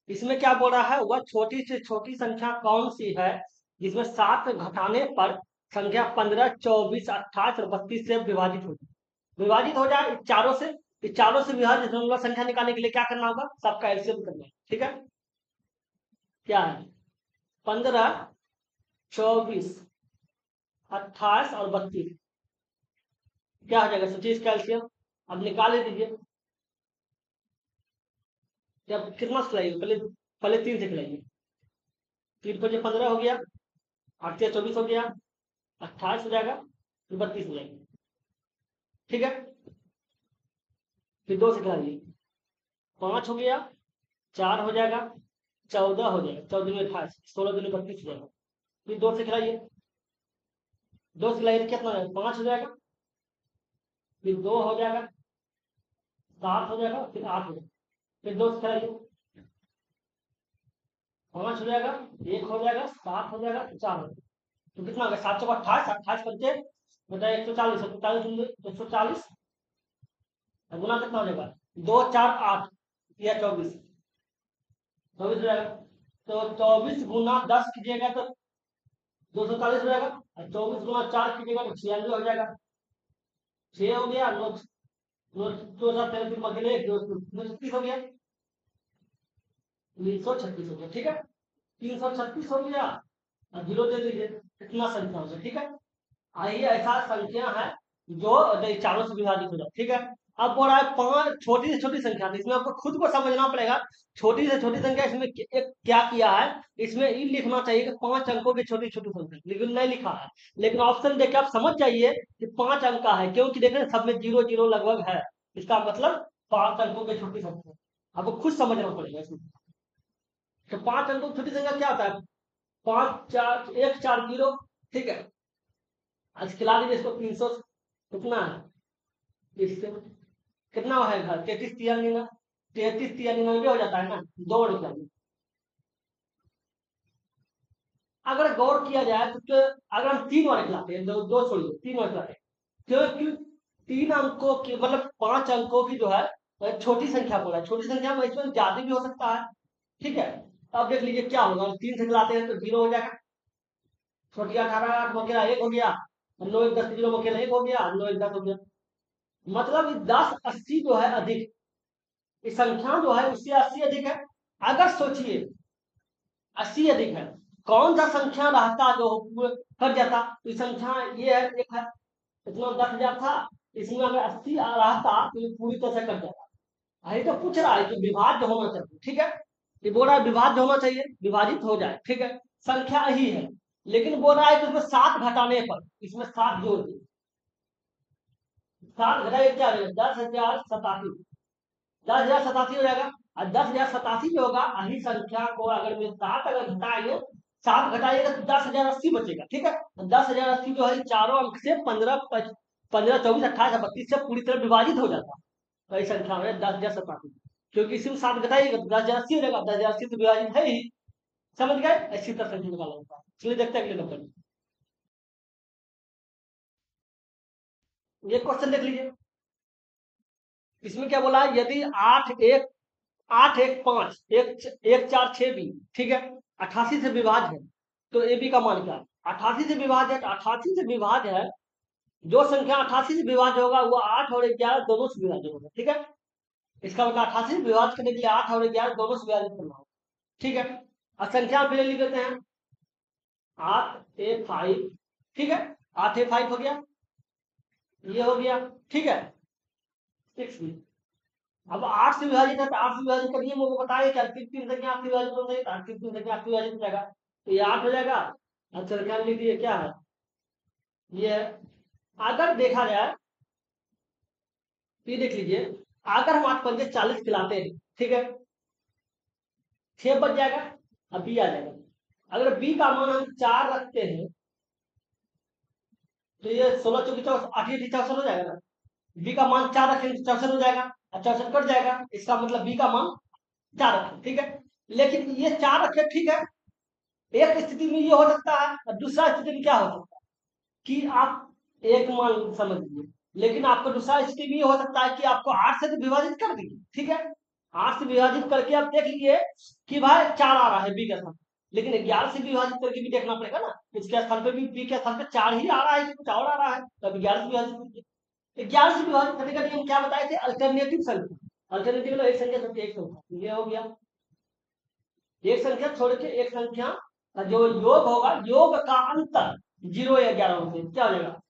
इसमें क्या बोल रहा है, वह छोटी से छोटी संख्या कौन सी है जिसमें 7 घटाने पर संख्या 15, 24, 28 और 32 से विभाजित हो जाए। इस चारों से विभाजित होने वाला संख्या निकालने के लिए क्या करना होगा, सबका एलसीएम करना है। ठीक है, क्या है 15, 24, 28 और 32, क्या हो जाएगा, सोचिए इसका एलसीएम। अब निकाल ही दीजिए। जब कितना से खिलाइए, पहले पहले 3 से खिलाइए। 3 को जो 15 हो गया, 8 से 24 हो गया, 28 हो जाएगा, फिर 32 हो जाएगा। ठीक है, फिर 2 से खिलाइए, 5 हो गया, 4 हो जाएगा, 14 हो जाएगा, 14 में 28, 16 दूनी 32 हो जाएगा। फिर 2 से खिलाइए, 2 से खिलाइए कितना हो जाएगा, 5 हो जाएगा, फिर 2 हो जाएगा, 7 हो जाएगा, फिर 8 हो जाएगा। फिर 2 से खिलाइए, 5 हो जाएगा, 1 हो जाएगा, 7 हो जाएगा, 4 हो जाएगा। तो कितना हो गया, 7 चौका 28, 28 पंचे बता 140, 140 गुना कितना हो जाएगा, 2 4 8 या 24, 24 हो जाएगा। तो 24 गुना 10 कीजिएगा तो 240 हो जाएगा, और 24 गुना 4 कीजिएगा तो 96 हो जाएगा। 6 हो गया, 9 9 2 7 13 फिर मगले 236 हो गया, 336 हो गया। ठीक है, 336 हो गया, और 0 दे दीजिए, इतना संख्या हो गया। ठीक है, आइए ऐसा संख्या है जो चारों से विभाजित हो जाए। ठीक है, अब बोल रहा है 5 छोटी से छोटी संख्या, तो इसमें आपको खुद को समझना पड़ेगा। छोटी से छोटी संख्या इसमें एक क्या किया है, इसमें ये लिखना चाहिए कि 5 अंकों की छोटी छोटी संख्या, लेकिन नहीं लिखा है। लेकिन ऑप्शन देख के आप समझ जाइए कि 5 अंक का है, क्योंकि देख रहे हैं सब में 0 0 लगभग है। इसका मतलब 5 अंकों की छोटी संख्या, आपको खुद समझना पड़ेगा इसमें। तो 5 अंकों की छोटी संख्या क्या होता है, 5 4 1 4 0। ठीक है, आज खिला दीजिए इसको 300, कितना है इससे, कितना है घर 33 तिया 99 हो जाता है ना, 2 रुपया में। अगर गौर किया जाए तो अगर हम 3 वाले खिलाते हैं, दो छोड़िए, 3 वाले खिलाते हैं, क्योंकि 3 अंकों की मतलब 5 अंकों की जो है वह छोटी संख्या बोला है। छोटी संख्या में इसमें ज्यादा भी हो सकता है। ठीक है, अब देख लीजिए क्या होगा, 3 से खिलाते हैं तो 0 हो जाएगा, छोटी 18 8 वगैरह 1 हो गया, 9 1 10 0 वगैरह 1 हो गया, 9 1 10 हो गया। मतलब 10 80 जो है अधिक, ये संख्या जो है उससे 80 अधिक है। अगर सोचिए 80 अधिक है, कौन सा संख्या रहता जो कट जाता, तो संख्या ये है, एक है, इतना 10,000 था, इसमें अगर 80 रहता तो ये पूरी तरह से कट जाता। यही तो पूछ रहा है कि विभाज्य होना चाहिए। ठीक है, ये बोल रहा है विभाज्य होना चाहिए, विभाजित हो जाए। ठीक है, संख्या ही है, लेकिन बोल रहा है कि उसमें 7 घटाने पर, इसमें 7 जोड़ दिए, 7 घटाइए क्या हो जाएगा, 10,087, 10,087 हो जाएगा। और 10,087 जो होगा, यही संख्या को अगर मैं 7 अगर घटाएंगे, 7 घटाइएगा तो 10,080 बचेगा। ठीक है, तो 10,080 जो है चारों अंक से 15 15 24 28 32 से पूरी तरह विभाजित हो जाता है। वही संख्या है 10,087, क्योंकि इसी में 7 घटाइएगा तो 10,080 हो जाएगा, 10,080 तो विभाजित है ही। समझ गए, ऐसी तरह संख्या निकाला जाता है। चलिए देखते हैं अगले नंबर। ये क्वेश्चन देख लीजिए, इसमें क्या बोला है, यदि 8 1 5 1 4 6 बी, ठीक है, 88 से विभाज्य है, तो ए बी का मान क्या है, 88 से विभाज्य है, तो 88 से विभाज्य है, जो संख्या 88 से विभाज्य होगा वो 8 और 11 दोनों से विभाज्य होगा। ठीक है, इसका मतलब 88 से विभाज्य करने के लिए 8 और 11 दोनों से विभाजित करना होगा। ठीक है, और संख्या फिर लिख देते हैं 8 A 5, ठीक है, 8 A 5 हो गया, ये हो गया। ठीक है, 6 अब 8 से विभाजित है, तो 8 से विभाजित का नियम वो बताया क्या, तीन संख्या 8 से विभाजित हो जाएगी, 8 की 3 संख्या 8 से विभाजित हो जाएगा, तो ये 8 हो जाएगा। अच्छा संख्या लिख दिए, क्या है ये, अगर देखा जाए, ये देख लीजिए, अगर हम 8 पंजे 40 खिलाते हैं, ठीक है, 6 बच जाएगा, अब बी आ जाएगा। अगर बी का मान हम 4 रखते हैं, तो ये 16 चौकी 8 64 हो जाएगा ना, बी का मान 4 रखेंगे तो 64 हो जाएगा, और 64 कट जाएगा, इसका मतलब बी का मान 4 रखें। ठीक है, लेकिन ये 4 रखे, ठीक है, एक स्थिति में ये हो सकता है, और दूसरा स्थिति में क्या हो सकता है कि आप एक मान समझ लीजिए, लेकिन आपको दूसरा स्थिति में ये हो सकता है कि आपको 8 से तो विभाजित कर दीजिए। ठीक है, 8 से विभाजित करके आप देख लीजिए कि भाई 4 आ रहा है बी का स्थान, लेकिन 11 से विभाजित करके भी देखना पड़ेगा ना, इसके स्थान पे भी बी के स्थान पे 4 ही आ रहा है कि कुछ और आ रहा है, तब 11 से विभाजित कीजिए। 11 से विभाजित करने का नियम क्या बताए थे? अल्टरनेटिव संख्या, अल्टरनेटिव मतलब एक संख्या छोड़ के एक संख्या, ये हो गया। एक संख्या छोड़ के एक संख्या का जो योग होगा, योग का अंतर 0 या 11 होंगे, क्या हो जाएगा?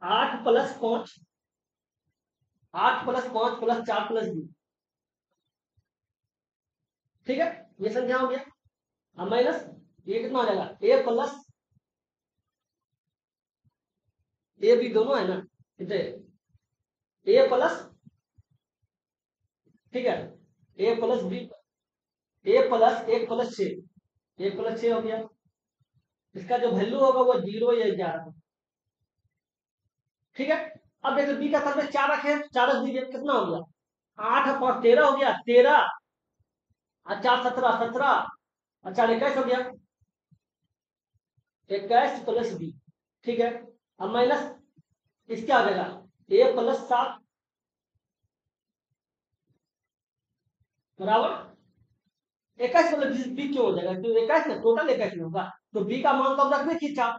8+5, 8+5+4+2, ठीक है, ये संख्या हो गया। अब माइनस ये कितना हो जाएगा? ए प्लस ए बी दोनों है ना, कितने? ए प्लस, ठीक है, ए प्लस बी, ए प्लस 1+6, 1+6 हो गया। इसका जो वैल्यू होगा वो 0 या 11, ठीक है। अब देखो बी का स्थान पे 4 रखे, 4 रख दीजिए, कितना हो गया? 8 और 5 13 हो गया, 13 और 4 17, 17 और 4 21 हो गया, 21+b, ठीक है। अब माइनस इसके आ जाएगा a+7 बराबर 21, मतलब बी क्यों हो जाएगा? क्यों 21 ना, टोटल 21 होगा, तो बी का मान तो हम रखने की 4,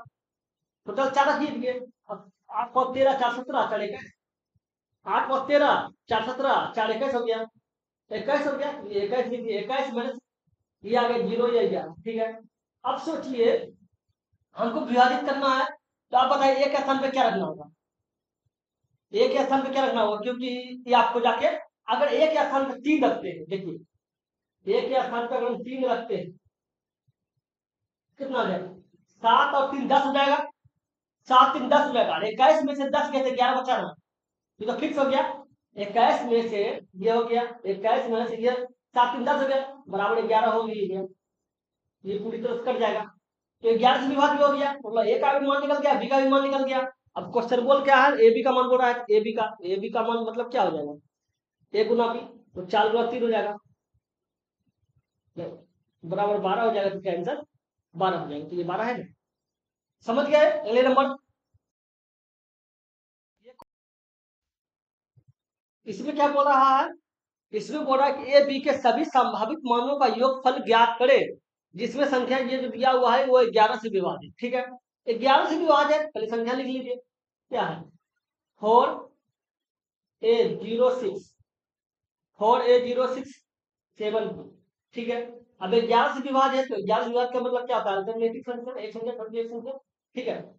टोटल 4 रख दिए। अब 8+13, 4 17, 4 21, 8+13, 4 17, 4 21 हो गया, 21 हो गया, ये 21 लीजिए, 21 माइनस ये आ गया 0 या 11, ठीक है। अब सोचिए हमको विभाजित करना है, तो आप बताइए एक स्थान पे क्या रखना होगा? एक के स्थान पे क्या रखना होगा, क्योंकि ये आपको जाके, अगर एक के स्थान पे 3 रखते हैं, देखिए एक के स्थान पे अगर हम 3 रखते हैं, कितना हो जाएगा? 7 और 3 10 हो जाएगा, 7 3 10 हो जाएगा, 21 में से 10 कैसे? 11 बचा ना, ये तो फिक्स हो गया। 21 में से ये हो गया, 21 में से ये 7 3 10 हो गया, बराबर 11 हो गया, ये पूरी तरह से कट जाएगा, तो 11 से विभाज्य हो गया, मतलब ए का भी मान निकल गया, बी का भी मान निकल गया। अब क्वेश्चन बोल क्या है? ए बी का मान बोल रहा है, ए बी का मान मतलब क्या हो जाएगा? ए गुना बी, तो 4 गुना 3 हो जाएगा, बराबर 12 हो जाएगा, तो क्या आंसर 12 हो जाएगा, तो ये 12 है ना। समझ गए? अगले नंबर, इसमें क्या बोल रहा है? इसमें बोल रहा है कि ए बी के सभी संभावित मानों का योगफल ज्ञात करे, जिसमें संख्या ये जो दिया हुआ है वो 11 से विभाजित, ठीक है। 11 से विभाजित, पहले संख्या लिख लीजिए, क्या है? 4a06, 4a0672, ठीक है। अब 11 से विभाजित है, तो 11 से विभाजित का मतलब क्या होता है? अल्टरनेटिव संख्या, एक संख्या छोड़ के एक संख्या, ठीक है।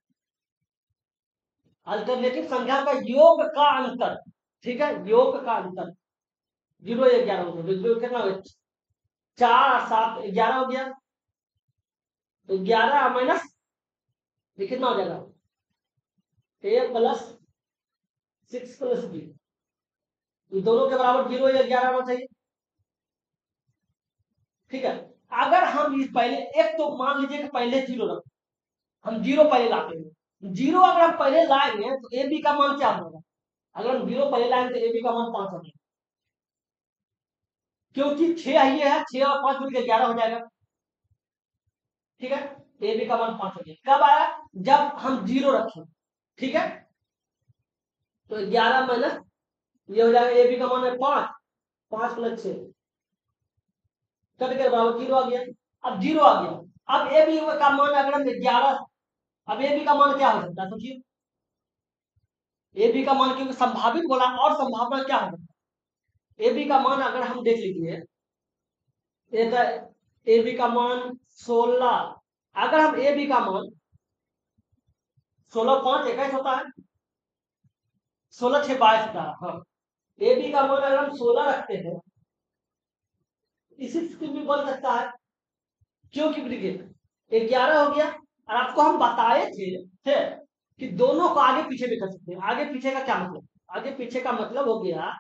अल्टरनेटिव संख्या का योग का अंतर, ठीक है, योग का अंतर 0 या 11 हो गया, तो कितना हो गया? 4 7 11 हो गया, तो 11 माइनस ये कितना हो जाएगा? a+6+b, ये दोनों के बराबर 0 या 11 होना चाहिए, ठीक है। अगर हम इस पहले एक, तो मान लीजिए कि पहले 0 रख, हम 0 पहले लाते हैं, 0 अगर हम पहले लाएंगे तो ए बी का मान क्या होगा? अगर हम 0 पहले लाएंगे तो ए बी का मान 5 होगा, क्योंकि 6 ये है, 6 और 5 मिलकर 11 हो जाएगा, ठीक है। ए बी का मान 5 हो गया, कब आया? जब हम 0 रखें, ठीक है। तो 11 माइनस ये हो जाएगा, ए बी का मान है 5, 5+6 कट के बराबर 0 आ गया। अब 0 आ गया, अब ए बी का मान अगर हम 11, अब ए बी का मान क्या हो सकता है सोचिए? ए बी का मान, क्योंकि संभावित बोला, और संभावना क्या हो सकता है? ए बी का मान अगर हम देख लीजिए, ए बी का मान 16, अगर हम ए बी का मान 16 5 21 होता है, 16 6 22 होता है, हाँ। ए बी का मान अगर हम 16 रखते हैं, इसी स्थिति में बन सकता है, क्योंकि देखिए 11 हो गया, और आपको हम बताए थे कि दोनों को आगे पीछे भी कर सकते हैं। आगे पीछे का क्या मतलब? आगे पीछे का मतलब हो गया,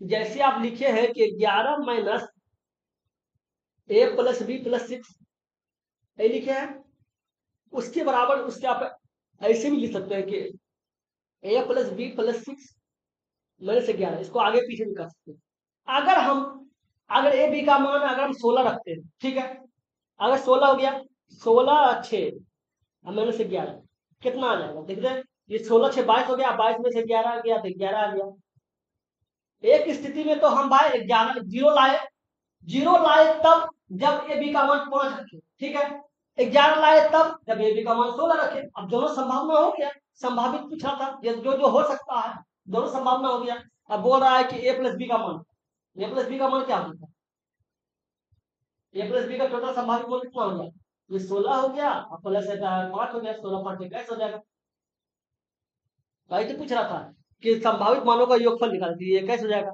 जैसे आप लिखे हैं कि 11 माइनस a+b+6, यही लिखे हैं, उसके बराबर, उसके आप ऐसे भी लिख सकते हैं कि a+b+6 -11, इसको आगे पीछे भी कर सकते हैं। अगर ए बी का मान अगर हम 16 रखते हैं, ठीक है, अगर 16 हो गया, 16 6 -11 कितना आ जाएगा? देख रहे हैं, ये 16 6 22 हो गया, 22 में से 11 आ गया तो 11 आ गया, एक स्थिति में तो हम भाई 11 जीरो लाए तब जब ए बी का मान 5 रखे, ठीक है। 11 लाए तब जब ए बी का मान 16 रखे। अब दोनों संभावना हो गया, संभावित पूछा था, ये जो जो हो सकता है दोनों संभावना हो गया। अब बोल रहा है कि ए प्लस बी का मान, ए प्लस बी का मान क्या होता है, ए प्लस बी का टोटल संभावित मान कितना हो गया, ये 16 हो गया और प्लस 5 हो गया, 16 5 21 हो जाएगा। भाई तो पूछ रहा था कि संभावित मानों का योगफल निकाल दीजिए, कैसे हो जाएगा।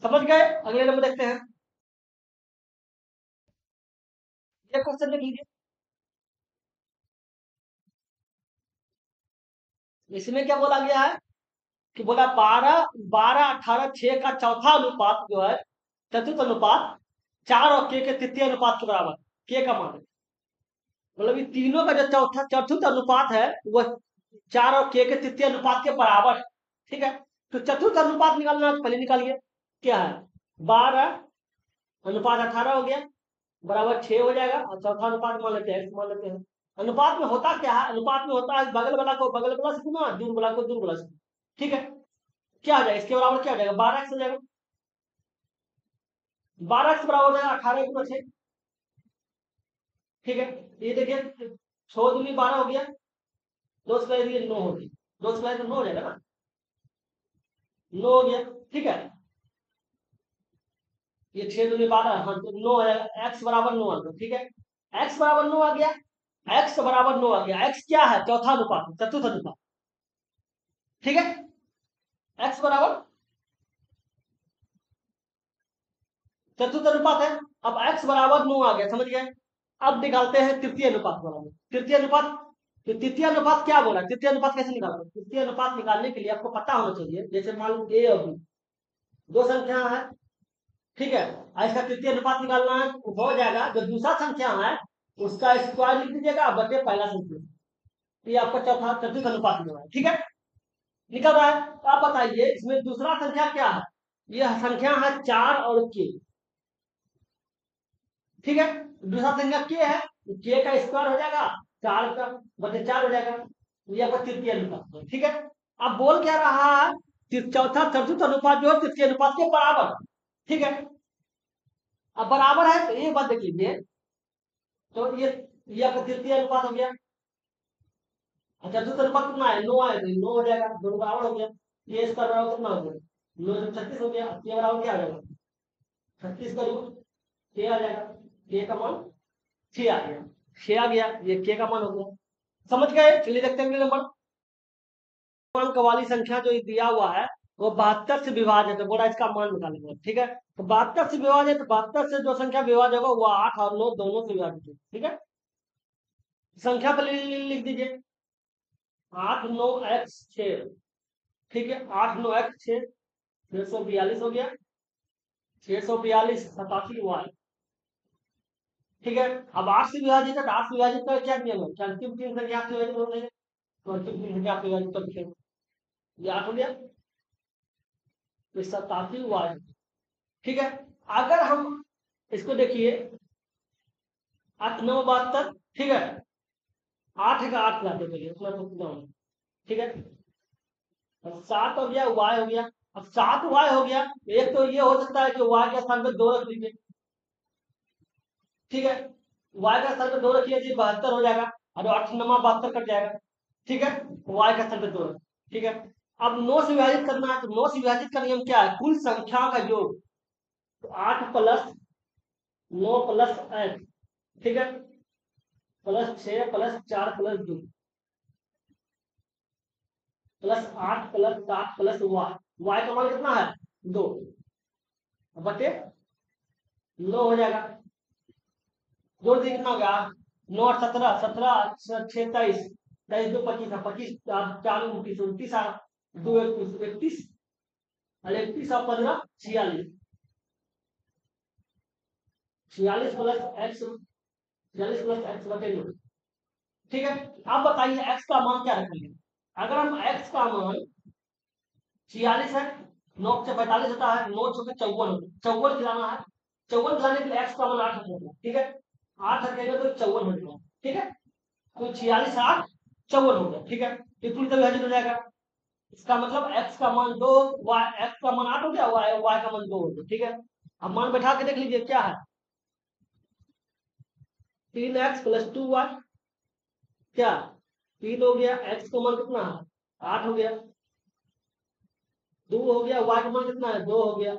समझ गए। अगले नंबर देखते हैं, ये क्वेश्चन देख लीजिए। इसमें क्या बोला गया है कि बोला 12 12 18 6 का चौथा अनुपात जो है, चतुर्थ अनुपात 4 और के तृतीय अनुपात के बराबर, के का मान है। मतलब ये तीनों का जो चौथा चतुर्थ अनुपात है वह 4 और के तृतीय अनुपात के बराबर है, ठीक है। तो चतुर्थ अनुपात निकालना है तो पहले निकालिए, क्या है 12 अनुपात 18 हो गया, बराबर 6 हो जाएगा, और चौथा अनुपात मान लेते हैं, मान लेते हैं। अनुपात में होता क्या है, अनुपात में होता है बगल वाला को बगल वाला से गुना, दूर वाला को दूर वाला से, ठीक है। क्या आ जाएगा, इसके बराबर क्या हो जाएगा, 12x हो जाएगा। 12x बराबर हो जाएगा 18 गुना 6, ठीक है। ये देखिए 6 दूनी 12 हो गया, 2 स्क्वायर ये 9 हो गया, 2 स्क्वायर तो 9 हो जाएगा ना, 9 हो गया, ठीक है। ये 6 दूनी 12, हाँ तो 9 हो जाएगा, x बराबर 9 आ गया, ठीक है। x बराबर 9 आ गया, x बराबर 9 आ गया। x क्या है, चौथा अनुपात, चतुर्थ अनुपात, ठीक है। x बराबर चतुर्थ अनुपात है। अब x बराबर 9 आ गया, समझ गए। अब निकालते हैं तृतीय अनुपात बराबर, तृतीय अनुपात। तो तृतीय अनुपात क्या बोला, तृतीय अनुपात कैसे निकालते हैं, तृतीय अनुपात निकालने के लिए आपको पता होना चाहिए, जैसे मान लो a और b दो संख्या है, ठीक है। इसका तृतीय अनुपात निकालना है, हो जाएगा जो दूसरा संख्या है उसका स्क्वायर लिख दीजिएगा बटे पहला संख्या, तो ये आपका चौथा चतुर्थ अनुपात निकल रहा है, ठीक है, निकल रहा है। तो आप बताइए इसमें दूसरा संख्या क्या है, यह संख्या है 4 और के, ठीक है। दूसरा संख्या के है, के का स्क्वायर हो जाएगा 4 का बटे 4 हो जाएगा, ये आपका तृतीय अनुपात है, ठीक है। अब बोल क्या रहा है, चौथा चतुर्थ अनुपात जो है तृतीय अनुपात के बराबर, ठीक है। अब बराबर है तो एक बात देख लीजिए, तो ये आपका तृतीय अनुपात हो गया। अच्छा चतुर्थ अनुपात कितना है, 9 है, तो 9 हो जाएगा, दोनों बराबर हो गया। ये इसका बराबर कितना हो गया, 9 से 36 हो गया, ये बराबर क्या आ जाएगा, 36 का रूट 6 आ जाएगा, के का मान 6 आ गया, 6 आ गया, ये के का मान हो गया। समझ गए। चलिए देखते हैं अगले नंबर। अंक वाली संख्या जो दिया हुआ है वो 72 से विभाजित है, बोला इसका मान निकालेंगे, ठीक है। तो 72 से विभाजित, 72 से जो संख्या विभाजित होगा वो 8 और 9 दोनों से विभाजित है, ठीक है। संख्या पर लिख दीजिए 8 9 x 6, ठीक है। 8 9 x 6, 642 हो गया, 642 87 y, ठीक है। अब 8 से विभाजित है, 8 से विभाजित का क्या नियम है, क्या अंतिम तीन संख्या से विभाजित हो जाएगा, तो अंतिम तीन संख्या से विभाजित कर देंगे, ये 8 हो गया, तो 87 y, ठीक है। अगर हम इसको देखिए 8 9 72, ठीक है, 8 का 8 लाते पहले उसमें तो कितना होगा, ठीक है। अब 7 हो गया, y हो गया। अब 7 y हो गया, एक तो ये हो सकता है कि y के स्थान पे 2 रख लीजिए, ठीक है। y का स्थान पे 2 रखिए जी 72 हो जाएगा, और 8 9 72 कट जाएगा, ठीक है। y का स्थान पे 2, ठीक है। अब 9 से विभाजित करना है, तो 9 से विभाजित का नियम क्या है, कुल संख्या का योग, तो 8 प्लस 9 प्लस 8, ठीक है, plus 6 plus 4 plus 2 plus 8 plus 7 plus y, y का मान कितना है 2 बटे 9 हो जाएगा, जोड़ दिए कितना हो गया 9 8 17 17 6 23 23 2 25 25 4 29 29 2 21 31 और 31 और 15 46 46 प्लस एक्स 46 प्लस एक्स बटे 9, ठीक है। अब बताइए एक्स का मान क्या रखेंगे, अगर हम एक्स का मान 46 है, 9 से 45 होता है, 9 से 54 54 खिलाना है, 54 खिलाने के लिए एक्स का मान 8 रखेगा, ठीक है। 8 रखेगा तो 54 हो जाएगा, ठीक है। तो 46 8 54 हो गया, ठीक है। ये पूरी तरह विभाजित हो जाएगा, इसका मतलब x का मान 2, y x का मान 8 हो गया, y का मान 2 हो गया। ठीक है, अब मान बैठा के देख लीजिए क्या है, 3x प्लस 2y, क्या 3 हो गया, x का मान कितना है 8 हो गया, 2 हो गया, y का मान कितना है 2 हो गया,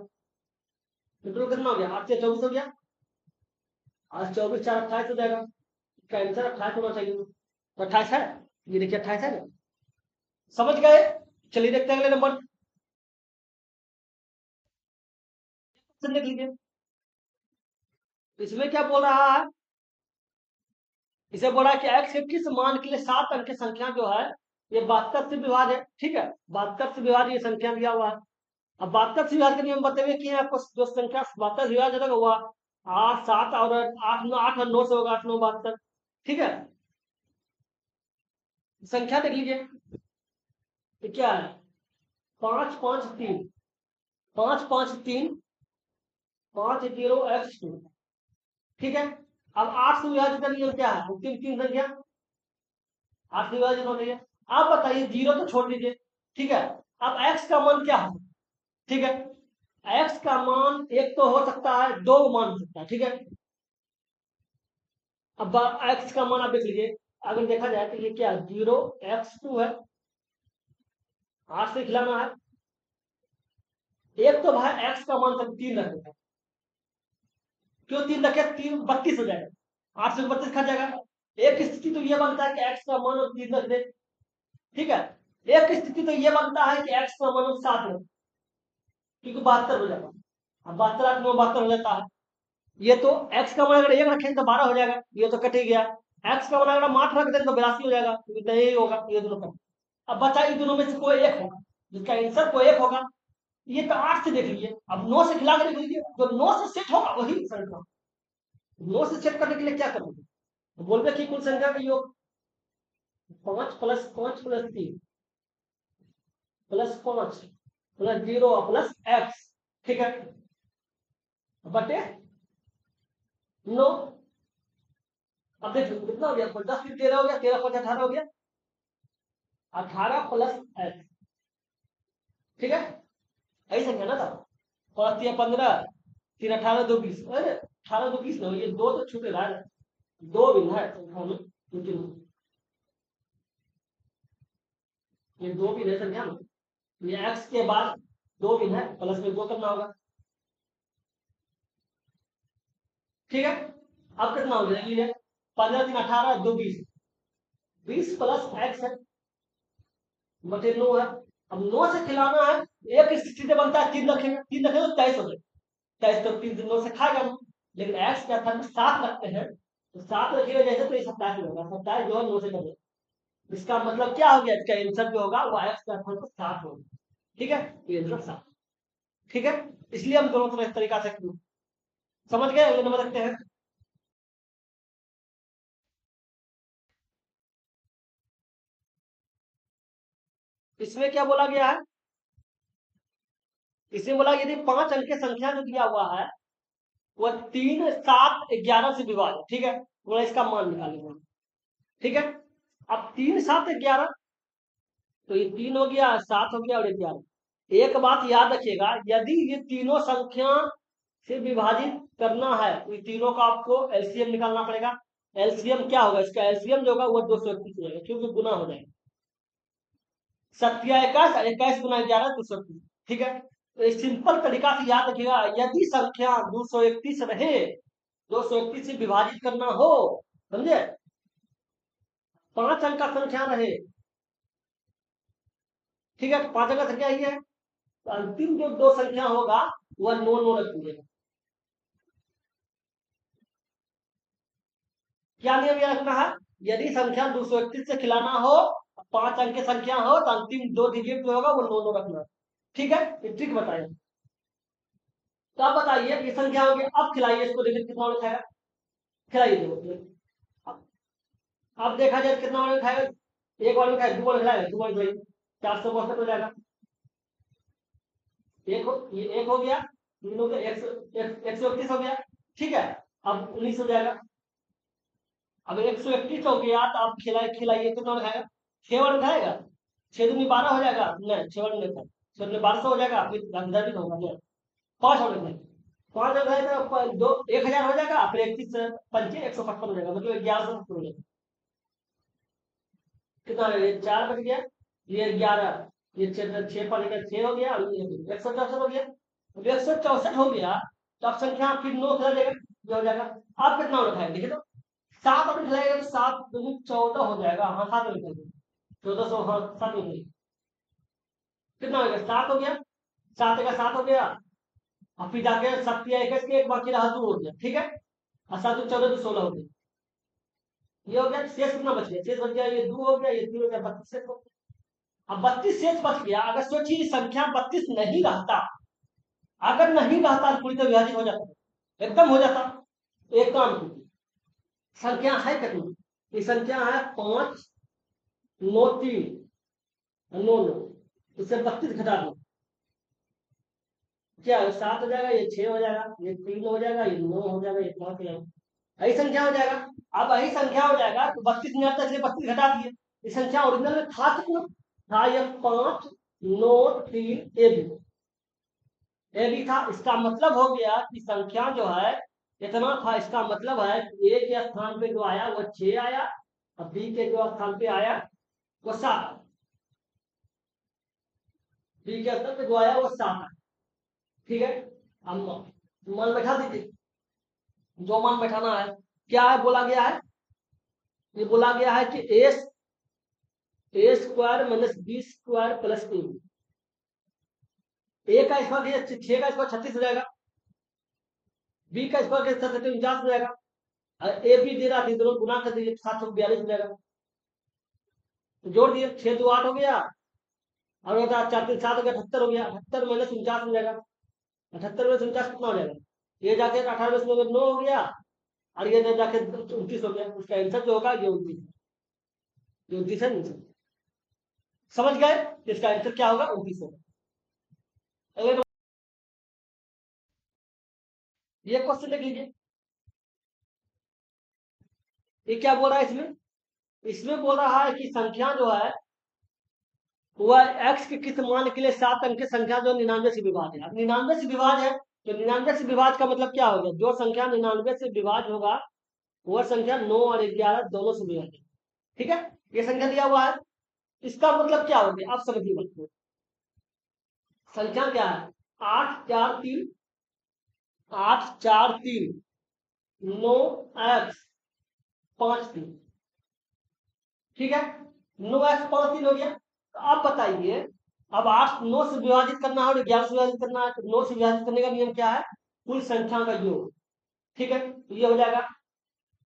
टोटल कितना हो गया 8 से 24 हो गया, आज 24 4 28 हो जाएगा। इसका आंसर 28 होना चाहिए, तो 28 है, ये देखिए 28 है ना। समझ गए? चलिए देखते हैं अगले नंबर, लिख लीजिए। इसमें क्या बोल रहा है, इसे बोला कि x के किस मान के लिए 7 अंक की संख्या जो है ये 72 से विभाज्य है। ठीक है, 72 से विभाज्य ये संख्या दिया हुआ है। अब 72 से विभाज्य का नियम बताइए कि आपको जो संख्या 72 से विभाज्य होगा वो 8 7 और 8 और 9 से होगा, 8 9 72। ठीक है, संख्या देख लीजिए, तो क्या है 5 5 3, 5 5 3 5 0 x 2। ठीक है, अब 8 से विभाज्य का नियम क्या है, तीन तीन संख्या 8 से विभाज्य हो रही है। आप बताइए, जीरो तो छोड़ दीजिए। ठीक है, अब x का मान क्या है, ठीक है, x का मान एक तो हो सकता है, दो मान हो सकता है। ठीक है, अब x का मान आप देख लीजिए, अगर देखा जाए तो ये क्या 0 x 2 है, 8 से खिलाना है। एक तो भाई x का मान तक 3 रखेगा, क्यों 3 रखे, 3 32 हो जाएगा, 8 से 32 खा जाएगा। एक स्थिति तो ये बनता है कि x का मान 3 रख दे। ठीक है, एक स्थिति तो ये बनता है कि x का मान 7 रख, क्योंकि 72 हो जाएगा, अब 72 8 9 72 हो जाता है। ये तो x का मान अगर 1 रखेंगे तो 12 हो जाएगा, ये तो कट ही गया। x का मान अगर हम 8 रख दें तो 82 हो जाएगा, तो इतना ही होगा, ये दोनों का। अब बचा इन दोनों में से कोई एक होगा, जिसका आंसर कोई एक होगा। ये तो 8 से देख लीजिए, अब 9 से खिला के देख लीजिए, जो 9 से सेट होगा वही संख्या। 9 से सेट करने के लिए क्या करोगे, तो बोलते कि कुल संख्या का योग 5 plus 5 plus 3 plus 5 plus 0 plus x। ठीक है, बटे 9। अब देखिए कितना हो गया, 10 फिर 13 हो गया, 13 5 18 हो गया, 18 प्लस x। ठीक है, ऐसा क्या ना था, 5 या 15 3 18 2 20, अरे 18 2 20 नहीं, ये दो तो छूटे रहा है, दो बिन है संख्या में, ये दो बिन है संख्या में, ये x के बाद दो बिन है, प्लस में दो करना होगा। ठीक है, अब कितना हो गया, ये 15 3 18 2 20, 20 प्लस x है बटे 9 है। अब 9 से खिलाना है, एक स्थिति से बनता है 3 रखेंगे, 3 रखेंगे तो 23 हो जाए, 23 तो 3 9 से खाएगा नहीं। लेकिन x क्या था, 7 रखते हैं, तो 7 रखिएगा जैसे, तो ये 27 होगा, 27 जो है 9 से करें, इसका मतलब क्या हो गया, इसका आंसर जो होगा वो x का आंसर 7 होगा। ठीक है, ये आंसर 7। ठीक है, इसलिए हम दोनों तरह इस तरीका से समझ गए। अगले नंबर रखते हैं, इसमें क्या बोला गया है, इसमें बोला यदि 5 अंक की संख्या जो दिया हुआ है वह 3 7 11 से विभाजित। ठीक है, बोला इसका मान निकालेंगे। ठीक है, अब 3 7 11, तो ये 3 हो गया, 7 हो गया और 11। एक बात याद रखिएगा, यदि ये तीनों संख्या से विभाजित करना है तो ये तीनों का आपको एलसीएम निकालना पड़ेगा। एलसीएम क्या होगा, इसका एलसीएम जो होगा वो 231 हो जाएगा, क्योंकि गुना हो जाएगा, 7 या 21, 21 गुना 11 231। ठीक है, तो इस सिंपल तरीका से याद रखिएगा, यदि संख्या 231 रहे, 231 से विभाजित करना हो, समझे, 5 अंक का संख्या रहे, ठीक है, तो 5 अंक का संख्या ही है, तो अंतिम जो दो संख्या होगा वह 9 9 रखेंगे। क्या नियम ये रखना है, यदि संख्या 231 से खिलाना हो, 5 अंक की संख्या हो, तो अंतिम दो डिजिट जो होगा वो 9 9 रखना। ठीक है, ये ट्रिक बताइए। तो आप बताइए, ये संख्या होगी, अब खिलाइए इसको, देखिए कितना बड़ा खाएगा, खिलाइए देखो। अब देखा जाए कितना बड़ा खाएगा, एक बार में खाएगा, दो बार खिलाएगा, दो बार 462 हो जाएगा। ये एक हो गया, तीन हो गया, 131 हो गया। ठीक है, अब 19 हो जाएगा। अब 131 हो गया, तो आप खिलाइए कितना खाएगा, 6 बार खाएगा, 6 दूनी 12 हो जाएगा, नहीं 6 नहीं था, 6 दूनी 1200 हो जाएगा, फिर अंदर भी होगा नहीं, 5 हो जाएगा, 5 हो जाएगा तो दो 1000 हो जाएगा, फिर 31 पंचे 155 हो जाएगा, मतलब 1170 हो जाएगा। कितना हो गया? ये 4 बच गया, ये 11, ये 6 पर 6 हो गया, 164 हो गया। अब 164 हो गया तो अब संख्या फिर 9 खिला देगा, ये हो जाएगा। अब कितना और लिखाएंगे? देखिए तो 7 अपने खिलाएगा तो 7 दूनी 14 हो जाएगा, हाँ 7 में लिखेंगे 1400, हाँ 7 में लिखेंगे। कितना हो गया? 7 हो गया, 7 का 7 हो गया, और फिर जाके 7 या 21 के एक बाकी रहा 2 हो गया, ठीक है, और 7 14 तो 16 हो गया, ये हो गया। शेष कितना बच गया? शेष बच गया, ये 2 हो गया, ये 3 हो गया, 32 शेष हो गया। अब 32 शेष बच गया, अगर सोचिए संख्या 32 नहीं रहता, अगर नहीं रहता तो पूरी तरह विभाजित हो जाता, एकदम हो जाता। एक काम कीजिए, संख्या है कितनी? ये संख्या है 5 9 3 9 9, इससे 32 घटा दो, क्या 7 हो जाएगा, ये 6 हो जाएगा, ये 3 हो जाएगा, ये 9 हो जाएगा, ये 5 हो जाएगा, यही संख्या हो जाएगा। अब यही संख्या हो जाएगा तो 32 नहीं आता, इसलिए 32 घटा दिए। ये संख्या ओरिजिनल में था कितना? था ये 5 9 3 ए भी था। इसका मतलब हो गया कि संख्या जो है इतना था, इसका मतलब है कि ए के स्थान पे जो आया वो 6 आया, और बी के जो स्थान पे आया वो 7, बी के स्थान पे जो आया वो 7 है, ठीक है। हम मान बैठा दीजिए, जो मान बैठाना है। क्या है बोला गया है? ये बोला गया है कि A square minus B square plus A का स्क्वायर 6 का स्क्वायर 36 हो जाएगा, बी का स्क्वायर 49 हो जाएगा, ए बी दे रहा था, दोनों गुना कर दीजिए 742 हो जाएगा, तो जोड़ दिए 6 2 8 हो गया, और होता 4 3 7 हो गया, 78 हो गया, 78 माइनस 49 हो जाएगा, 78 माइनस 49 कितना हो जाएगा? ये जाके 18 में 9 हो गया, और ये जाके 29 हो गया, उसका आंसर जो होगा ये 29 है, ये 29 है आंसर। समझ गए? इसका आंसर क्या होगा? 29 होगा। अगले ये क्वेश्चन देख लीजिए, ये क्या बोल रहा है इसमें? इसमें बोल रहा है कि संख्या जो है वह x के किस मान के लिए 7 अंक की संख्या जो 99 से विभाज्य है। 99 से विभाज्य है तो 99 से विभाज्य का मतलब क्या होगा? जो संख्या 99 से विभाज्य होगा वह संख्या 9 और 11 दोनों से विभाज्य है, ठीक है। ये संख्या दिया हुआ है, इसका मतलब क्या हो गया? आप समझिए बात को। संख्या क्या है? 8 4 3 8 4 3 9 x 5 3, ठीक है। 9x 5 3 हो गया। तो आप बताइए, अब 8 9 से विभाजित करना है और 11 से विभाजित करना है, तो 9 से विभाजित करने का नियम क्या है? कुल संख्या का योग, ठीक है। तो ये हो जाएगा,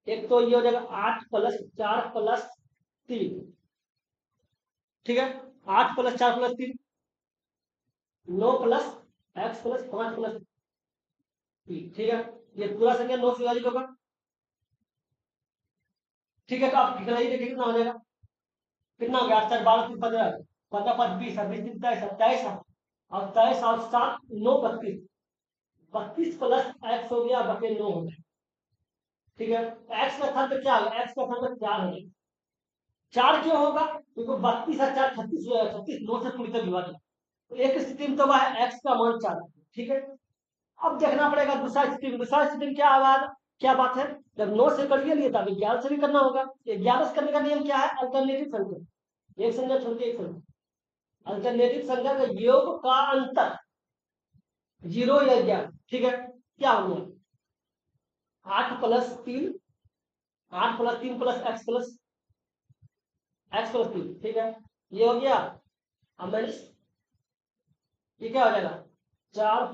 एक तो ये हो जाएगा 8 प्लस 4 प्लस 3, ठीक है। 8 plus 4 plus 3 9 plus x plus 5 plus 3, ठीक है। ये पूरा संख्या 9 से विभाजित होगा, ठीक है। तो आप देखिए कितना हो जाएगा, कितना हो गया? 8 4 12 3 15, 15 5 20, 20 3 27, 27 और 27 और 7 9 32, 32 प्लस x हो गया बटे 9 हो गया, ठीक है। x का स्थान पे क्या होगा? x का स्थान पे 4 हो जाएगा। 4 क्यों होगा? क्योंकि 32 और 4 36 हो जाएगा, 36 9 से पूरी तरह विभाजित, तो एक स्थिति में तो वह x का मान 4 है, ठीक है। अब देखना पड़ेगा दूसरा स्थिति में। दूसरा स्थिति में क्या आवाज, क्या बात है? जब 9 से कर लिए तब 11 से भी करना होगा। 11 से करने का नियम क्या है? अल्टरनेटिव संख्या, एक संख्या छोड़ के एक संख्या, अल्टरनेटिव संख्या का योग का अंतर 0 या 11, ठीक है। क्या हो गया? 8 plus 3 8 plus 3 plus x plus 3, ठीक है। ये हो गया। अब मैंने ये क्या हो जाएगा? 4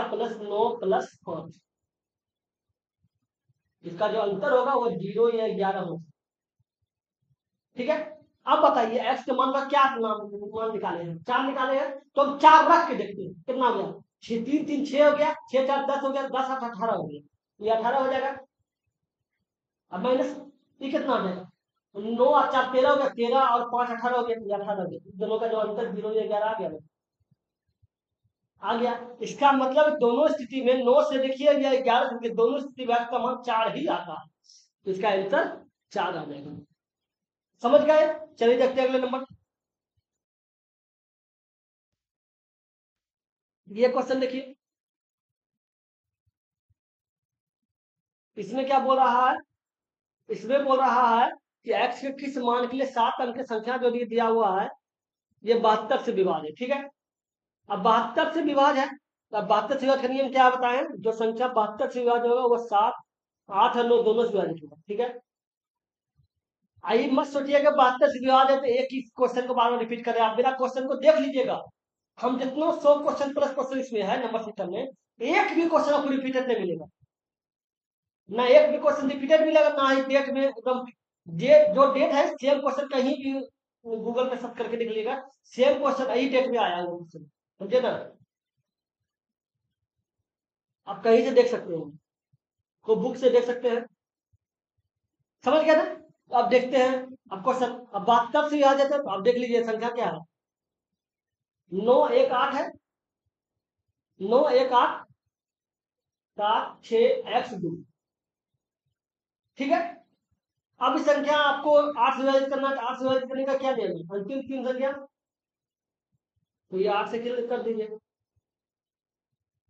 प्लस 9 प्लस 5, इसका जो अंतर होगा वो 0 या 11 होगा, ठीक है। अब बताइए x के मान का क्या मान निकाले हैं? 4 निकाले हैं, तो हम 4 रख के देखते हैं कितना हो गया। 6 3 3 6 हो गया, 6 4 10 हो गया, 10 8 18 हो गया, ये 18 हो जाएगा। अब माइनस ये कितना हो जाएगा? 9 और 4 13 हो गया, 13 और 5 18 हो गया, ये 18 हो गया। दोनों का जो अंतर 0 या 11 आ गया, आ गया। इसका मतलब दोनों स्थिति में 9 से देखिए या 11 से, दोनों स्थिति में का मान 4 ही आता है, तो इसका आंसर 4 आ जाएगा। समझ गए? चलिए देखते हैं अगले नंबर। ये क्वेश्चन देखिए, इसमें क्या बोल रहा है, इसमें बोल रहा है कि x के किस मान के लिए 7 अंक की संख्या जो दिया हुआ है ये 72 से विभाज्य है। ठीक है, अब 72 से विभाज्य है, तो अब 72 से विभाज्य का नियम क्या बताएं, जो संख्या 72 से विभाज्य होगा वो 7, 8 और 9 दोनों से विभाजित होगा। ठीक है, आई मत सोचिएगा 72 से विभाज्य है तो एक ही क्वेश्चन को बार बार रिपीट कर रहे हैं, आप मेरा क्वेश्चन को देख लीजिएगा। हम जितना 100 क्वेश्चन प्लस क्वेश्चन इसमें है नंबर सिस्टम में, एक भी क्वेश्चन आपको रिपीटेड नहीं मिलेगा, ना एक भी क्वेश्चन रिपीटेड मिलेगा, ना ही डेट में एकदम डेट, जो डेट है सेम क्वेश्चन कहीं भी गूगल पे सर्च करके देख लीजिएगा, सेम क्वेश्चन यही डेट में आया है वो क्वेश्चन, समझे ना, आप कहीं से देख सकते हो, को बुक से देख सकते हैं, समझ गया ना। तो अब देखते हैं, अब क्वेश्चन, अब बात तब से आ जाता है, तो आप देख लीजिए संख्या क्या है, 9 1 8 है, 9 1 8 7 6 x 2। ठीक है, अब इस संख्या आपको 8 से विभाजित करना है, तो 8 से विभाजित करने का क्या नियम है, अंतिम 3 संख्या, तो ये 8 से कर दीजिए,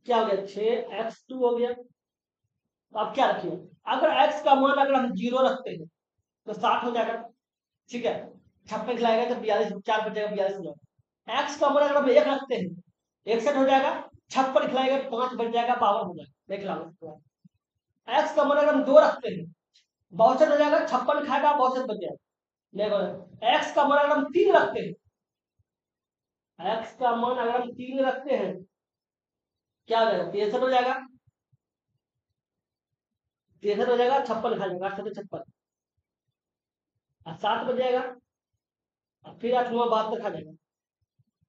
क्या हो गया 6 x 2 हो गया। तो आप क्या रखिए, अगर x का मान अगर हम 0 रखते हैं तो 60 हो जाएगा। ठीक है, 56 खिलाएगा तो 42, 4 बचेगा 42 हो जाएगा। x का मान अगर हम 1 रखते हैं 61 हो जाएगा, 56 खिलाएगा तो 5 बच जाएगा, 52 हो जाएगा, देख लो। x का मान अगर हम 2 रखते हैं 62 हो जाएगा, 56 खाएगा 62 बच जाएगा। देखो x का मान अगर हम 3 रखते हैं, x का मान अगर हम 3 रखते हैं क्या हो जाएगा, 63 हो जाएगा, 63 हो जाएगा, 56 खा जाएगा, 8 56 और 7 बच जाएगा, और फिर 8 9 72 खा जाएगा,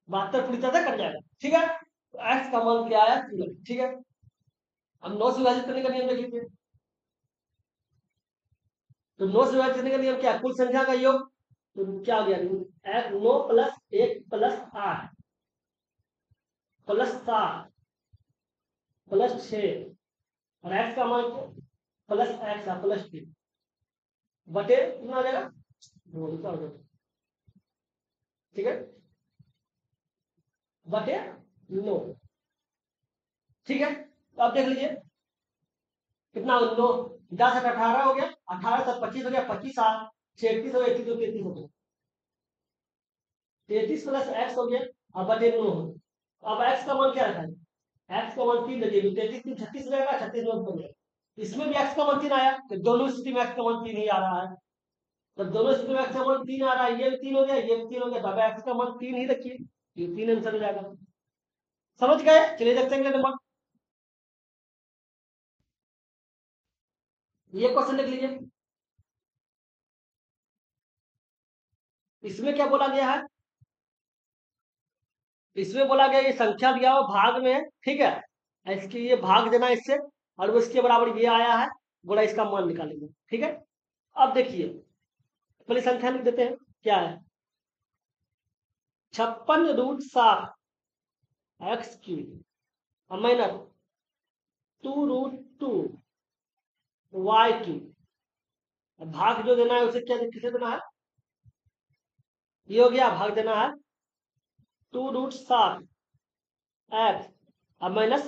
72 पूरी तरह कट जाएगा। ठीक है, तो एक्स का मान क्या आया 3। ठीक है, अब 9 से विभाजित करने का नियम देख लीजिए, तो 9 से विभाजित करने का नियम क्या है, कुल संख्या का योग, तो क्या हो गया 9 प्लस 1 प्लस 8 प्लस 7 प्लस 6 और एक्स का मान प्लस एक्स प्लस 3 बटे कितना हो जाएगा 2। ठीक है, बटे 9। ठीक है, तो आप देख लीजिए कितना 9 10 से 18 हो गया, 18 से 25 हो गया, 25 7 36 हो गया, 31 33 हो गया, 33 प्लस एक्स हो गया, अब बटे 9 हो गया। अब एक्स का मान क्या रखा है, एक्स का मान 3 रखिए, 33 3 36 रहेगा, 36 9 बन जाएगा, इसमें भी एक्स का मान 3 आया, तो दोनों स्थिति में एक्स का मान 3 ही आ रहा है, तो दोनों स्थिति में एक्स का मान 3 आ रहा है, ये भी 3 हो गया, ये भी 3 हो गया, तो अब एक्स का मान 3 ही रखिए, ये 3 आंसर हो जाएगा। समझ गए, चलिए देखते हैं अगले नंबर, ये क्वेश्चन देख लीजिए, इसमें क्या बोला गया है, इसमें बोला गया ये संख्या दिया हुआ भाग में है। ठीक है, इसकी ये भाग देना इससे, और वो इसके बराबर ये आया है, बोला इसका मान निकालेंगे। ठीक है, अब देखिए पहले संख्या लिख देते हैं, क्या है 56√7 x³ माइनस 2√2 y³ भाग जो देना है उसे क्या किसे देना है, ये हो गया, भाग देना है 2√7 x माइनस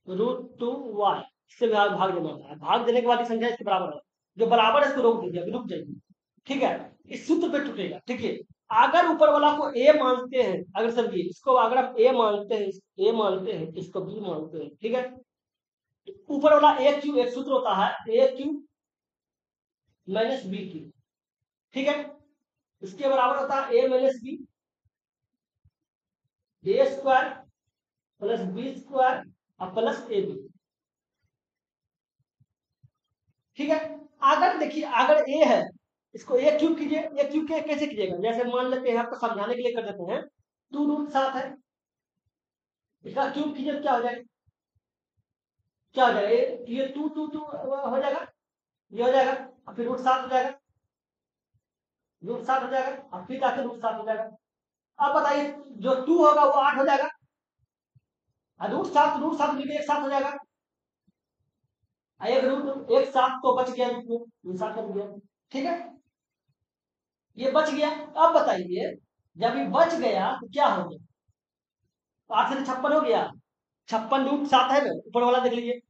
√2 y, इससे भाग देना होता है, भाग देने के बाद संख्या इसके बराबर है, जो बराबर है इसको रोक दीजिए, अभी रुक जाएगी। ठीक है, इस सूत्र पे टूटेगा। ठीक है, अगर ऊपर वाला को ए मानते हैं, अगर समझिए इसको अगर आप ए मानते हैं, ए मानते हैं, इसको बी मानते हैं, ठीक है, ऊपर वाला ए क्यू एक सूत्र होता है a³ माइनस b³। ठीक है, इसके बराबर होता है a minus b, a² plus b² और प्लस ab। ठीक है, अगर देखिए अगर ए है, इसको a³ कीजिए, a³ कैसे कीजिएगा, जैसे मान लेते हैं आपको समझाने के लिए कर देते हैं, 2√7 है, इसका क्यूब कीजिए तो क्या हो जाएगा, क्या हो जाएगा, ये 2 2 2 हो जाएगा, ये हो जाएगा, और फिर √7 हो जाएगा, √7 हो जाएगा, और फिर जाके √7 हो जाएगा। अब बताइए जो 2 होगा वो 8 हो जाएगा, और √7 मिलकर एक साथ हो जाएगा, एक साथ तो बच गया, √7 बच गया। ठीक है, ये बच गया। अब बताइए जब ये बच गया तो क्या हो गया, 8 से 56 हो गया, 56√7 है ना, ऊपर वाला देख लीजिए।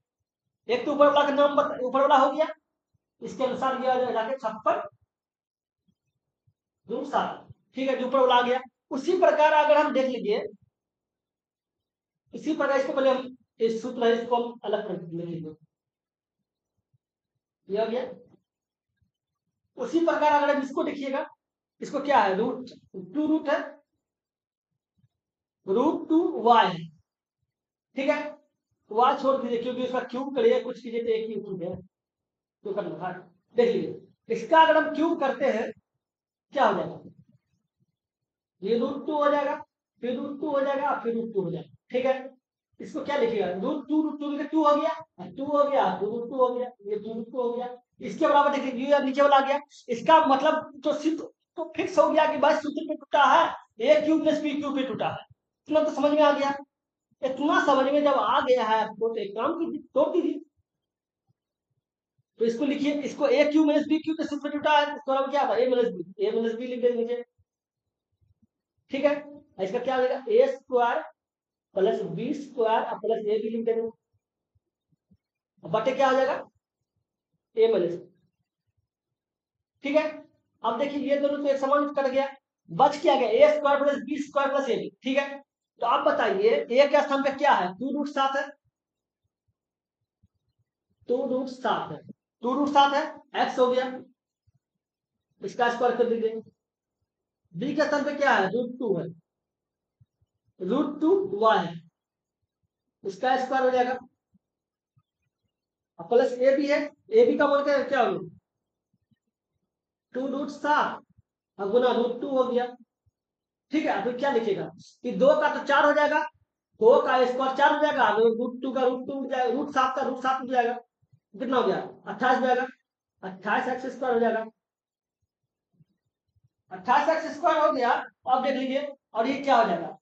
एक तो ऊपर वाला का नाम ऊपर वाला हो गया, इसके अनुसार ये आ जाके 56√7, ठीक है, जो ऊपर वाला आ गया। उसी प्रकार अगर हम देख लीजिए, इसी प्रकार इसको पहले हम इस सूत्र है इसको हम अलग कर लीजिए, ये हो गया। उसी प्रकार अगर हम इसको देखिएगा, इसको क्या है, रूट है, √2y है, ठीक है। y छोड़ दीजिए क्योंकि उसका क्यूब करिए, कुछ कीजिए तो एक ही क्यूब है, तो करना है। देख लीजिए इसका अगर हम क्यूब करते हैं क्या हो जाएगा, ये √2 हो जाएगा, फिर √2 हो जाएगा, फिर √2 हो जाएगा, ठीक है। इसको क्या लिखिएगा, √2 में 2 हो गया, 2 हो गया, √2 हो गया, ये 2√2 हो गया। इसके बराबर देखिए ये नीचे वाला आ गया। इसका मतलब तो सिर्फ तो फिक्स हो गया कि भाई सूत्र पे टूटा है, ए क्यूब प्लस बी क्यूब पे टूटा है, इतना तो समझ में आ गया। इतना समझ में जब आ गया है आपको तो एक काम कीजिए, तोड़ दीजिए। तो इसको लिखिए, इसको ए क्यूब माइनस बी क्यूब के सूत्र पे टूटा है, इसको हम क्या था, ए माइनस बी लिख देंगे, ठीक है। इसका क्या हो जाएगा, A square plus B square plus A भी लिख देंगे, बटे क्या हो जाएगा, ए माइनस, ठीक है। अब देखिए ये दोनों तो एक समान कट गया, बच क्या गया, A square plus B square plus A B, ठीक है। तो आप बताइए ए के स्थान पे क्या है, 2√7 है, 2√7 है, 2√7 है, एक्स हो गया, इसका स्क्वायर कर दीजिए। बी के स्थान पे क्या है, √2 है, √2y है, इसका स्क्वायर हो जाएगा, प्लस ए बी है, ए बी का मान क्या होगा, 2√7 अब गुना √2 हो गया, ठीक है। अभी क्या लिखेगा कि 2 का तो 4 हो जाएगा, 2 का स्क्वायर 4 हो जाएगा, √2 का √2 उठ जाएगा, √7 का √7 उठ जाएगा, कितना हो गया, 28 हो जाएगा, 28 एक्स स्क्वायर हो जाएगा, 28 एक्स स्क्वायर हो गया। अब देख लीजिए, और ये क्या हो जाएगा,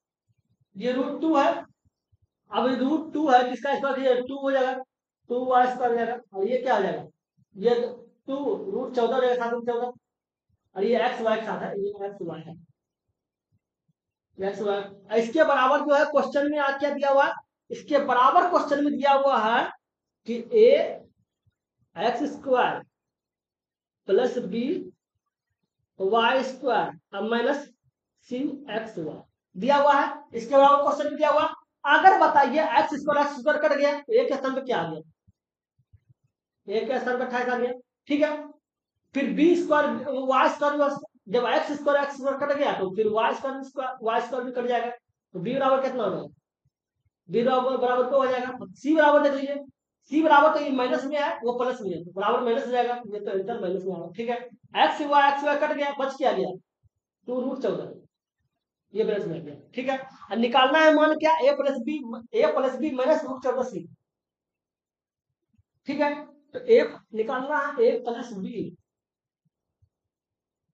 ये √2 है, अब √2 है, किसका स्क्वायर 2 हो जाएगा, 2y स्क्वायर हो जाएगा, और ये क्या हो जाएगा, ये 2 √14 हो जाएगा, 7 √14, और ये एक्स वाई के साथ है, ये एक्स वाई है, एक्स वाई। इसके बराबर जो है क्वेश्चन में आज क्या दिया हुआ है, इसके बराबर क्वेश्चन में दिया हुआ है कि A X square plus B Y square अब माइनस सी एक्स वाई दिया हुआ है। इसके बराबर क्वेश्चन में दिया हुआ, अगर बताइए एक्स स्क्वायर कट गया तो ए के स्थान पे क्या आ गया, ए के स्थान पे 28 आ गया, ठीक है। फिर बी स्क्वायर वाई स्क्वायर, जब एक्स स्क्वायर कट गया तो फिर वाई स्क्वायर भी कट जाएगा, तो बी बराबर कितना हो जाएगा, बी बराबर तो हो जाएगा, सी बराबर देख लीजिए, सी बराबर तो ये माइनस में है, वो प्लस में है, तो बराबर माइनस हो जाएगा, ये तो इंटर माइनस में आएगा, ठीक है। एक्स वाई कट गया, बच क्या गया, 2√14, ये माइनस में गया, ठीक है। अब निकालना है मान क्या, ए प्लस बी माइनस √14c, ठीक है। तो ए निकालना है, ए प्लस बी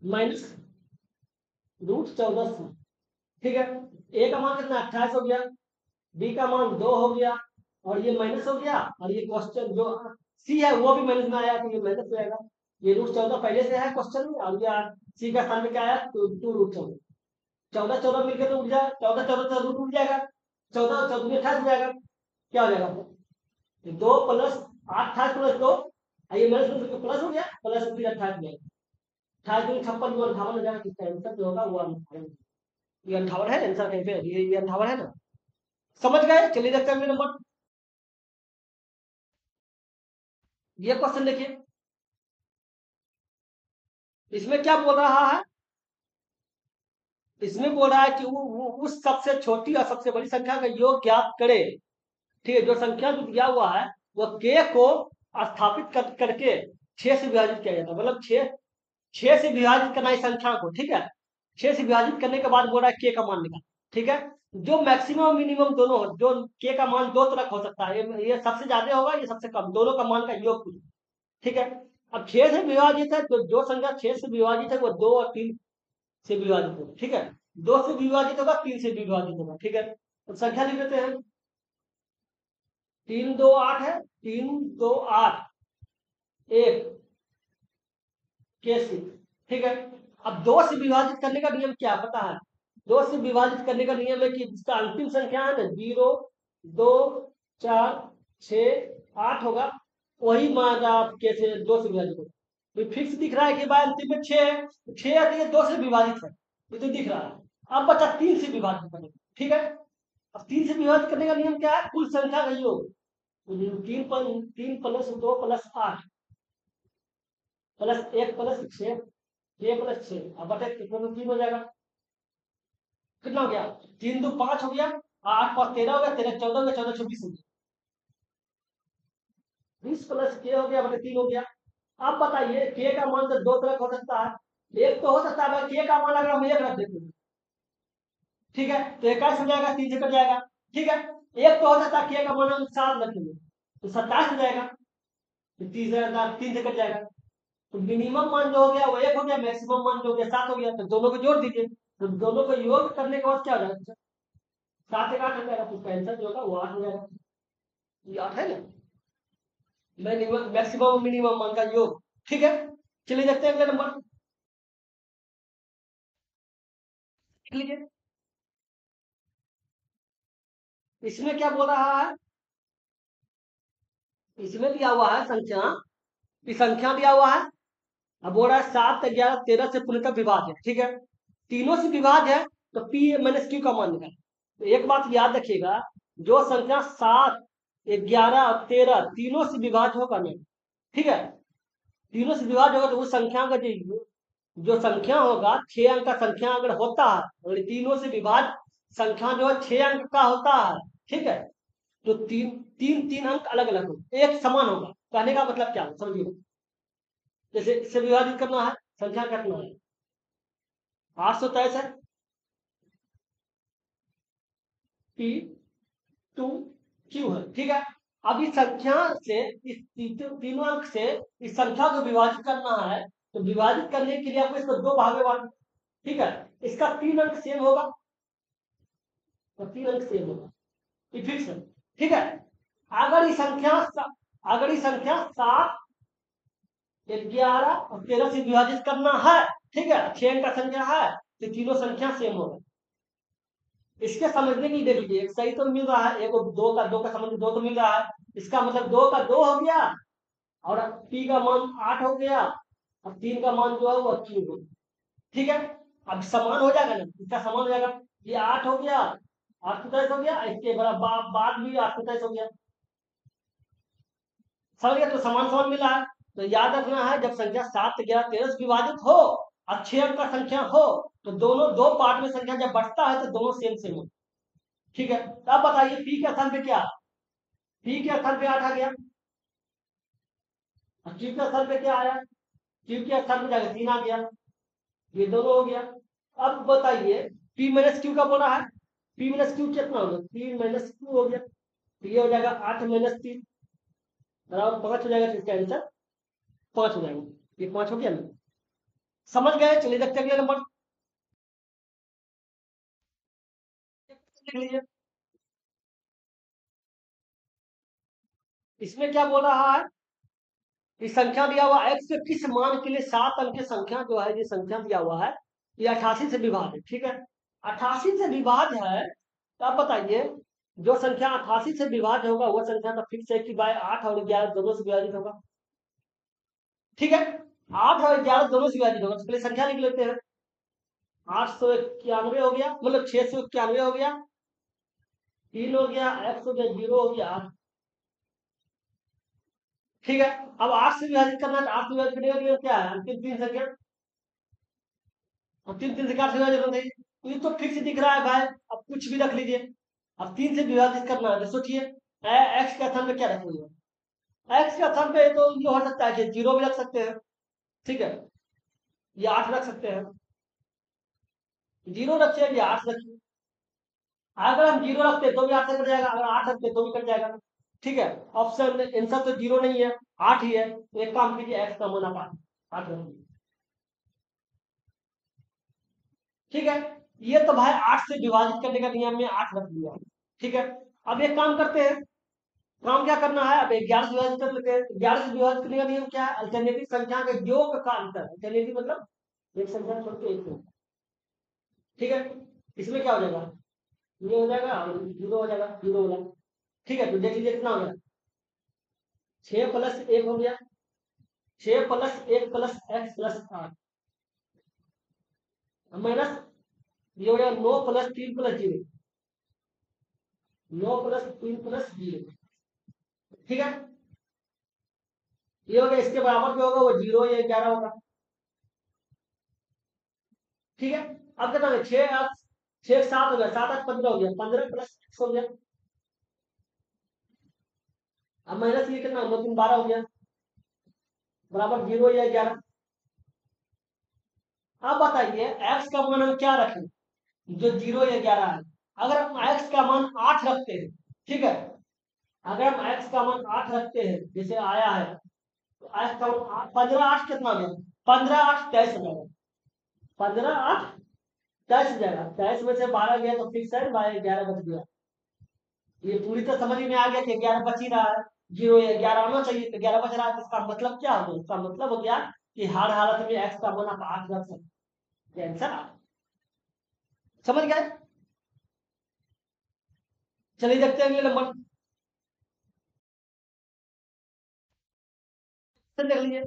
माइनस √14c, ठीक है। ए का मान कितना 28 हो गया, बी का मान 2 हो गया, और ये माइनस हो गया, और ये क्वेश्चन जो सी है वो भी माइनस में आया, तो ये माइनस हो जाएगा, ये √14 पहले से है क्वेश्चन में, और ये सी का स्थान में क्या आया, 2√14, 14 मिलकर तो उठ जाए, 14 रूट उठ जाएगा, 14 28 हो जाएगा, क्या हो जाएगा, 2 प्लस 28 प्लस 2, ये माइनस प्लस हो गया, प्लस फिर 28 हो जाएगा, 28 56 जो 58 हो जाएगा, किसका आंसर जो होगा वो 58, ये 58 है आंसर कहीं पे, ये 58 है ना, समझ गए। चलिए देखते हैं अगले नंबर, ये क्वेश्चन देखिए, इसमें क्या बोल रहा है, इसमें बोल रहा है कि वो उस सबसे छोटी और सबसे बड़ी संख्या का योग ज्ञात करे, ठीक है। जो संख्या जो दिया हुआ है वो के को स्थापित करके 6 से विभाजित किया जाता है, मतलब 6 से विभाजित करना इस संख्या को, ठीक है। 6 से विभाजित करने के बाद बोल रहा है के का मान निकाल, ठीक है। जो मैक्सिमम मिनिमम दोनों हो, जो के का मान दो तरह हो सकता है, ये सबसे ज्यादा होगा, ये सबसे कम, दोनों का मान का योग, ठीक है। अब 6 से विभाजित है तो जो संख्या 6 से विभाजित है वो 2 और 3 से विभाजित होगा, ठीक है। 2 से विभाजित होगा, 3 से विभाजित होगा, ठीक है। तो संख्या लिख लेते हैं, 3 2 8 है, 3 2 8 1 के सी, ठीक है। अब 2 से विभाजित करने का नियम क्या पता है, दो से विभाजित करने का नियम है कि जिसका अंतिम संख्या है ना 0, 2, 4, 6, 8 होगा, वही मान आप कैसे दो से विभाजित होगा। तो फिक्स दिख रहा है कि भाई अंतिम में 6 है, तो 6 आती है 2 से विभाजित है, ये तो दिख रहा है। अब बचा 3 से विभाजित करने, ठीक है। अब 3 से विभाजित करने का नियम क्या है? कुल संख्या का योग। 3 + 2 + 8 +1 + 6, 6 + 6, अब बटे कितने में 3 हो जाएगा? कितना हो गया? 3 × 2 = 5 हो गया, 8 × 5 = 13 हो गया, 13 × 14 हो गया, 14 × 24 हो गया, 20 + k हो गया बटे 3 हो गया। अब बताइए k का मान तो दो तरह का हो सकता है। एक तो हो सकता है k का मान अगर हम 1 रख देते हैं, ठीक है, तो 21 हो जाएगा, 3 से कट जाएगा, ठीक है। एक तो हो सकता है k का मान हम 7 रखेंगे, तो 27 हो जाएगा, तो 3 से कट जाएगा। तो मिनिमम मान जो हो गया वो 1 हो गया, मैक्सिमम मान जो हो गया 7 हो गया, तो दोनों को जोड़ दीजिए, तो दोनों को योग करने के बाद क्या हो जाएगा? 7 × 8 हो जाएगा, तो उसका आंसर जो होगा वो 8 हो जाएगा। ये 8 है ना, मैक्सिमम और मिनिमम मान का योग, ठीक है। चलिए देखते हैं अगले नंबर, लिख लीजिए। इसमें क्या बोल रहा है? इसमें दिया हुआ है संख्या, की संख्या दिया हुआ है। अब बोल रहा है 7, 11, 13 से पूर्णतः विभाज्य है, ठीक है। तीनों से विभाज्य है, तो P-Q का मान निकाल। तो एक बात याद रखिएगा, जो संख्या 7, 11 और 13 तीनों से विभाज्य होगा नहीं, ठीक है, तीनों से विभाज्य होगा तो उस संख्या का जो संख्या होगा 6 अंक का संख्या अगर होता है, और तीनों से विभाज्य संख्या जो है 6 अंक का होता है, ठीक है, तो तीन तीन तीन अंक अलग अलग होगा, एक समान होगा। कहने का मतलब क्या है समझिए, जैसे इससे विभाजित करना है, संख्या करना है, 823 है, P2Q है, ठीक है। अब इस संख्या से, इस तीनों अंक से इस संख्या को विभाजित करना है, तो विभाजित करने के लिए आपको इसको दो भाग में बांटना, ठीक है। इसका 3 अंक सेम होगा, तो 3 अंक सेम होगा, ये फिक्स है, ठीक है। अगर ये संख्या 7, 11 और 13 से विभाजित करना है, ठीक है, 6 अंक का संख्या है, तो तीनों संख्या सेम होगा। इसके समझने की देख लीजिए, एक सही तो मिल रहा है, एक दो का समझ 2 तो मिल रहा है, इसका मतलब 2 का 2 हो गया, और P का मान 8 हो गया, और 3 का मान जो है वो Q हो गया, ठीक है। अब समान हो जाएगा ना, इसका समान हो जाएगा, ये 8 हो गया, 827 हो गया, इसके बाद भी 827 हो गया, समझ गया, तो समान समान मिला है। तो याद रखना है, जब संख्या 7, 11, 13 से विभाजित हो और 6 अंक का संख्या हो, तो दोनों दो पार्ट में संख्या जब बढ़ता है तो दोनों सेम सेम हो, ठीक है। तो अब बताइए P के स्थान पे क्या, P के स्थान पे 8 आ गया, और Q के स्थान पे क्या आया? Q के स्थान पे जाकर 3 आ गया, ये दोनों हो गया। अब बताइए P-Q का बोला है, P-Q कितना होगा? P-Q हो गया, तो ये हो जाएगा 8 - 3 बराबर 5 हो जाएगा, तो इसका आंसर 5 हो जाएगा, ये 5 हो गया ना, समझ गए। चलिए देखते हैं अगले नंबर, लिख लीजिए। इसमें क्या बोल रहा है? इस संख्या दिया हुआ x के किस मान के लिए 7 अंक की संख्या जो है, ये संख्या दिया हुआ है, ये 88 से विभाज्य है, ठीक है। 88 से विभाज्य है, तो आप बताइए जो संख्या 88 से विभाज्य होगा वो संख्या तो फिक्स है कि भाई 8 और 11 दोनों से विभाजित होगा, ठीक है। 8 और 11 दोनों से विभाजित होगा, तो पहले संख्या लिख लेते हैं। 891 हो गया, मतलब 691 हो गया, 3 हो गया, x हो गया 0 हो गया 8, ठीक है। अब 8 से विभाजित करना है, तो 8 से विभाजित करने का नियम क्या है? अंतिम 3 संख्या, और 3 से 4 से विभाजित होना चाहिए, तो ये तो फिक्स दिख रहा है भाई, अब कुछ भी रख लीजिए। अब 3 से विभाजित करना है, तो सोचिए एक्स के स्थान पे क्या रखेंगे? एक्स के स्थान पे तो ये हो सकता है कि 0 भी रख सकते हैं, ठीक है, ये 8 रख सकते हैं, 0 रखिए या 8 रखिए। अगर हम 0 रखते हैं तो भी 8 से कट जाएगा, अगर 8 रखते हैं तो भी कट जाएगा, ठीक है। ऑप्शन आंसर तो 0 नहीं है, 8 ही है, तो एक काम कीजिए एक्स का मान आप 8 रखिए, ठीक है। ये तो भाई 8 से विभाजित करने का नियम में 8 रख दिया, ठीक है। अब एक काम करते हैं, काम क्या करना है, अब 11 से विभाजित कर लेते हैं। 11 से विभाजित करने का नियम क्या है? अल्टरनेटिव संख्या के योग का अंतर, अल्टरनेटिव मतलब एक संख्या छोड़ के एक संख्या, ठीक है। इसमें क्या हो जाएगा, ये हो जाएगा और जीरो हो जाएगा, जीरो हो जाएगा। ठीक है, तो देख लीजिए कितना हो गया, 6 + 1 हो गया, 6 + 1 + x + 8 माइनस, ये हो गया 9 + 3 + 0, 9 + 3 + 0। ठीक है, ये हो गया, इसके बराबर जो होगा वो 0 या 11 होगा। ठीक है, अब कितना हो गया, 6 7 हो गया, 7 8 15 हो गया, 15 + हो गया। अब माइनस ये कितना, 9 3 12 हो गया, बराबर 0 या 11। अब बताइए एक्स का मान हम क्या रखें, जो 0 या 11 है। अगर हम एक्स का मान 8 रखते हैं, ठीक है, अगर हम एक्स का मान 8 रखते हैं जैसे आया है, तो एक्स का मान 15 8 कितना हो गया, 15 8 23 हो जाएगा, 15 8 23 हो जाएगा, 23 में से 12 गया तो फिक्स है, 11 बच गया। ये पूरी तो समझ में आ गया कि 11 बच ही रहा है, 0 या 11 आना चाहिए, तो 11 बच रहा है, तो इसका मतलब क्या हो गया, इसका मतलब हो गया कि हर हालत में एक्स का मान आप 8 रख सकते हैं, आंसर 8। समझ गए, चलिए देखते हैं अगले नंबर, देख लीजिए।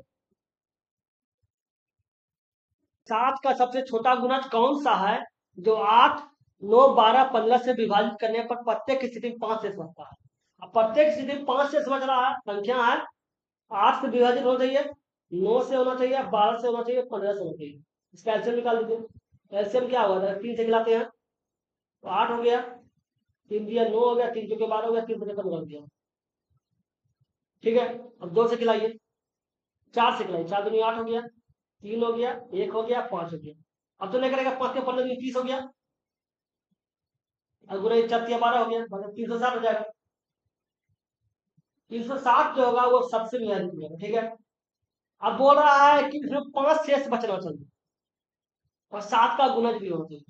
7 का सबसे छोटा गुणज कौन सा है जो 8 9 12 15 से विभाजित करने पर प्रत्येक स्थिति में 5 से समझता है। अब प्रत्येक स्थिति में 5 से समझ रहा है, संख्या है, 8 से विभाजित होना चाहिए, 9 से होना चाहिए, 12 से होना चाहिए, 15 से होना चाहिए। इसका एलसीएम निकाल दीजिए। एलसीएम क्या होगा, 3 से मिलाते हैं तो 8 हो गया, 3 दिया 9 हो गया, 3 चौके 12 हो गया, 3 से 15 हो गया। ठीक है, अब 2 से खिलाइए, 4 से खिलाइए, 4 दूनी 8 हो गया, 3 हो गया, 1 हो गया, 5 हो गया। अब तो नहीं करेगा, 5 के 15 दूनी 30 हो गया, और गुना 4 या 12 हो गया, मतलब 360 हो जाएगा। 360 जो होगा वो सबसे विभाजित हो जाएगा। ठीक है, अब बोल रहा है कि इसमें 5 शेष बचना चाहिए और 7 का गुणज भी होना चाहिए,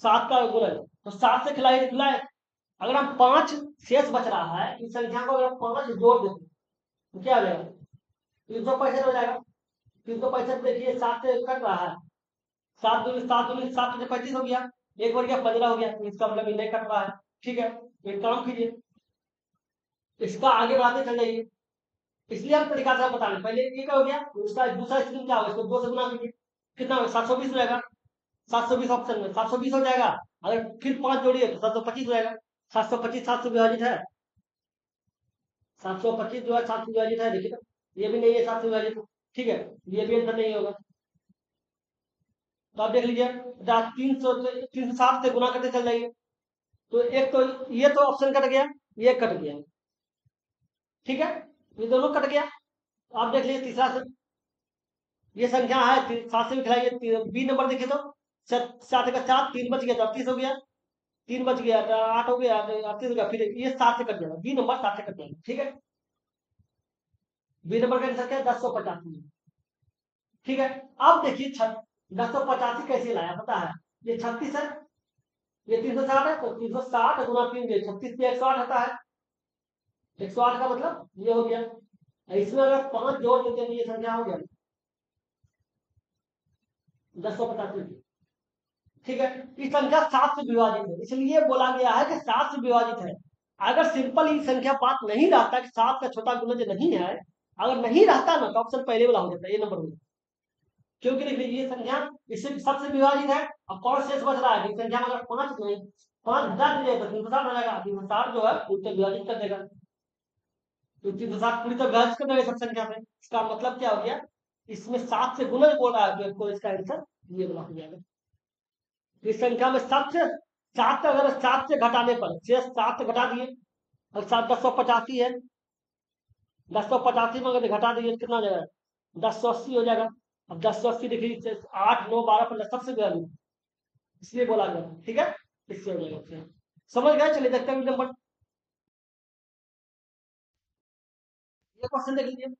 7 का गुणज, तो 7 से खिलाए खिलाए, अगर हम 5 शेष बच रहा है, इस संख्या को अगर हम 5 जोड़ देते हैं तो क्या हो जाएगा, 365 हो जाएगा। 365 देखिए 7 से कट रहा है, 7 दूनी 7 से 35 हो गया, एक बढ़ गया 15 हो गया, तो इसका मतलब ये नहीं कट रहा है। ठीक है, एक काम कीजिए, इसका आगे बढ़ाते चल जाइए, इसलिए हम तरीका से बता रहे हैं। पहले ये क्या हो गया, उसका दूसरा स्क्रीन क्या होगा, इसको 2 से गुना कीजिए, कितना होगा, 720 हो जाएगा, 720 ऑप्शन में 720 हो जाएगा। अगर फिर 5 जोड़िए तो 725 हो जाएगा, 725 7 से विभाजित है, 725 जो है 7 से विभाजित है, देखिए तो ये भी नहीं है 7 से विभाजित। ठीक है, ये भी आंसर नहीं होगा, तो आप देख लीजिए, 360 से गुना करते चल जाइए, तो एक तो ये तो ऑप्शन कट गया, ये कट गया। ठीक है, ये दोनों कट गया, तो आप देख लीजिए तीसरा से, ये संख्या है 7 से भी खिलाइए, बी नंबर देखिए तो 7 का 4, 3 बच गया तो 38 हो गया, 3 बच गया तो 8 हो गया तो 38 हो गया, फिर ये 7 से कट जाएगा, बी नंबर 7 से कट जाएगा। ठीक है, बी नंबर का आंसर क्या है, 1085। ठीक है, अब देखिए 1085 कैसे लाया पता है, ये 36 है, ये 360 है, तो 360 गुना 3 36 पे 108 आता है, 108 का मतलब ये हो गया। इसमें अगर 5 जोड़ देते हैं तो ये संख्या हो गया 1085। ठीक है, ये संख्या 7 से विभाजित है, इसलिए बोला गया है कि 7 से विभाजित है। अगर सिंपल ही संख्या बात नहीं रहता कि 7 का छोटा गुणज नहीं है, अगर नहीं रहता ना तो ऑप्शन पहले वाला हो जाता है, ये नंबर 1। क्योंकि देखिए ये संख्या इससे सबसे विभाजित है, अब कौन शेष बच रहा है, संख्या में अगर 5 नहीं, 5 हटा दीजिए तो 360 हो जाएगा, 360 जो है पूरी तरह विभाजित कर देगा, तो 360 पूरी तरह विभाजित कर देगा सब संख्या में। इसका मतलब क्या हो गया, इसमें 7 से गुणज बोल रहा है, तो इसका आंसर ये वाला हो जाएगा। इस संख्या में 7 से 7 अगर 7 से घटाने पर शेष 7 से घटा दिए, और 7 1085 है, 1085 में अगर घटा दीजिए तो कितना हो जाएगा, 1080 हो जाएगा। अब 1080 देखिए 8 9 12 15 सबसे ज्यादा, इसलिए बोला गया। ठीक है, इससे हो जाएगा option। समझ गए, चलिए देखते हैं नंबर, ये क्वेश्चन देख लीजिए,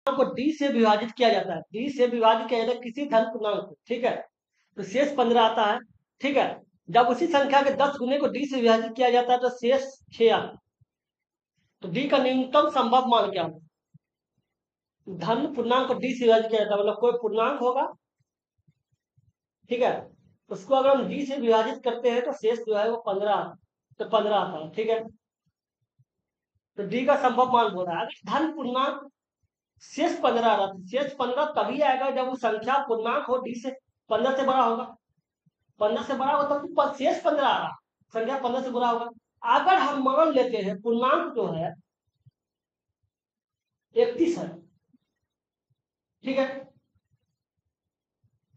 को डी से विभाजित किया जाता है, डी से विभाजित किया जाता है किसी धन पूर्णांक को। ठीक है, तो शेष 15 आता है। ठीक है, जब उसी संख्या के 10 गुने को डी से विभाजित किया जाता है तो शेष 6 आता है। तो डी का न्यूनतम संभव मान क्या होगा, धन पूर्णांक को डी से विभाजित किया जाता है, मतलब कोई पूर्णांक होगा ठीक है। उसको अगर हम डी से विभाजित करते हैं तो शेष जो है वो 15 आता है, तो 15 आता है। ठीक है, तो डी का संभव मान बोल रहा है अगर धन पूर्णांक शेष 15 आ रहा है, शेष 15 तभी आएगा जब वो संख्या पूर्णांक हो, डी से 15 से बड़ा होगा। 15 से बड़ा होगा तो शेष 15 आ रहा, संख्या 15 से बड़ा होगा। अगर हम मान लेते हैं पूर्णांक जो है 31 है, ठीक है,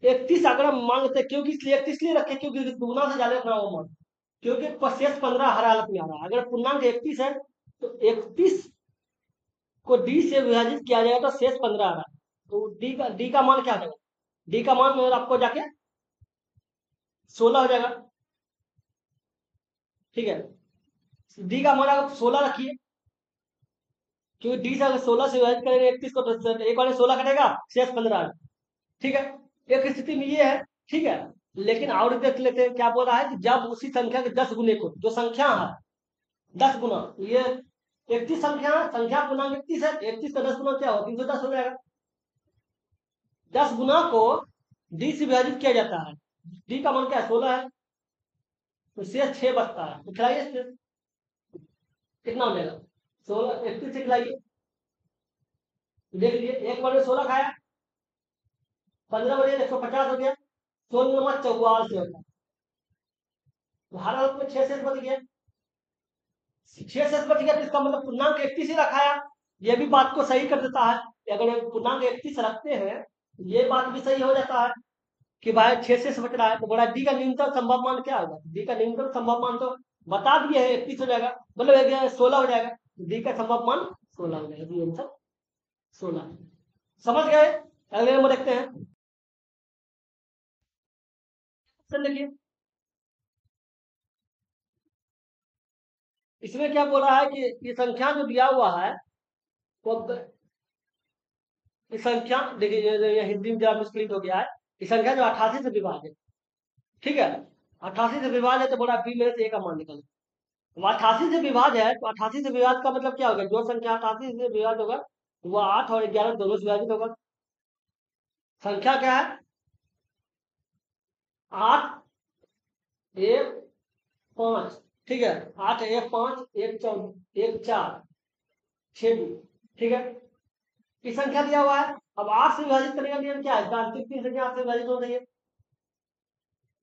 31 अगर हम मान लेते हैं, क्योंकि इसलिए 31 इसलिए रखे क्योंकि दुगुना से ज्यादा अपना वो मान, क्योंकि शेष 15 हर हालत में आ रहा है। अगर पूर्णांक 31 है तो 31 को डी से विभाजित किया जाएगा तो शेष 15 आ रहा है, तो डी का मान क्या होगा, डी का मान आपको जाके 16 हो जाएगा। ठीक है, डी का मान आप 16 रखिए, क्योंकि डी से अगर 16 से विभाजित करेंगे 31 को तो एक वाले 16 कटेगा, शेष 15। ठीक है, एक स्थिति में ये है। ठीक है, लेकिन और देख लेते हैं क्या बोल रहा है कि जब उसी संख्या के 10 गुने को, जो संख्या है 10 गुना, ये 31 संख्या, संख्या पूर्णांक 31 है, 31 का 10 गुना क्या हो, 310 हो जाएगा। 10 गुना को डी से विभाजित किया जाता है, डी का मान क्या है 16 है, तो शेष 6 बचता है, तो खिलाइए शेष कितना हो जाएगा, 16 31 से खिलाइए, देख लीजिए एक बार में 16 खाया, 15 बजे 150 हो गया, 16 नंबर 44 होता है, तो हर हालत में 6 शेष बच गया। 6 शेष बच गया तो इसका मतलब पूर्णांक 31 ही रखाया, ये भी बात को सही कर देता है। अगर पूर्णांक 31 रखते हैं ये बात भी सही हो जाता है कि भाई 6 शेष बच रहा है, तो बोला डी का न्यूनतम संभव मान क्या होगा, डी का न्यूनतम संभव मान तो बता दिए है 31 हो जाएगा, मतलब 16 हो जाएगा, डी का संभव मान 16 हो जाएगा, डी आंसर 16। समझ गए, अगले नंबर देखते हैं, देखिए इसमें क्या बोला है कि ये संख्या जो दिया हुआ है वो, ये संख्या देखिए ये हिंदी में जरा मिसप्रिंट हो गया है, ये संख्या जो 88 से विभाजित, ठीक है, 88 से विभाज्य है तो बोला बी में से ए का मान निकालो। अब 88 से विभाज्य है तो 88 से विभाज्य का मतलब क्या होगा, जो संख्या 88 से विभाज्य होगा वो 8 और 11 दोनों से विभाजित होगा। संख्या क्या है 8 1 5, ठीक है, 8 1 5 1 4 1 4 6 ठीक है, ये संख्या दिया हुआ है। अब 8 से विभाजित करने का नियम क्या है, अंतिम तीन संख्या 8 से विभाजित हो रही है,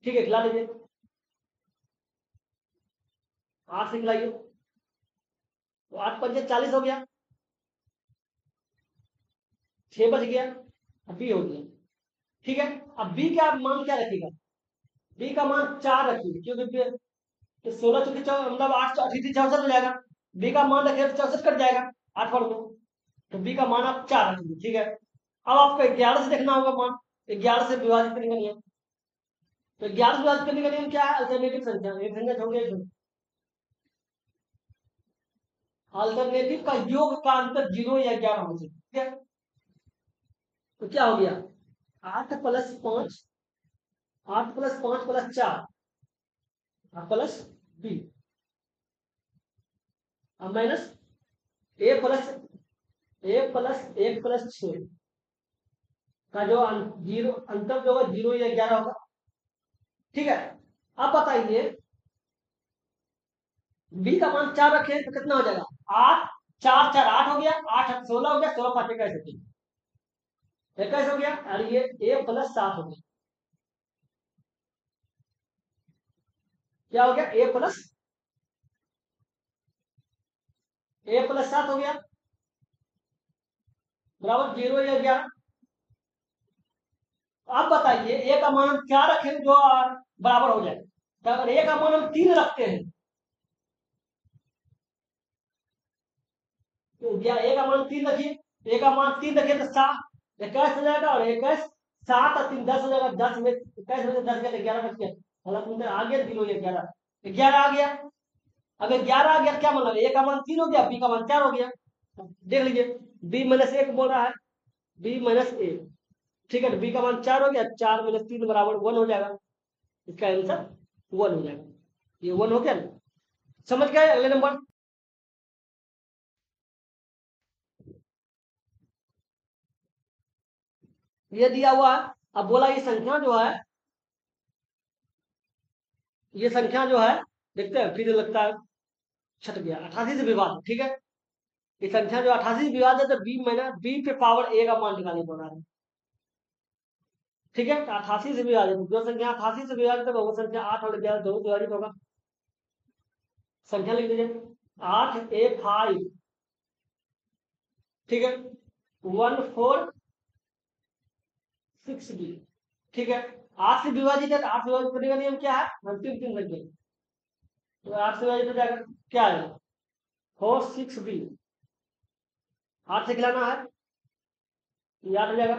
ठीक है, खिला लीजिए, 8 से खिलाइए, तो 8 पंजे 40 हो गया, 6 बच गया, अब बी हो गया। ठीक है, अब बी का मान क्या रखेगा, बी का मान 4 रखिए, क्योंकि तो 16 चौकी मतलब 8 अतिथि 64 हो जाएगा, बी का मान रखे तो 64 कट जाएगा 8 और 2, तो बी का मान आप 4 रखेंगे। ठीक है, अब आपको 11 से देखना होगा मान, 11 से विभाजित करने का नियम, तो 11 से विभाजित करने का नियम क्या है, अल्टरनेटिव संख्या, एक संख्या छोड़ के अल्टरनेटिव का योग का अंतर 0 या 11 हो सकता है। ठीक है, तो क्या हो गया 8 plus 5, 8 plus 5 plus 4 plus b, अब माइनस ए प्लस 1 प्लस 6 का जो जीरो अंतर जो होगा 0 या 11 होगा। ठीक है, अब बताइए बी का मान 4 रखे तो कितना हो जाएगा, 8 4 4 8 हो गया, 8 16 हो गया, 16 5 21 21 हो गया, और ये ए प्लस 7 हो गया, क्या हो गया ए प्लस 7 हो गया बराबर 0 या 11। अब बताइए ए का मान क्या रखें जो बराबर हो जाए, तो अगर ए का मान हम 3 रखते हैं तो क्या ए का मान 3 रखिए, ए का मान 3 रखिए तो 7 21 हो जाएगा, और 21 7 और 3 10 हो जाएगा, 10 में 21 में से 10 गया तो 11 बच गया, मतलब उनका आ गया 0 या 11, 11 आ गया। अब 11 आ गया क्या मतलब ए का मान 3 हो गया, बी का मान 4 हो गया, देख लीजिए बी माइनस 1 बोल रहा है, बी माइनस ए, ठीक है, तो बी का मान 4 हो गया, 4 माइनस 3 बराबर 1 हो जाएगा, इसका आंसर 1 हो जाएगा, ये 1 हो गया ना। समझ गए, अगले नंबर, ये दिया हुआ है। अब बोला ये संख्या जो है ये संख्या जो है देखते हैं, फिर लगता है छट गया, 88 से विभाजित, ठीक है। ये संख्या जो 88 से विभाजित है, तो बी पे पावर ए का मान निकालने को रहा है, ठीक है। तो 88 से विभाजित, जो संख्या 88 से विभाजित है वो संख्या 8 और 11 दोनों से विभाजित होगा। संख्या लिख दीजिए, 8A5, ठीक है, 146B, ठीक है। 8 से विभाजित है, तो 8 से विभाजित करने का नियम क्या है, अंतिम तीन संख्या, तो 8 से विभाजित हो जाएगा, क्या आएगा, 46B। 8 से खिलाना है, ये 8 हो जाएगा।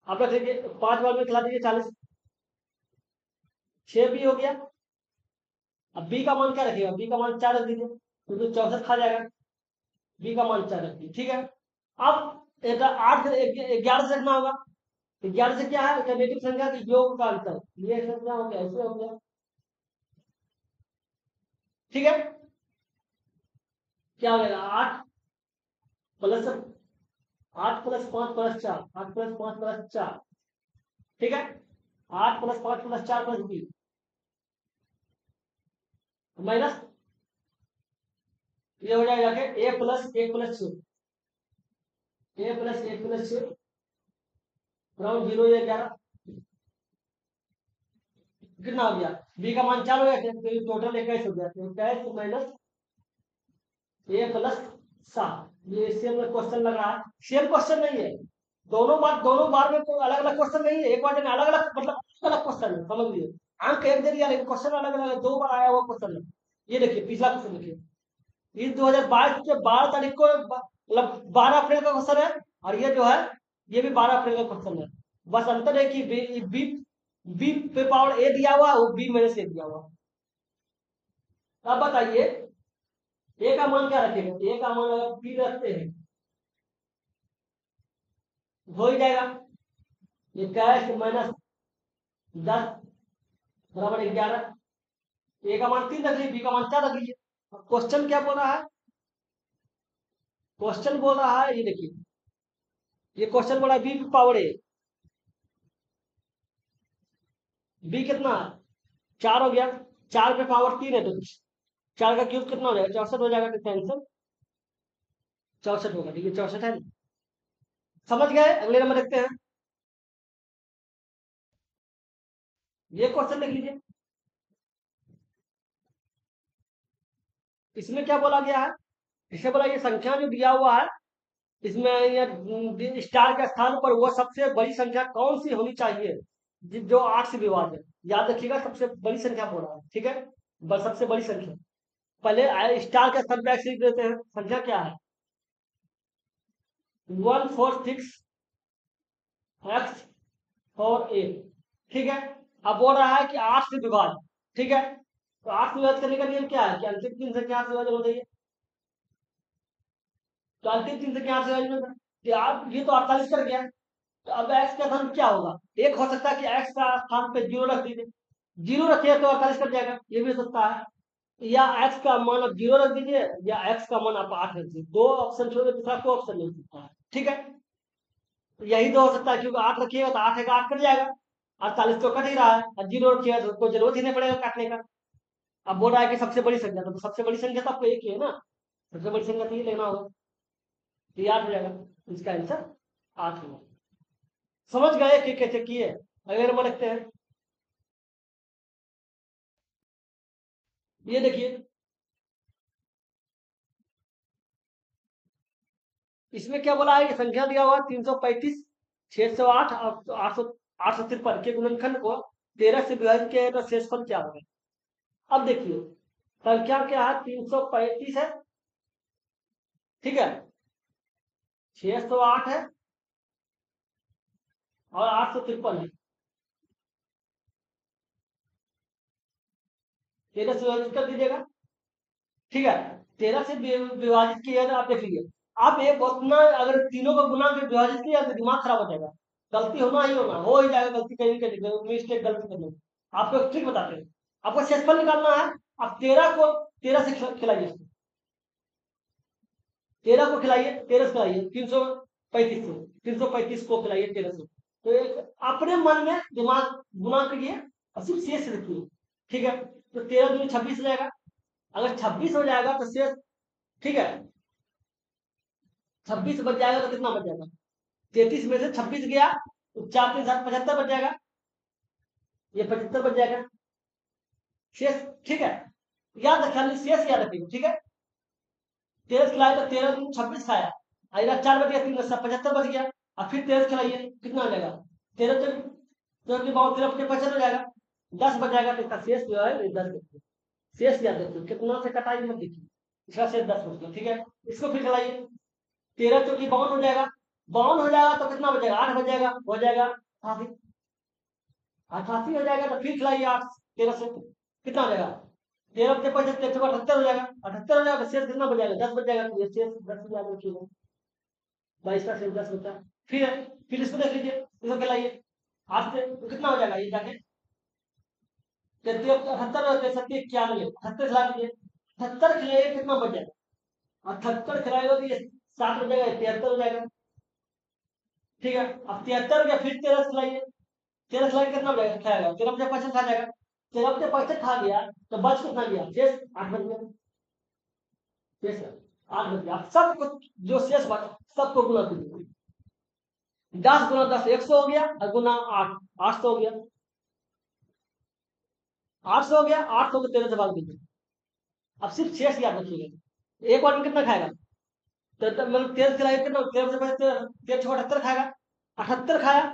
आप रख लीजिए, 5 बार में खिला दीजिए 40, 6B हो गया। अब बी का मान क्या रखिएगा, बी का मान 4 रख दीजिए, क्योंकि 64 खा जाएगा, बी का मान 4 रख दीजिए, ठीक है। अब 8 से 11 से रखना होगा, 11 से क्या है, नेगेटिव संख्या के योग का अंतर, ये संख्या हो गया, ऐसे हो गया, ठीक है। क्या हो जाएगा, 8 प्लस 5 प्लस 4, 8 प्लस 5 प्लस 4, ठीक है। 8 plus 5 plus 4 plus b minus, ये हो जाएगा कि a plus 1 plus 6, a plus 1 plus 6 round 0 या 11, कितना हो गया, बी का मान 4 हो गया, तो टोटल 21 हो गया, तो 21 माइनस ए प्लस 7। ये सेम क्वेश्चन लग रहा है, सेम क्वेश्चन नहीं है, दोनों बार में तो अलग अलग क्वेश्चन नहीं है, एक बार में अलग अलग, मतलब अलग अलग क्वेश्चन है, समझ लीजिए। अंक एक दे दिया, लेकिन क्वेश्चन अलग अलग है, 2 बार आया हुआ क्वेश्चन है। ये देखिए पिछला क्वेश्चन देखिए, इस 2022 के 12 तारीख को, मतलब 12 अप्रैल का क्वेश्चन है, और ये जो है ये भी 12 अप्रैल का क्वेश्चन है। बस अंतर है कि बी बी बी पे पावर ए दिया हुआ, वो बी मेरे से दिया हुआ। अब बताइए ए का मान क्या रखेगा, ए का मान अगर पी रखते हैं हो ही जाएगा, ये 21 माइनस 10 बराबर 11, ए का मान 3 रख लीजिए, बी का मान 4 रख लीजिए। क्वेश्चन क्या बोल रहा है, क्वेश्चन बोल रहा है, ये देखिए, ये क्वेश्चन बोला बी पावर ए, बी कितना है, 4 हो गया, 4 पे पावर 3 है, तो 4 का क्यूब कितना हो जाएगा, 64 हो जाएगा, कितना आंसर 64 होगा, ठीक है, 64 है। समझ गए, अगले नंबर देखते हैं, ये क्वेश्चन देख लीजिए, इसमें क्या बोला गया है, इसे बोला ये संख्या जो दिया हुआ है, इसमें ये स्टार के स्थान पर वो सबसे बड़ी संख्या कौन सी होनी चाहिए, जो 8 से विभाजित है, याद रखिएगा सबसे बड़ी संख्या बोल रहा है, ठीक है, बस सबसे बड़ी संख्या, पहले स्टार के स्थान पर एक्स लिख देते हैं, संख्या क्या है, 146 एक्स और ए, ठीक है। अब बोल रहा है कि 8 से विभाजित, ठीक है, तो 8 से विभाजित करने का नियम क्या है कि अंतिम तीन संख्या 8 से विभाजित हो जाइए, तो अंतिम तीन संख्या 8 से विभाजित होगा, तो आप ये तो 48 कर गया, तो अब एक्स का स्थान क्या होगा, एक हो सकता है कि एक्स का स्थान पे 0 रख दीजिए, 0 रखिए तो 48 कट जाएगा, ये भी हो सकता है, या एक्स का मान आप 0 रख दीजिए, या एक्स का मान आप 8 रख दीजिए, दो ऑप्शन छोड़ दूसरा कोई ऑप्शन नहीं सकता है, ठीक है। तो यही तो हो सकता है, क्योंकि 8 रखिएगा तो 8 है 8 कट जाएगा, 48 तो कट ही रहा है, और 0 रखिएगा तो कोई जरूरत ही नहीं पड़ेगा काटने का। अब बोल रहा है कि सबसे बड़ी संख्या, तो सबसे बड़ी संख्या तो आपको एक ही है ना, सबसे बड़ी संख्या तो ये लेना होगा, तो ये 8 हो जाएगा, इसका आंसर 8 होगा। समझ गए कि कैसे किए, अगले नंबर लिखते हैं, ये देखिए, इसमें क्या बोला है, ये संख्या दिया हुआ 335, 608 और 853 के गुणनखंड को 13 से विभाजित किया है, तो शेषफल क्या होगा। अब देखिए संख्या क्या है, 335 है, ठीक है, 608 है और 853 है, 13 से विभाजित कर दीजिएगा, ठीक है। 13 से विभाजित किया है, तो आप देख लीजिए, आप एक उतना अगर तीनों को गुना के विभाजित किया तो दिमाग खराब हो जाएगा, गलती होना ही होना, हो ही जाएगा गलती, कहीं कहीं मिस्टेक गलती करने, आपको एक ट्रिक बताते हैं, आपको शेषफल निकालना है, आप 13 को 13 से खिलाइए, 13 को खिलाइए, 13 से खिलाइए, 335 से, 335 को खिलाइए 13 से, तो एक अपने मन में दिमाग गुना करिए और सिर्फ शेष रखिए, ठीक है, तो 13 दूनी 26 हो जाएगा। अगर 26 हो जाएगा तो शेष, ठीक है, 26 बच जाएगा तो कितना बच जाएगा? 33 में से 26 गया तो 4 3 7 75 बच जाएगा। ये 75 बच जाएगा शेष। ठीक है, याद रखा, शेष याद रखिए। ठीक है, 13 खिलाए तो 13 दूनी 26 खाया, इधर 4 बच गया, 3 75 बच गया। अब फिर 13 खिलाइए, कितना हो जाएगा? 13 13 की बात 13 55 हो जाएगा, 10 बच जाएगा। तो इसका शेष जो है ये 10 बच। शेष याद रखिए, कितना से कटाई मत देखिए, इसका शेष 10 बच गया। ठीक है, इसको फिर खिलाइए, 13 चौकी 52 हो जाएगा। 52 हो जाएगा तो कितना बचेगा? 8 बच जाएगा, हो जाएगा 88। 88 हो जाएगा तो फिर खिलाइए 8 13 से, कितना हो जाएगा? 13 से 75 78 हो जाएगा। 78 हो जाएगा तो शेष कितना बच जाएगा? 10 बच जाएगा। तो ये शेष 10 याद रखिएगा, 22 का शेष 10 बचा। फिर इसको देख लीजिए, इसको खिलाइए 8 से, तो कितना हो जाएगा ये जाके? 78 होते 70 91, 78 खिला दीजिए। 78 खिलाइए, कितना बच जाएगा? 78 खिलाएगा तो ये 7 हो जाएगा, 73 हो जाएगा। ठीक है, अब 73 हो गया, फिर 13 खिलाइए। 13 खिलाइए, कितना हो जाएगा? खाएगा 13 बजे 65 खा जाएगा। 13 बजे 65 खा गया तो बच कितना गया? शेष 8 बच गया। शेष 8 बच गया। अब सब कुछ जो शेष बचा सबको गुणा कीजिए। 10 गुना 10 100 हो गया, और गुना 8 800 हो गया। 800 हो गया, 800 को 13 से भाग दीजिए। अब सिर्फ शेष याद रखिएगा, एक बार में कितना खाएगा? तो मतलब 13 खिलाइए, कितना? 13 से 13 78 खाएगा। 78 खाया,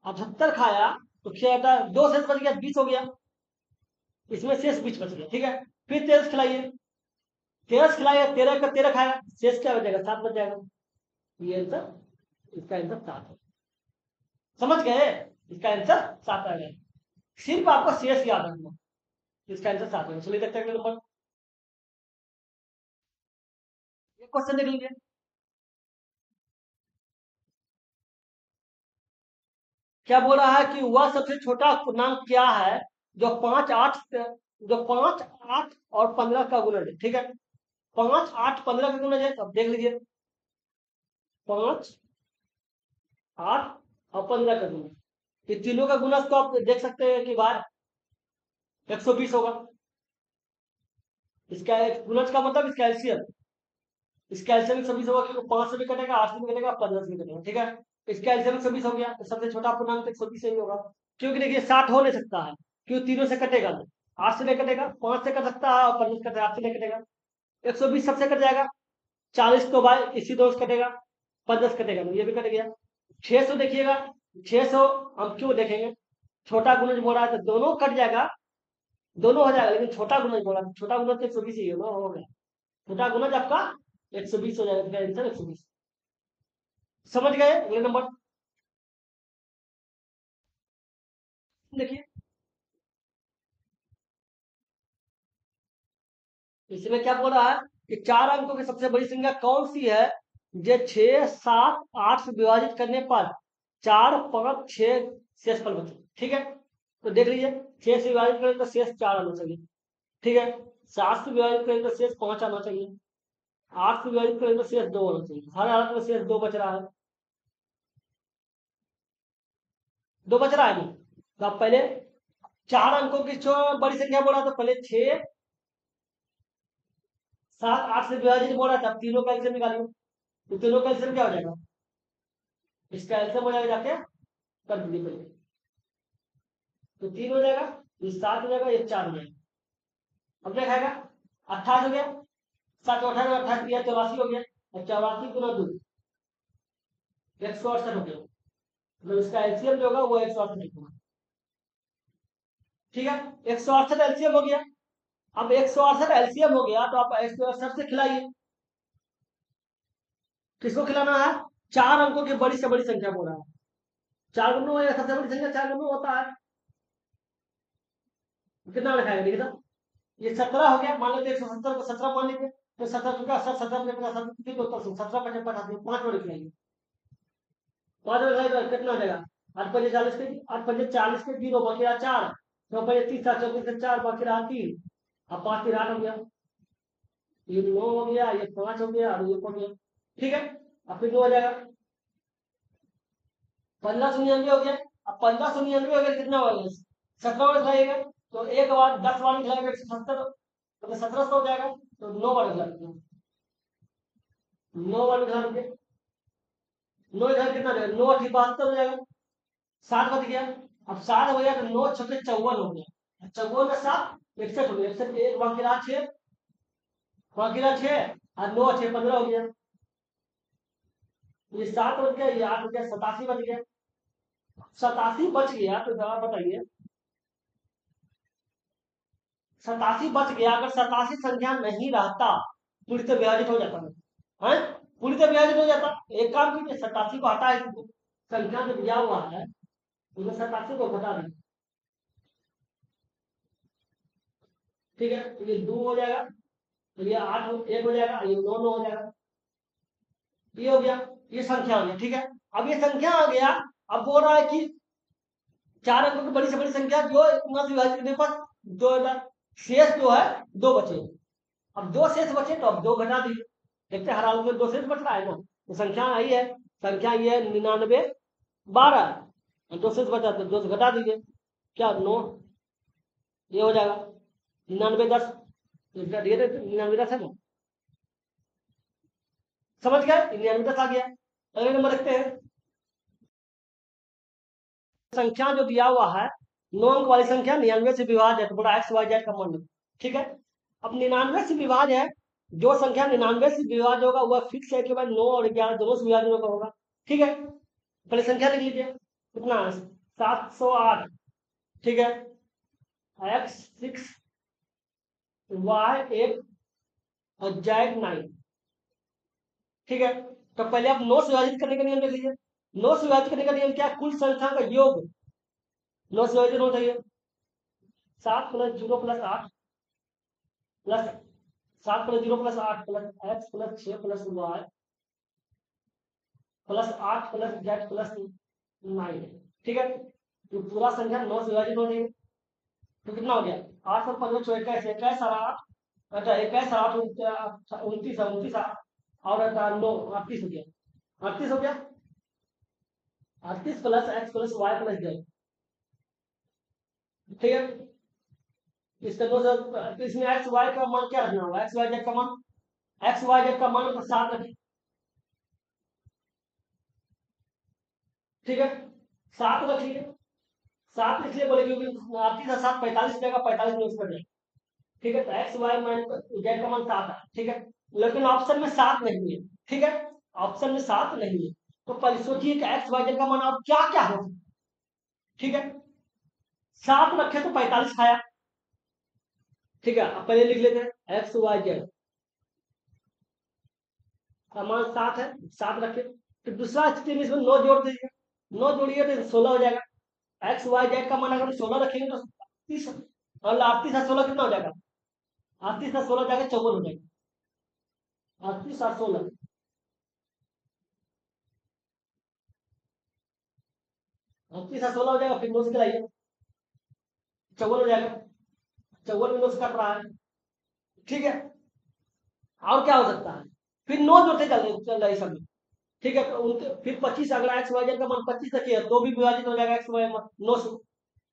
78 खाया तो क्या था? 2 शेष बच गया, 20 हो गया। इसमें शेष 20 बच गया। ठीक है, फिर 13 खिलाइए। 13 खिलाइए, 13 का 13 खाया, शेष क्या बचेगा? 7 बच जाएगा। ये आंसर, इसका आंसर 7 है। समझ गए? इसका आंसर 7 आ गया। सिर्फ आपको शेष याद रखना, इसका आंसर 7 है। चलिए देखते हैं अगले नंबर। एक क्वेश्चन देख लीजिए, क्या बोल रहा है कि वह सबसे छोटा पूर्णांक क्या है जो 5 8 और 15 का गुणज है। ठीक है, 5 8 15 का गुणज है, तो अब देख लीजिए 5 8 और 15 का गुणज, ये तीनों का गुणज को आप देख सकते हैं कि बार 120 होगा। इसका गुणज का मतलब इसका एलसीएम, इसका एलसीएम 120 होगा, क्योंकि 5 से भी कटेगा, 8 से भी कटेगा, 15 से भी कटेगा। ठीक है, इसका एलसीएम 120 हो गया, तो सबसे छोटा पूर्णांक तो 120 ही होगा। क्योंकि देखिए 60 हो नहीं सकता है, क्यों? तीनों से कटेगा नहीं। 8 से नहीं कटेगा, 5 से कट सकता है, और 15 से कटेगा, 8 से नहीं कटेगा। 120 सबसे कट जाएगा, 40 तो भाई इसी दो से कटेगा, 15 से कटेगा नहीं, ये भी कट गया। 600 देखिएगा, 600 हम क्यों देखेंगे? छोटा गुणज बोला है तो दोनों कट जाएगा, दोनों हो जाएगा, लेकिन छोटा गुणज बोला, छोटा गुणज तो 120 ही होगा, हो गया। छोटा गुणज आपका 120 हो जाएगा, आंसर 120। समझ गए? अगले नंबर देखिए, इसमें क्या बोल रहा है कि 4 अंकों की सबसे बड़ी संख्या कौन सी है जो 6 7 8 से विभाजित करने पर 4 5 6 शेषफल बचे। ठीक है, तो देख लीजिए, 6 से विभाजित करें तो शेष 4 आना चाहिए। ठीक है, 7 से विभाजित करें तो शेष 5 आना चाहिए। 8 से विभाजित करें तो शेष 2 आना चाहिए। हर हालत में शेष 2 बच रहा है, 2 बच रहा है नहीं। तो आप पहले 4 अंकों की जो बड़ी संख्या बोला तो पहले 6 7 8 से विभाजित बोला था, तीनों का एलसीएम निकालिए। तो तीनों का एलसीएम क्या हो जाएगा? इसका एलसीएम हो जाएगा, जाके कर दीजिए पहले, तो 3 हो जाएगा, ये 7 हो जाएगा, ये 4 हो जाएगा। अब क्या खाएगा? 28 हो गया, 7 28 28 किया 84 हो गया, और 84 गुना 2 168 हो गया। मतलब इसका एलसीएम जो होगा वो 168 होगा। ठीक है, 168 एलसीएम हो गया। अब 168 एलसीएम हो गया तो आप 168 से खिलाइए। किसको खिलाना है? 4 अंकों की बड़ी से बड़ी संख्या बोल रहा है। 4 गुना सबसे बड़ी संख्या 4 गुना होता है, कितना लिखाएगा देखिए तो, ये 17 हो गया। मान लेते 170 को 17 मान लीजिए, तो 17 का 17 में 50 तो 17 55 5 बड़े खिलाइए। 5 बड़े खिलाइए कितना हो जाएगा? 8 5 40 के, 8 5 40 के, 0 बाकी रहा 4, 9 5 30 7 24 के 4 बाकी रहा 3, अब 5 3 8 हो गया, ये 9 हो गया, ये 5 हो गया, और ये हो गया। ठीक है, अब फिर 2 हो जाएगा, 1599 हो गया। अब 1599 हो गया, कितना होगा? 17 बार दिखाइएगा तो एक बार 10 बार दिखाएगा 170, तो 1700 हो जाएगा। तो 9 बार दिखा दीजिए, 9 बार दिखा दीजिए, 9 इधर कितना हो जाएगा, 9 8 72 हो जाएगा, 7 बच गया। अब 7 हो गया तो 9 6 54 हो गया, 54 में 7 61 हो गया, 61 एक बाकी रहा 6, बाकी रहा 6 और 9 6 15 हो गया। ये 7 बच गया, ये 8 हो गया, 87 बच गया। 87 बच गया तो जवाब बताइए, 87 बच गया, अगर 87 संख्या नहीं रहता पूरी तरह विभाजित हो जाता है, पूरी तरह विभाजित हो जाता। एक काम कीजिए, 87 को हटा दीजिए, संख्या जो दिया हुआ है उसमें 87 को घटा दीजिए, ठीक है। तो ये 2 हो जाएगा, तो ये 8 1 हो जाएगा, ये 9 9 हो जाएगा, ये हो गया, ये संख्या हो गया, ठीक है। अब ये संख्या आ गया, अब बोल रहा है कि 4 अंकों की बड़ी से बड़ी संख्या जो गुना से विभाजित करने पर 2 शेष जो है 2 बचे। अब 2 शेष बचे तो अब 2 घटा दीजिए, देखते हर हाल में 2 शेष बच रहा है ना, तो संख्या आई है, संख्या ये है 99 12, 2 शेष बचा तो 2 से घटा दीजिए, क्या 9, ये हो जाएगा 99 10, 99 10 है ना, समझ गए, 99 10 आ गया। अगले नंबर रखते हैं, संख्या जो दिया हुआ है 9 अंक वाली संख्या 99 से विभाज्य है, तो बोला एक्स वाई जेड का मान, ठीक है। अब 99 से विभाज्य है, जो संख्या 99 से विभाज्य होगा वह फिक्स है कि भाई 9 और 11 दोनों से विभाज्य होगा, ठीक है। पहले संख्या लिख लीजिए, कितना 708, ठीक है, एक्स 6 वाई 8 और जेड 9, ठीक है। तो पहले आप 9 से विभाजित करने का नियम देख लीजिए, 9 से विभाजित करने का नियम क्या है, कुल संख्या का योग 9 से विभाजित होना चाहिए, 7 + 0 + 8 plus 7 + 0 + 8 plus x plus 6 plus Y plus 8 plus Z plus 9, ठीक है। तो पूरा संख्या 9 से विभाजित हो जाएगी, तो कितना हो गया 8 और 5 21 21 और 8, अच्छा 21 8 29 29 और 9 38 हो गया, 38 हो गया, 38 plus x plus Y plus z, ठीक है। इसका दो तो इसमें एक्स वाई का मान क्या रखना होगा, एक्स वाई जेड का मान, एक्स वाई जेड का मान 7 रखिए, ठीक है, 7 रखिए, 7 इसलिए बोले क्योंकि 38 और 7 45 जाएगा, 45 में उसका जाएगा, ठीक है। तो एक्स वाई मान जेड का मान 7 है, ठीक है, लेकिन ऑप्शन में 7 नहीं है, ठीक है, ऑप्शन में 7 नहीं है। तो पहले सोचिए कि एक्स वाई जेड का मान आप क्या क्या हो, ठीक है। 7 रखे तो 45 खाया, ठीक है। अब पहले लिख लेते हैं एक्स वाई जेड का मान 7 है, 7 रखे, तो दूसरा स्थिति में इसमें 9 जोड़ दीजिए, 9 जोड़िए तो 16 हो जाएगा। एक्स वाई जेड का मान अगर 16 रखेंगे तो 38, और 38 और 16 कितना हो जाएगा, 38 और 16 जाकर 54 हो जाएगा, 38 और 16, 38 और 16 हो जाएगा, फिर 9 से गिराइए 54 हो जाएगा, 54 में 9 से कट रहा है, ठीक है। और क्या हो सकता है, फिर 9 जोड़ते चल रहे सब, ठीक है। तो उनके फिर 25 अगर एक्स वाई जेड का मान 25 रखिए तो भी विभाजित हो जाएगा एक्स वाई 9 से,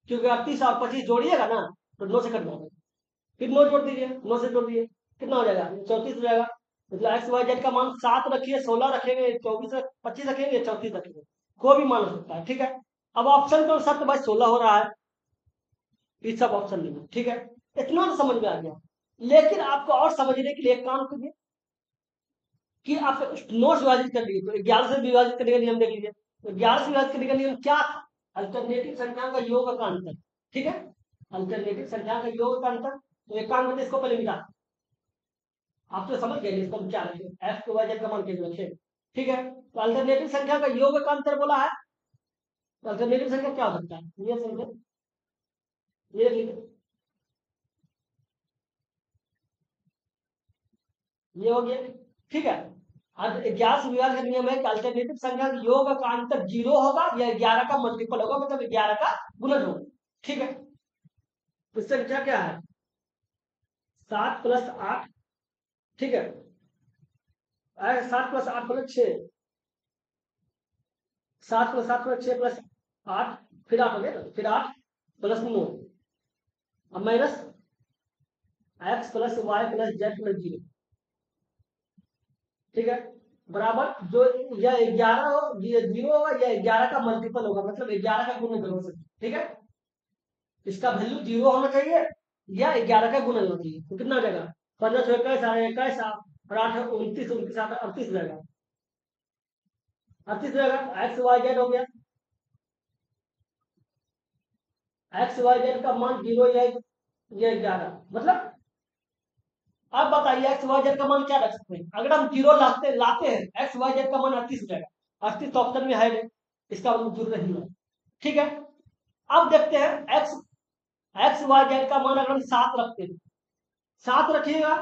क्योंकि 38 और 25 जोड़िएगा ना तो 9 से कट जाएगा, फिर 9 जोड़ दीजिए, 9 से जोड़ दीजिए कितना हो जाएगा 34 हो जाएगा। मतलब एक्स वाई जेड का मान 7 रखिए, 16 रखेंगे, 24 25 रखेंगे, 34 रखेंगे, कोई भी मान हो सकता है, ठीक है। अब ऑप्शन के अनुसार तो भाई 16 हो रहा है, इस सब ऑप्शन में, ठीक है। इतना तो समझ में आ गया, लेकिन आपको और समझने के लिए एक काम करिए कि आप 9 से विभाजित कर लीजिए, तो 11 से विभाजित करने का नियम देख लीजिए, तो 11 से विभाजित करने का नियम क्या था, अल्टरनेटिव संख्या का योग का अंतर, ठीक है, अल्टरनेटिव संख्या का योग का अंतर। तो एक काम करते इसको पहले मिटा, आप तो समझ गए इसको हम क्या रखें, एक्स को वाई जेड का मान कैसे रखें, ठीक है। तो अल्टरनेटिव संख्या का योग का अंतर बोला है, तो अल्टरनेटिव संख्या क्या हो सकता है, ये संख्या ये लिखिए, ये हो गया, ठीक है। अब 11 से विभाजन का नियम है कि अल्टरनेटिव संख्या के योग का अंतर 0 होगा या 11 का मल्टीपल होगा, मतलब 11 का गुणन होगा, ठीक है। तो संख्या क्या है 7 + 8, ठीक है, 7 + 8 + 6, 7 + 7 + 6 + 8, फिर 8 हो गया ना, फिर 8 प्लस 9, अब minus x plus Y plus Z plus 0, ठीक है, बराबर जो यह 11 हो, ये 0 होगा, यह 11 का मल्टीपल होगा, मतलब 11 का गुणनफल हो सकता है, ठीक है, इसका वैल्यू 0 होना चाहिए या 11 का गुना होना चाहिए, तो कितना हो जाएगा, 15 सौ 21 21 और 8 29 29 38 हो जाएगा, 38 हो जाएगा, एक्स वाई जेड हो गया, एक्स वाई जेड का मान 0 या 11, मतलब अब बताइए एक्स वाई जेड का मान क्या रख सकते हैं, अगर हम 0 लाते लाते हैं एक्स वाई जेड का मान 38 हो जाएगा, 38 तो ऑप्शन में है नहीं, इसका मतलब जरूर नहीं है, ठीक है, अब देखते हैं एक्स एक्स वाई जेड का मान अगर हम 7 रखते हैं, 7 रखिएगा,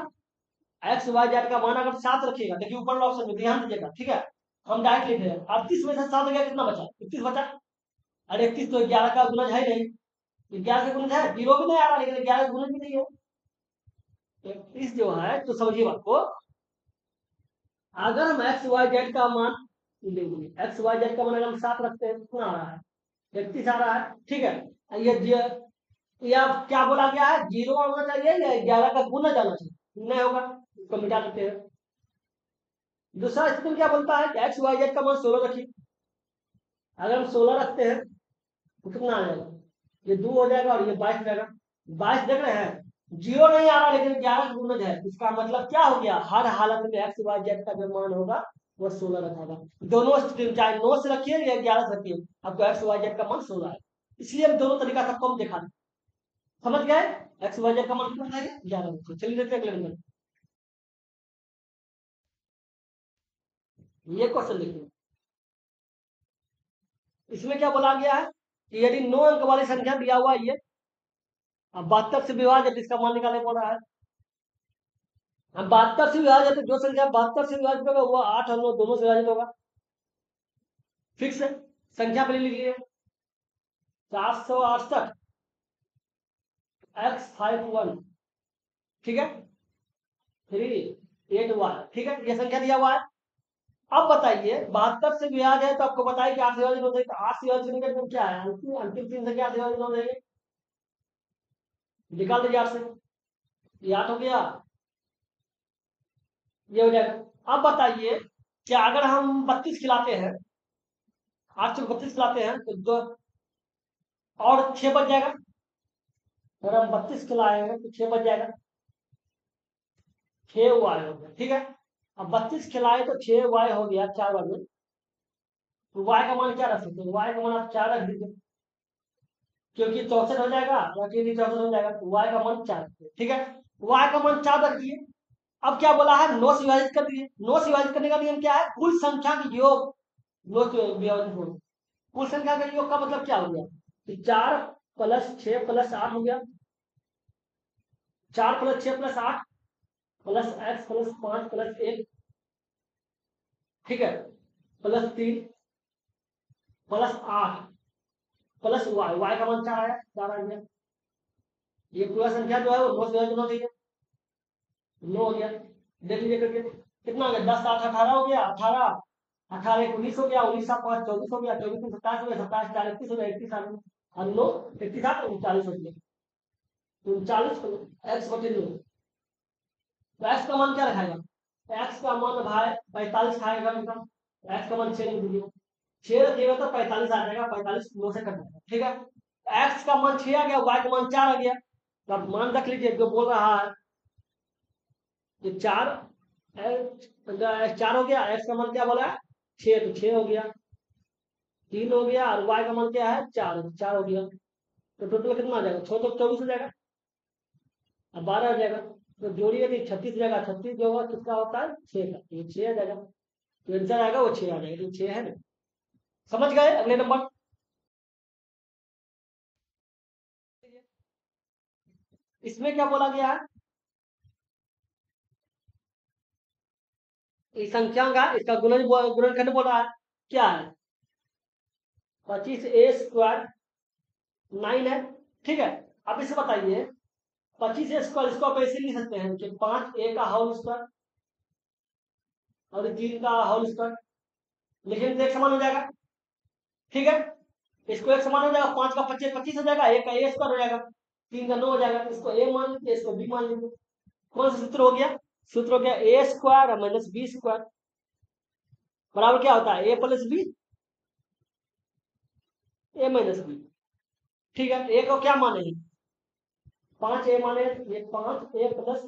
एक्स वाई जेड का मान अगर 7 रखिएगा, देखिए ऊपर वाला ऑप्शन में ध्यान दीजिएगा, ठीक है, हम डायरेक्ट लिख रहे हैं 38 में से 7 गया, कितना बचा, 31 बचा, अरे 31 तो 11 का गुणज है नहीं, 11 का गुणज है, 0 भी नहीं आ रहा, लेकिन 11 का गुणज भी नहीं है, 31 जो है, तो समझिए बात को, अगर हम एक्स वाई जेड का मान लेंगे, एक्स वाई जेड का मान अगर हम 7 रखते हैं, कितना आ रहा है, 31 आ रहा है, ठीक है, ये क्या बोला गया है, 0 होना चाहिए या 11 का गुणज आना चाहिए, नहीं होगा, इसको मिटा देते हैं, दूसरा स्थिति में क्या बोलता है कि एक्स वाई जेड का मान 16 रखिए, अगर हम 16 रखते हैं तो कितना आ जाएगा, ये 2 हो जाएगा और ये 22 हो जाएगा, 22 देख रहे हैं, 0 नहीं आ रहा लेकिन 11 का गुणज है, इसका मतलब क्या हो गया, हर हालत में एक्स वाई जेड का जो मान होगा वो 16 रखेगा, दोनों स्थिति में चाहे 9 से रखिए या 11 से रखिए, आपको एक्स वाई जेड का मान 16 है, इसलिए हम दोनों तरीका सबको हम दिखा दें, समझ गए, एक्स वाई जेड का मान कितना है, 11, चलिए देखते हैं अगले नंबर, ये क्वेश्चन देखिए, इसमें क्या बोला गया है कि यदि 9 अंक वाली संख्या दिया हुआ है, ये अब 72 से विभाजित, इसका मान निकालने पड़ रहा है, अब 72 से विभाजित, जो संख्या 72 से विभाजित होगा वो 8 और 9 दोनों से विभाजित होगा, फिक्स है, संख्या पर लिख लीजिए 468 x51, ठीक है, 381, ठीक है, ये संख्या दिया हुआ है, अब बताइए 72 से विभाजित है तो आपको बताइए कि 8 से विभाजित हो जाएगी, तो 8 से विभाजित होने का क्या है, अंतिम 3 संख्या 8 से विभाजित हो जाएगी, निकाल दीजिए 8 से, ये 8 हो गया, ये हो जाएगा, अब बताइए कि अगर हम 32 खिलाते हैं, 8 से 32 खिलाते हैं तो 2 और 6 बच जाएगा, अगर हम 32 खिलाएंगे तो 6 बच जाएगा, 6 वाई हो गया, ठीक है, अब 32 खिलाए तो 6 वाई हो गया, 4 वाई में, तो वाई का मान क्या रख सकते हैं, वाई का मान आप 4 रख दीजिए, क्योंकि 64 हो जाएगा, क्योंकि 64 हो जाएगा, तो वाई का मान 4, ठीक है, वाई का मान 4 रख दिए, अब क्या बोला है, 9 से विभाजित कर दिए, 9 से विभाजित करने का नियम क्या है, कुल संख्या के योग 9 से विभाजित हो, कुल संख्या का योग का मतलब क्या हो गया, कि 4 प्लस 6 प्लस 8 हो गया, 4 plus 6 plus 8 plus x plus 5 plus 1, ठीक है, plus 3 plus 8 plus y, y का मान 4 आया, 4 आ गया, ये पूरा संख्या जो है वो 9 से विभाजित होना चाहिए, 9 हो गया, देख लीजिए करके कितना हो गया, 10 8 18 हो गया, 18 18 1 19 हो गया, 19 7 5 24 हो गया, 24 3 27 हो गया, 27 4 31 हो गया, 31 और 9 31 8 39 हो गया, 39 एक्स बटे 9, तो एक्स का मान क्या रखाएगा, एक्स का मान भाई 45 खाएगा, मतलब एक्स का मान 6 लिख दीजिए, 6 रखिएगा तो 45 आ जाएगा, 45 9 से कट जाएगा, ठीक है, एक्स का मान 6 आ गया, वाई का मान 4 आ गया, तो आप मान रख लीजिए जो बोल रहा है, ये 4 4 हो गया, एक्स का मान क्या बोला है 6, तो 6 हो गया, 3 हो गया, और वाई का मान क्या है 4, 4 हो गया, तो टोटल कितना आ जाएगा, 6 तो 24 हो जाएगा, अब 12 हो जाएगा, तो जोड़िए नहीं 36 जाएगा, 36 जो होगा किसका होता है 6 का, ये 6 आ जाएगा, तो आंसर आएगा वो 6 आ जाएगा, तो 6 है ना, समझ गए, अगले नंबर, इसमें क्या बोला गया है, इस संख्या का इसका गुणनखंड बोला है, क्या है 25a² 9 है, ठीक है, अब इसे बताइए 25a² इसको आप ऐसे लिख सकते हैं कि 5a का होल स्क्वायर और 3 का होल स्क्वायर, लिखेंगे तो एक समान हो जाएगा, ठीक है, इसको एक समान हो जाएगा, 5 का 25 25 हो जाएगा, एक का ए स्क्वायर हो जाएगा, 3 का 9 हो जाएगा, तो इसको ए मान लीजिए, इसको बी मान लीजिए। कौन सा सूत्र हो गया? सूत्र हो गया A square minus B square बराबर क्या होता है? ए प्लस बी, ए माइनस बी। ठीक है, ए को क्या माने? 5 ए माने, ये 5 ए प्लस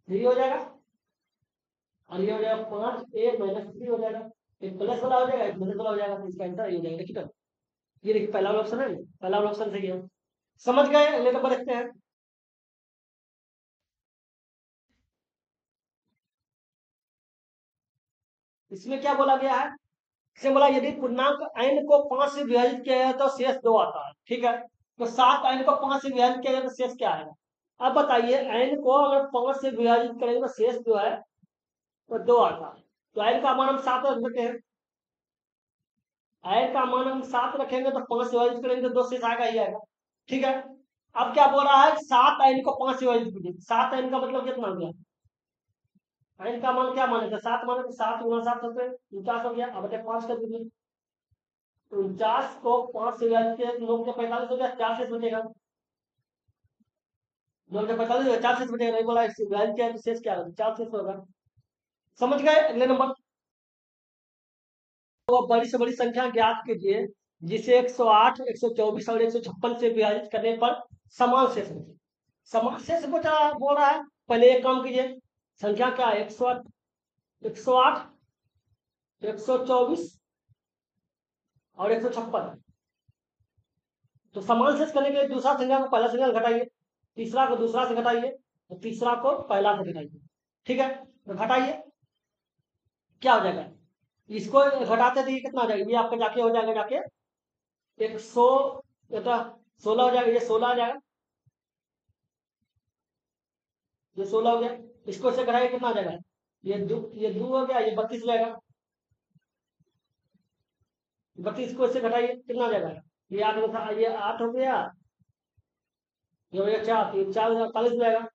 3 हो जाएगा, और ये हो जाएगा 5 ए माइनस 3 हो जाएगा। एक प्लस वाला हो जाएगा, एक माइनस वाला हो जाएगा, तो इसका आंसर ये हो जाएगा। देखिए, ये देखिए पहला वाला ऑप्शन है, पहला वाला ऑप्शन सही है। समझ गए? अगले नंबर देखते हैं। इसमें क्या बोला गया है? इसमें बोला यदि पूर्णांक n को 5 से विभाजित किया जाए तो शेष 2 आता है। ठीक है, तो 7 n को 5 से विभाजित किया जाए तो शेष क्या आएगा? अब बताइए, n को अगर 5 से विभाजित करेंगे तो शेष जो है वो 2 आता है। तो n का मान हम 7 रख देते हैं, n का मान हम 7 रखेंगे तो 5 से विभाजित करेंगे तो 2 शेष आएगा ही आएगा। ठीक है, अब क्या बोल रहा है? 7 n को 5 से विभाजित कीजिए। 7 n का मतलब कितना हो गया? n का मान क्या माने थे? 7 माने तो 7 गुना 7 होते 49 हो गया। अब 5 कर दीजिए, 49 को 5 से विभाजित किया तो 9 के 45 हो गया, 4 शेष बचेगा। 9 के 45 हो गया, 4 शेष बचेगा। नहीं बोला इससे विभाजित किया तो शेष क्या होगा? 4 शेष होगा। समझ गए? अगले नंबर। तो अब बड़ी से बड़ी संख्या ज्ञात कीजिए जिसे 108, 124 और 156 से विभाजित करने पर समान शेष बचे। समान शेष बचा बोल रहा है, पहले एक काम कीजिए। संख्या क्या है? 108, 108, 124 और 156। तो समान शेष करने के लिए दूसरा संख्या को पहला संख्या से घटाइए, तीसरा को दूसरा से घटाइए, और तीसरा को पहला से घटाइए। ठीक है, तो घटाइए, क्या हो जाएगा? इसको घटाते तो ये कितना हो जाएगा? ये आपका जाके हो जाएगा, जाके 100, ये तो 16 हो जाएगा, ये 16 आ जाएगा, ये 16 हो गया। इसको से घटाइए, कितना आ जाएगा? ये 2 हो गया, ये 32 हो जाएगा। 32 को इससे घटाइए, कितना आ जाएगा? ये 8 में था, ये 8 हो गया, ये हो गया 4, ये 4 48 हो जाएगा।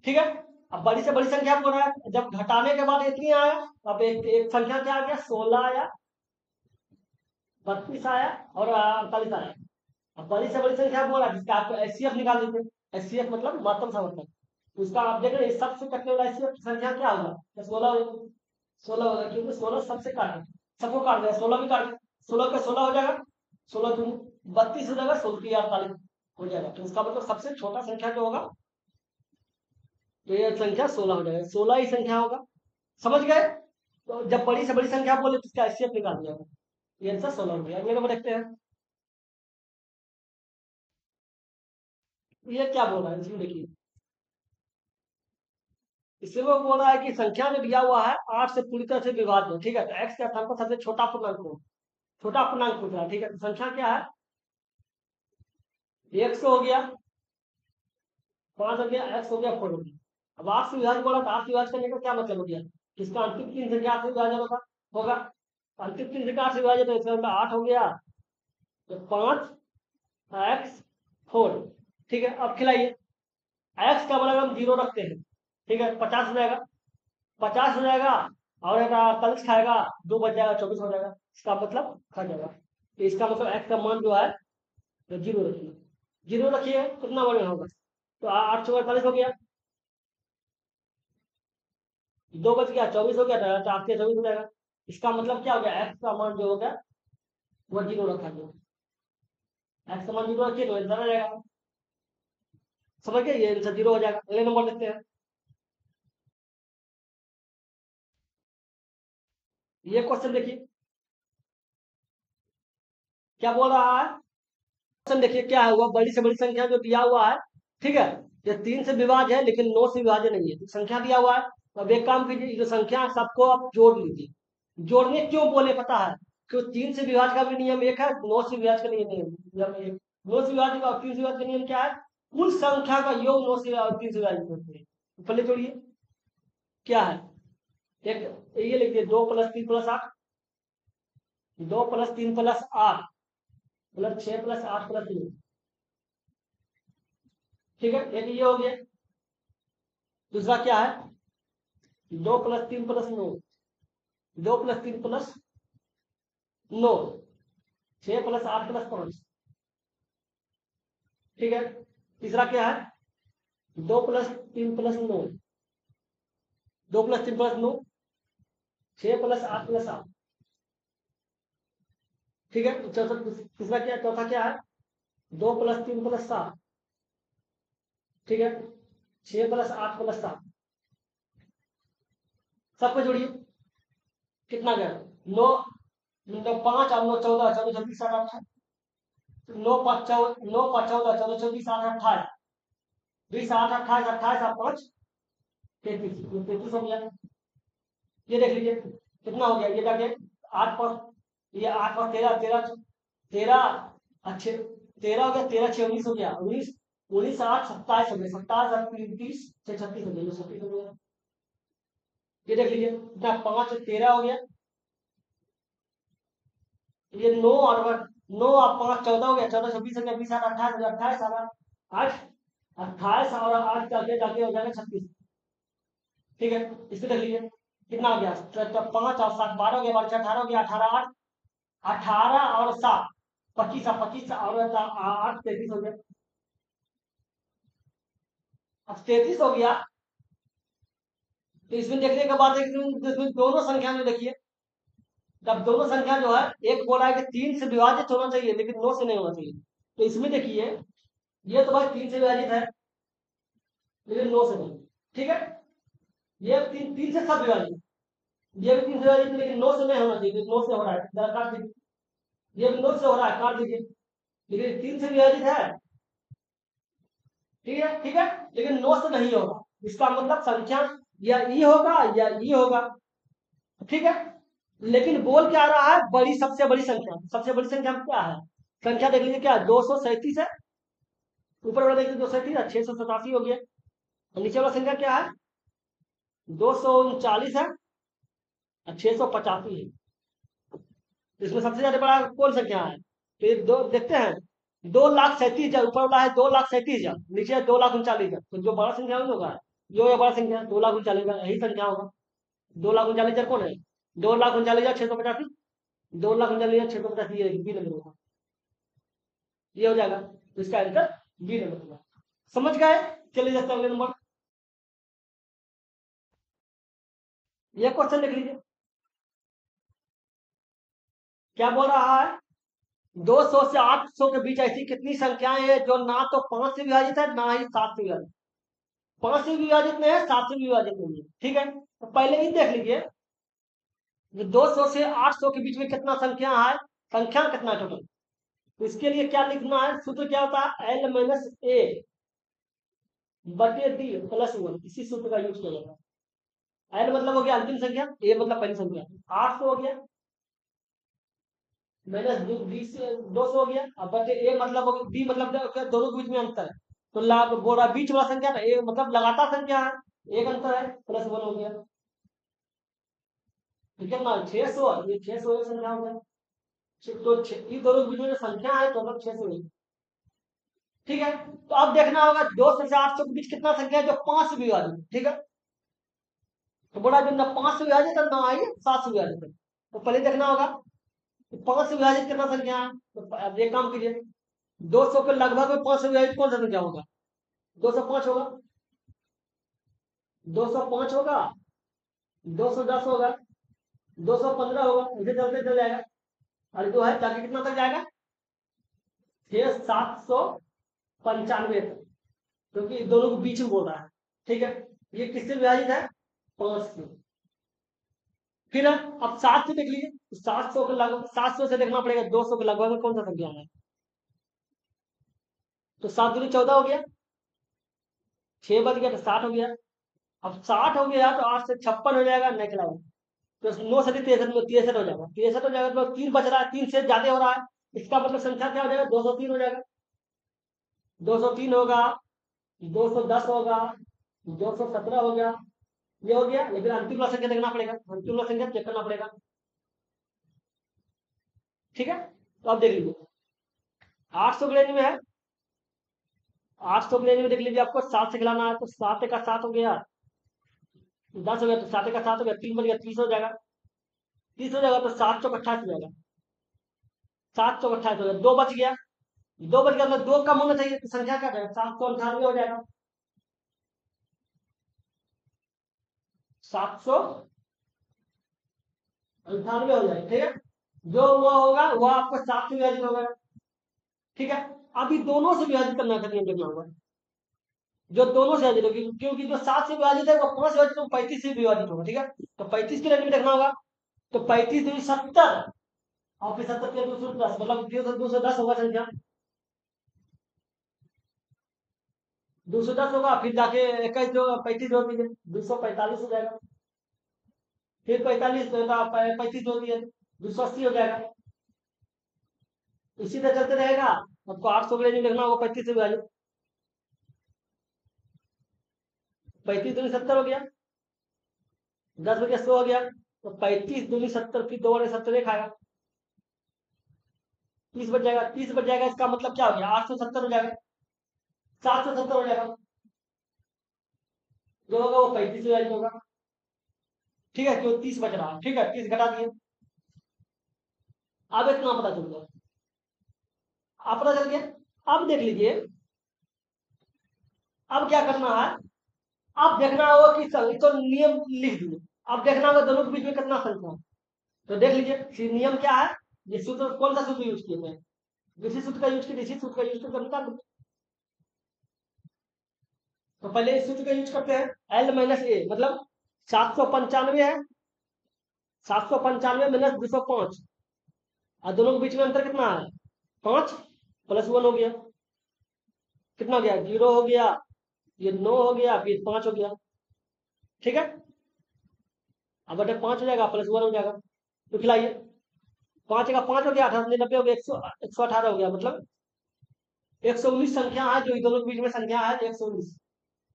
ठीक है, अब बड़ी से बड़ी संख्या बोल रहा है, जब घटाने के बाद इतनी आया, अब एक संख्या क्या आ गया? 16 आया, 32 आया और 48 आया। अब बड़ी से बड़ी संख्या बोल रहा है, जिसका आपको एचसीएफ निकाल दीजिए। एचसीएफ मतलब महत्तम समर्थन। उसका आप देख रहे हैं, सबसे कटने वाला एचसीएफ संख्या क्या होगा? 16, 16 होगा, क्योंकि 16 सबसे काटे, सबको काट देगा, 16 भी काट, 16 का 16 हो जाएगा, 16 दूनी 32 हो जाएगा, 16 की 48 हो जाएगा। तो उसका मतलब सबसे छोटा संख्या जो होगा, तो ये संख्या 16 हो जाएगा, 16 ही संख्या होगा। समझ गए? तो जब बड़ी से बड़ी संख्या बोले तो इसका एचसीएफ निकाल दिया, ये आंसर 16 हो गया। अगले नंबर देखते हैं, ये क्या बोल रहा है इसमें देखिए। इसमें वो बोल रहा है कि संख्या में दिया हुआ है 8 से पूरी तरह से विभाज्य है। ठीक है, तो एक्स के स्थान पर सबसे छोटा पूर्णांक हो, छोटा पूर्णांक पूछ रहा है। ठीक है, तो संख्या क्या है? 100 हो गया, 5 हो गया, एक्स हो गया, 4 हो गया। अब 8 से विभाजन बोला, तो 8 से विभाजन करने का क्या मतलब हो गया? किसका अंतिम 3 संख्या 8 से विभाजन होगा। अंतिम 3 संख्या 8 से विभाजन, तो इसका 8 हो गया, तो 5 एक्स 4। ठीक है, अब खिलाइए। एक्स का मतलब हम 0 रखते हैं। ठीक है, 50 हो जाएगा, 50 हो जाएगा, और 48 खाएगा, 2 बच जाएगा, 24 हो जाएगा। इसका मतलब खा जाएगा। तो इसका मतलब एक्स का मान जो है तो 0 रखिए, 0 रखिए, कितना बड़ा होगा? तो 8 से 48 हो गया, 2 बच गया, 24 हो गया, तो 8 से 24 हो जाएगा। इसका मतलब क्या हो गया? एक्स का मान जो होगा वो 0 रखा गया। एक्स का मान 0 रखिए तो आंसर आ जाएगा। समझ गए? ये आंसर 0 हो जाएगा। अगले नंबर देखते हैं, ये क्वेश्चन देखिए क्या बोल रहा है। क्वेश्चन देखिए क्या है, हुआ बड़ी से बड़ी संख्या जो दिया हुआ है। ठीक है, ये 3 से विभाज्य है लेकिन 9 से विभाज्य नहीं है। तो संख्या दिया हुआ है, तो अब एक काम कीजिए, जो संख्या सबको आप जोड़ लीजिए। जोड़ने क्यों बोले पता है? क्यों? 3 से विभाज्य का भी नियम एक है, 9 से विभाज्य का नियम एक। 9 से विभाज्य का और 3 से विभाज्य का नियम क्या है? कुल संख्या का योग 9 से और 3 से विभाजित होते हैं। तो पहले जोड़िए, क्या है? एक ये लिखिए, 2 + 3 + 8, 2 + 3 + 8 मतलब 6 + 8 + 3। ठीक है, एक ये हो गया। दूसरा क्या है? 2 + 3 + 9, 2 + 3 + 9, 6 + 8 + 5, ठीक है। तीसरा क्या है, 2 + 3 + 9, 2 + 3 + 9, 6 + 8 + 7, ठीक है। चौथा तीसरा क्या, चौथा क्या है, 2 + 3 + 7, ठीक है। 6 + 8 + 7, सबको जोड़िए, कितना गया, 9, 5 और 9 14, 14 26 7 28, 9 5 14, 9 5 14, 14 24 8 28, 20 8 28, 28 और 5 33, 33 हो गया। ये देख लीजिए कितना हो गया, ये जाके 8 पर, ये 8 पर 13, 13 13 अच्छे, 13 हो गया, 13 6 19 हो गया, 19 19 8 27 हो गया, 27 और 30 से 36 हो गया, 36 हो गया। ये देख लीजिए कितना, 5 13 हो गया, ये 9 और 9 और 5 14 हो गया, 14 26 हो गया, 20 8 28 हो गया, 28 और 8 28 और 8 जाके जाके हो जाएगा 36, ठीक है। इसको देख लीजिए कितना हो गया, 5 और 7 12 हो गया, 12 18 हो गया, 18 8 18 और 7 25 और 25 और 8 33 हो गया। अब 33 हो गया, तो इसमें देखने के बाद इसमें दोनों संख्या में देखिए, तब दोनों संख्या जो है, एक बोला है कि 3 से विभाजित होना चाहिए लेकिन 9 से नहीं होना चाहिए, तो इसमें देखिए ये तो भाई 3 से विभाजित है लेकिन 9 से नहीं, ठीक है। ये 3 से सब विभाजित, ये भी 3 से विभाजित लेकिन 9 से नहीं होना चाहिए, 9 से हो रहा है, जरा काट दीजिए, ये भी 9 से हो रहा है, काट दीजिए, लेकिन 3 से विभाजित है, ठीक है, ठीक है, लेकिन 9 से नहीं होगा, इसका मतलब संख्या या ई होगा या ई होगा, ठीक है। लेकिन बोल क्या रहा है, बड़ी सबसे बड़ी संख्या, सबसे बड़ी संख्या क्या है, संख्या देख लीजिए क्या, 237 है, ऊपर वाला देखिए 237 है, 687 हो गया, और नीचे वाला संख्या क्या है, 239 है और 685 है, तो इसमें सबसे ज्यादा बड़ा कौन संख्या है, तो ये दो देखते हैं, 2,37,000 ऊपर वाला है, 2,37,000 नीचे है 2,39,000, तो जो बड़ा संख्या होगा, जो ये बड़ा संख्या 2,39,000 यही संख्या होगा, 2,39,000 कौन है, 2,39,685, 2,39,685 ये बी नंबर होगा, ये हो जाएगा, तो इसका आंसर बी नंबर होगा। समझ गए, चलिए जाते हैं अगले नंबर, ये क्वेश्चन देख लीजिए क्या बोल रहा है, 200 से 800 के बीच ऐसी कितनी संख्याएं हैं जो ना तो 5 से विभाजित है ना ही 7 से विभाजित, 5 से विभाजित नहीं है, 7 से विभाजित नहीं है, ठीक है। तो पहले ही देख लीजिए 200 से 800 के बीच में कितना संख्या है, संख्या कितना टोटल, तो इसके लिए क्या लिखना है, सूत्र क्या होता है, L - A बटे D + 1, इसी सूत्र का यूज किया जाता है। L मतलब हो गया अंतिम संख्या, A मतलब पहली संख्या, 800 हो गया माइनस 200 हो गया, अब बटे A मतलब हो गया, D मतलब दोनों के बीच में अंतर है, तो लाभ बोला बीच वाला संख्या ना, A मतलब लगातार संख्या है, एक अंतर है, +1 हो गया, तो कितना 600, ये 600 संख्या हो गया, तो ये दोनों के बीच में जो संख्या है टोटल 600 है, ठीक है। तो अब देखना होगा 200 से 800 के बीच कितना संख्या है जो 5 से विभाजित, ठीक है। तो बोला जो ना 5 से विभाजित है ना ही 7 से विभाजित है, तो पहले देखना होगा तो 5 से विभाजित कितना संख्या है, तो अब एक काम कीजिए, 200 के लगभग में 5 से विभाजित कौन सा संख्या होगा, 205 होगा, 205 होगा, 210 होगा, 215 होगा, इसे चलते चल जाएगा, और जो है जाके कितना तक जाएगा, 795 तक, क्योंकि दोनों को बीच में बोल रहा है, ठीक है। ये किससे विभाजित है, 5 से, फिर अब 7 से देख लीजिए, 700 के लगभग, 700 से देखना पड़ेगा 200 के लगभग में कौन सा संख्या है, तो 7 दूनी 14 हो गया, 6 बच गया तो 60 हो गया, अब 60 हो गया तो 8 से 56 हो जाएगा, निकला तो 9 से 63 में 63 हो जाएगा, 63 हो जाएगा तो 3 बच रहा है, 3 से ज्यादा हो रहा है, इसका मतलब संख्या क्या हो जाएगा, 203 हो जाएगा, 203 होगा, 210 होगा, 217 हो गया, ये हो गया, लेकिन अंतिम वाला संख्या देखना पड़ेगा, अंतिम वाला संख्या चेक करना पड़ेगा, ठीक है। तो अब देख लीजिए 800 के रेंज में है, 800 के रेंज में देख लीजिए, आपको 7 से खिलाना है, तो 7 का 7 हो गया, 10 हो गया, तो 7 का 7 हो गया, 3 बन गया, 30 हो जाएगा, 30 हो जाएगा तो 7 चौक 28 हो जाएगा, सात चौक 28 हो गया, दो बच गया। दो बच गया मतलब दो कम होना चाहिए, तो संख्या क्या जाएगा, 798 हो जाएगा। 798 हो जाएगा, ठीक है। जो वो होगा वो आपको 7 से विभाजित होगा, ठीक है। अभी दोनों से विभाजित करना का नियम देखना होगा, जो दोनों से विभाजित होगी, क्योंकि जो 7 से विभाजित है वो 5 से विभाजित, 35 से विभाजित होगा, ठीक है। तो 35 के लिए देखना होगा, तो 35 दूनी 70, और फिर 70 के 210, मतलब 210 होगा संख्या, 210 होगा। फिर जाके 21 जो 35 जोड़ दीजिए, 245 हो जाएगा। फिर 45 35 जोड़ दिए, 280 हो जाएगा। इसी तरह चलते रहेगा। आपको 800 के लिए लिखना होगा 35 से विभाजित, 35 दूनी 70 हो गया, 10 बजे 100 हो गया, तो 35 दूनी 70, फिर 2 बटे 70 एक आएगा, 30 बच जाएगा। 30 बच जाएगा, इसका मतलब क्या हो गया, 870 हो जाएगा, 770 हो जाएगा। जो होगा वो 35 से विभाजित होगा, ठीक है, क्यों 30 बच रहा है, ठीक है, 30 घटा दिए। अब इतना पता चल गया, आप पता चल गया। अब देख लीजिए, अब क्या करना है, अब देखना होगा कि तो नियम लिख दिए। अब देखना होगा दोनों के बीच में कितना संख्या है। तो देख लीजिए नियम क्या है, ये सूत्र कौन सा सूत्र यूज किए थे, इसी सूत्र का यूज किया, इसी सूत्र का यूज करके निकाल दो। तो पहले इस सूत्र का यूज करते हैं, एल माइनस ए मतलब 795 है, 795 माइनस 205, और दोनों के बीच में अंतर कितना है, 5 प्लस 1 हो गया, कितना हो गया, 0 हो गया, ये 9 हो गया, फिर 5 हो गया, ठीक है। अब बटे 5 हो जाएगा, प्लस 1 हो जाएगा, तो खिलाइए, 5 का 5 हो गया, 98 हो गया, 118 हो गया, मतलब 119 संख्या है, जो दोनों के बीच में संख्या है 119,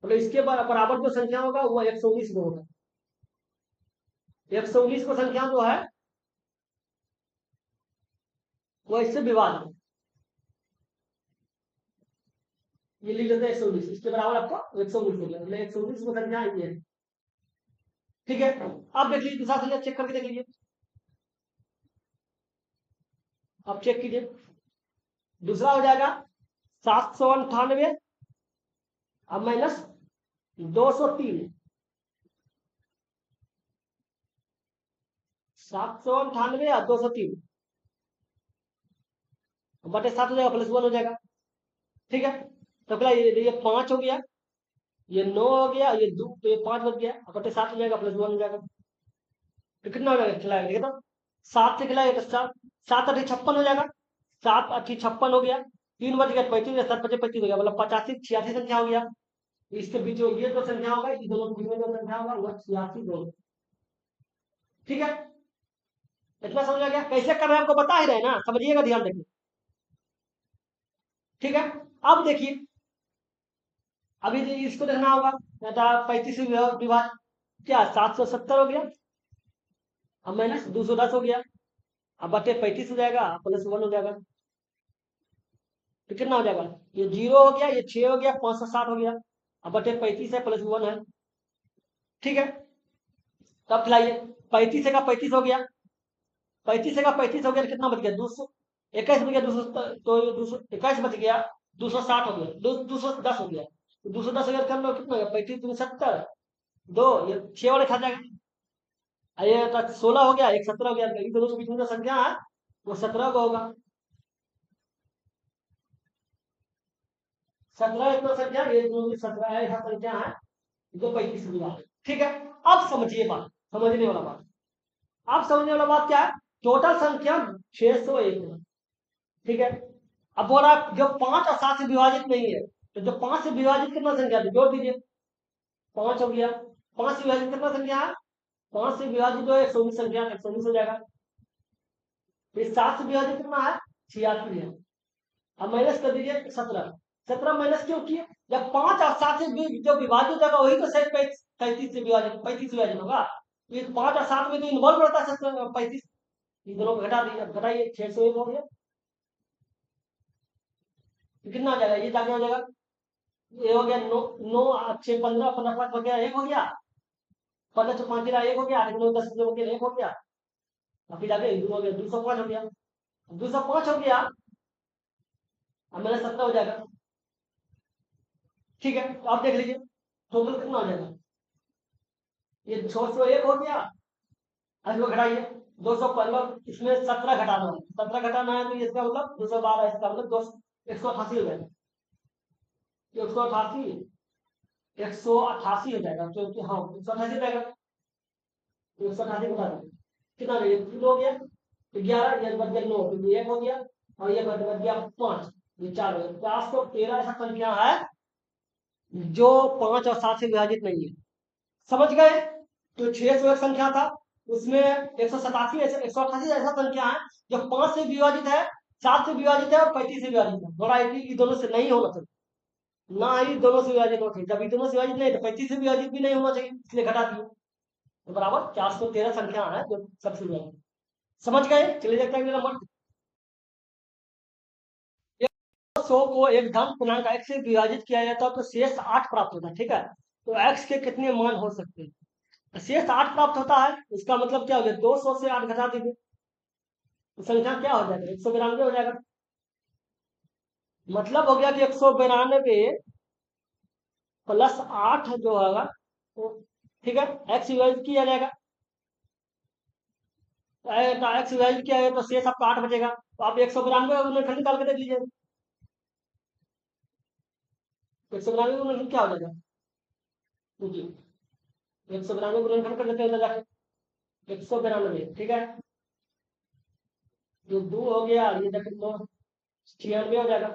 मतलब इसके बराबर जो संख्या होगा वो 119 में होगा। 119 को संख्या जो है वो इससे विभाजित, ये लिख लेते हैं 119, इसके बराबर आपको 119 हो गया, मतलब 119 को संख्या ये है, ठीक है। अब देख लीजिए दूसरा संख्या चेक करके देख लीजिए, अब चेक कीजिए, दूसरा हो जाएगा 798 अब माइनस 203, 798 और 203 बटे 7 हो जाएगा, प्लस 1 हो जाएगा, ठीक है। तो क्या ये 5 हो गया, ये 9 हो गया, ये 2, तो ये 5 बच गया, बटे 7 हो जाएगा, प्लस 1 हो जाएगा, तो कितना हो जाएगा खिलाएगा, देखिए तो 7 से खिलाएगा तो 7, 7 अठी 56 हो जाएगा, 7 अठी 56 हो गया, 3 बच गया 35, 7 बचे 25 हो गया, मतलब 85 86 संख्या हो गया। इसके बीच में ये जो संख्या होगा, इस दोनों के बीच में जो संख्या होगा वो 86 होगा, ठीक है। इतना समझ आ गया, कैसे कर रहे हैं आपको बता ही रहे ना, समझिएगा, ध्यान रखिए, ठीक है। अब देखिए, अभी इसको देखना होगा, 35 से विभाग क्या 770 हो गया, अब माइनस 210 हो गया, अब बटे 35 हो जाएगा, प्लस 1 हो जाएगा, तो कितना हो जाएगा, ये 0 हो गया, ये 6 हो गया, 560 हो गया, अब बटे 35 है, प्लस 1 है, ठीक है। तब खिलाइए, 35 का 35 हो गया, 35 का 35 हो गया, कितना बच गया, 221 बच गया, 200, तो 221 बच गया, 260 हो गया, 210 हो गया, 210 अगर कर लो कितना हो गया, 35 दूनी 70, 2 ये 6 वाले खा जाएगा, ये 16 हो गया, एक 17 हो गया, इन दोनों के बीच में जो संख्या है वो 17 का होगा, 17 इतना संख्या, ये दोनों 17 है, ऐसा संख्या है जो 35 की बात है, ठीक है। अब समझिए बात, समझने वाला बात, अब समझने वाला बात क्या है, टोटल संख्या 601 है, ठीक है। अब बोल रहा है जो 5 और 7 से विभाजित नहीं है, तो जो 5 से विभाजित कितना संख्या है जोड़ दीजिए, 5 हो गया, 5 से विभाजित कितना संख्या है, 5 से विभाजित जो है 119 संख्या, 119 हो जाएगा। फिर 7 से विभाजित कितना है, 86 है, अब माइनस कर दीजिए 17, 17 माइनस क्यों किए, जब 5 और 7 से जो विभाजित होगा वही तो शायद 35 से विभाजित, 35 से विभाजित होगा, ये 5 और 7 में तो इन्वॉल्व रहता है 35, इन दोनों को घटा दीजिए, घटाइए 601 हो गया, तो कितना हो जाएगा, ये जाके हो जाएगा, ये हो गया 9, 9 6 15, 15 5 हो गया, 1 हो गया, 15 से 5 एक हो गया, 8 9 10 हो गया, 1 हो गया, और फिर आगे 2 हो गया, 205 हो गया, दूसरा 5 हो गया, अब मेरा 17 हो जाएगा। ठीक है, तो आप देख लीजिए टोटल कितना हो जाएगा। ये 601 हो गया, अब इसको घटाइए। 215, इसमें 17 घटाना है, 17 घटाना है तो ये इसका मतलब 212, इसका मतलब 188 हो जाएगा। 188, 188 हो जाएगा, क्योंकि हाँ 188 हो जाएगा। 188 बता दें कितना हो गया, 3 हो गया, 11, ये बच गया 9, क्योंकि 1 हो गया, और ये बच गया 5, ये 4 हो गया। 513 ऐसा संख्या है जो 5 और 7 से विभाजित नहीं है। समझ गए। तो 601 संख्या था, उसमें 187 188 ऐसा संख्या है जो 5 से विभाजित है, 7 से विभाजित है और 35 से विभाजित है। वैरायटी की दोनों से नहीं होना चाहिए, ना ही दोनों से विभाजित होना चाहिए। जब ये दोनों से विभाजित नहीं तो 35 से विभाजित भी नहीं होना चाहिए, इसलिए घटा दिए। तो बराबर 413 संख्या है जो सबसे विभाजित। समझ गए। चलिए देखते हैं अगले नंबर। 100 को एक धन पूर्णांक x से विभाजित किया जाता है तो शेष 8 प्राप्त होता है। ठीक है, तो x के कितने मान हो सकते हैं। शेष 8 प्राप्त होता है, इसका मतलब क्या हो गया, 200 से 8 घटा दीजिए तो संख्या क्या हो जाएगा, 192 हो जाएगा। मतलब हो गया कि 192 प्लस 8 जो होगा तो ठीक है, एक्स विभाजित किया जाएगा। एक्स विभाजित किया जाएगा तो शेष आपका 8 बचेगा, तो आप 192 का गुणनखंड निकाल के देख लीजिए। 192 का गुणनखंड क्या हो जाएगा जी, 192 गुणनखंड कर देते हैं जाके। 192, ठीक है, जो 2 हो गया, ये देखिए 9, 96 हो जाएगा,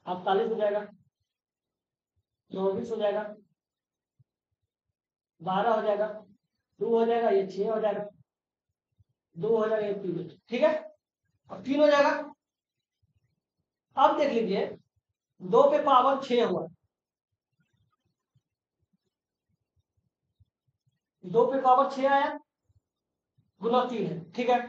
48 हो जाएगा, 24 हो जाएगा, 12 हो जाएगा, 2 हो जाएगा, ये 6 हो जाएगा, 2 हो जाएगा, ये 3। ठीक है, अब 3 हो जाएगा। अब देख लीजिए 2 पे पावर 6 हुआ, 2 पे पावर 6 आया, गुना 3 है। ठीक है,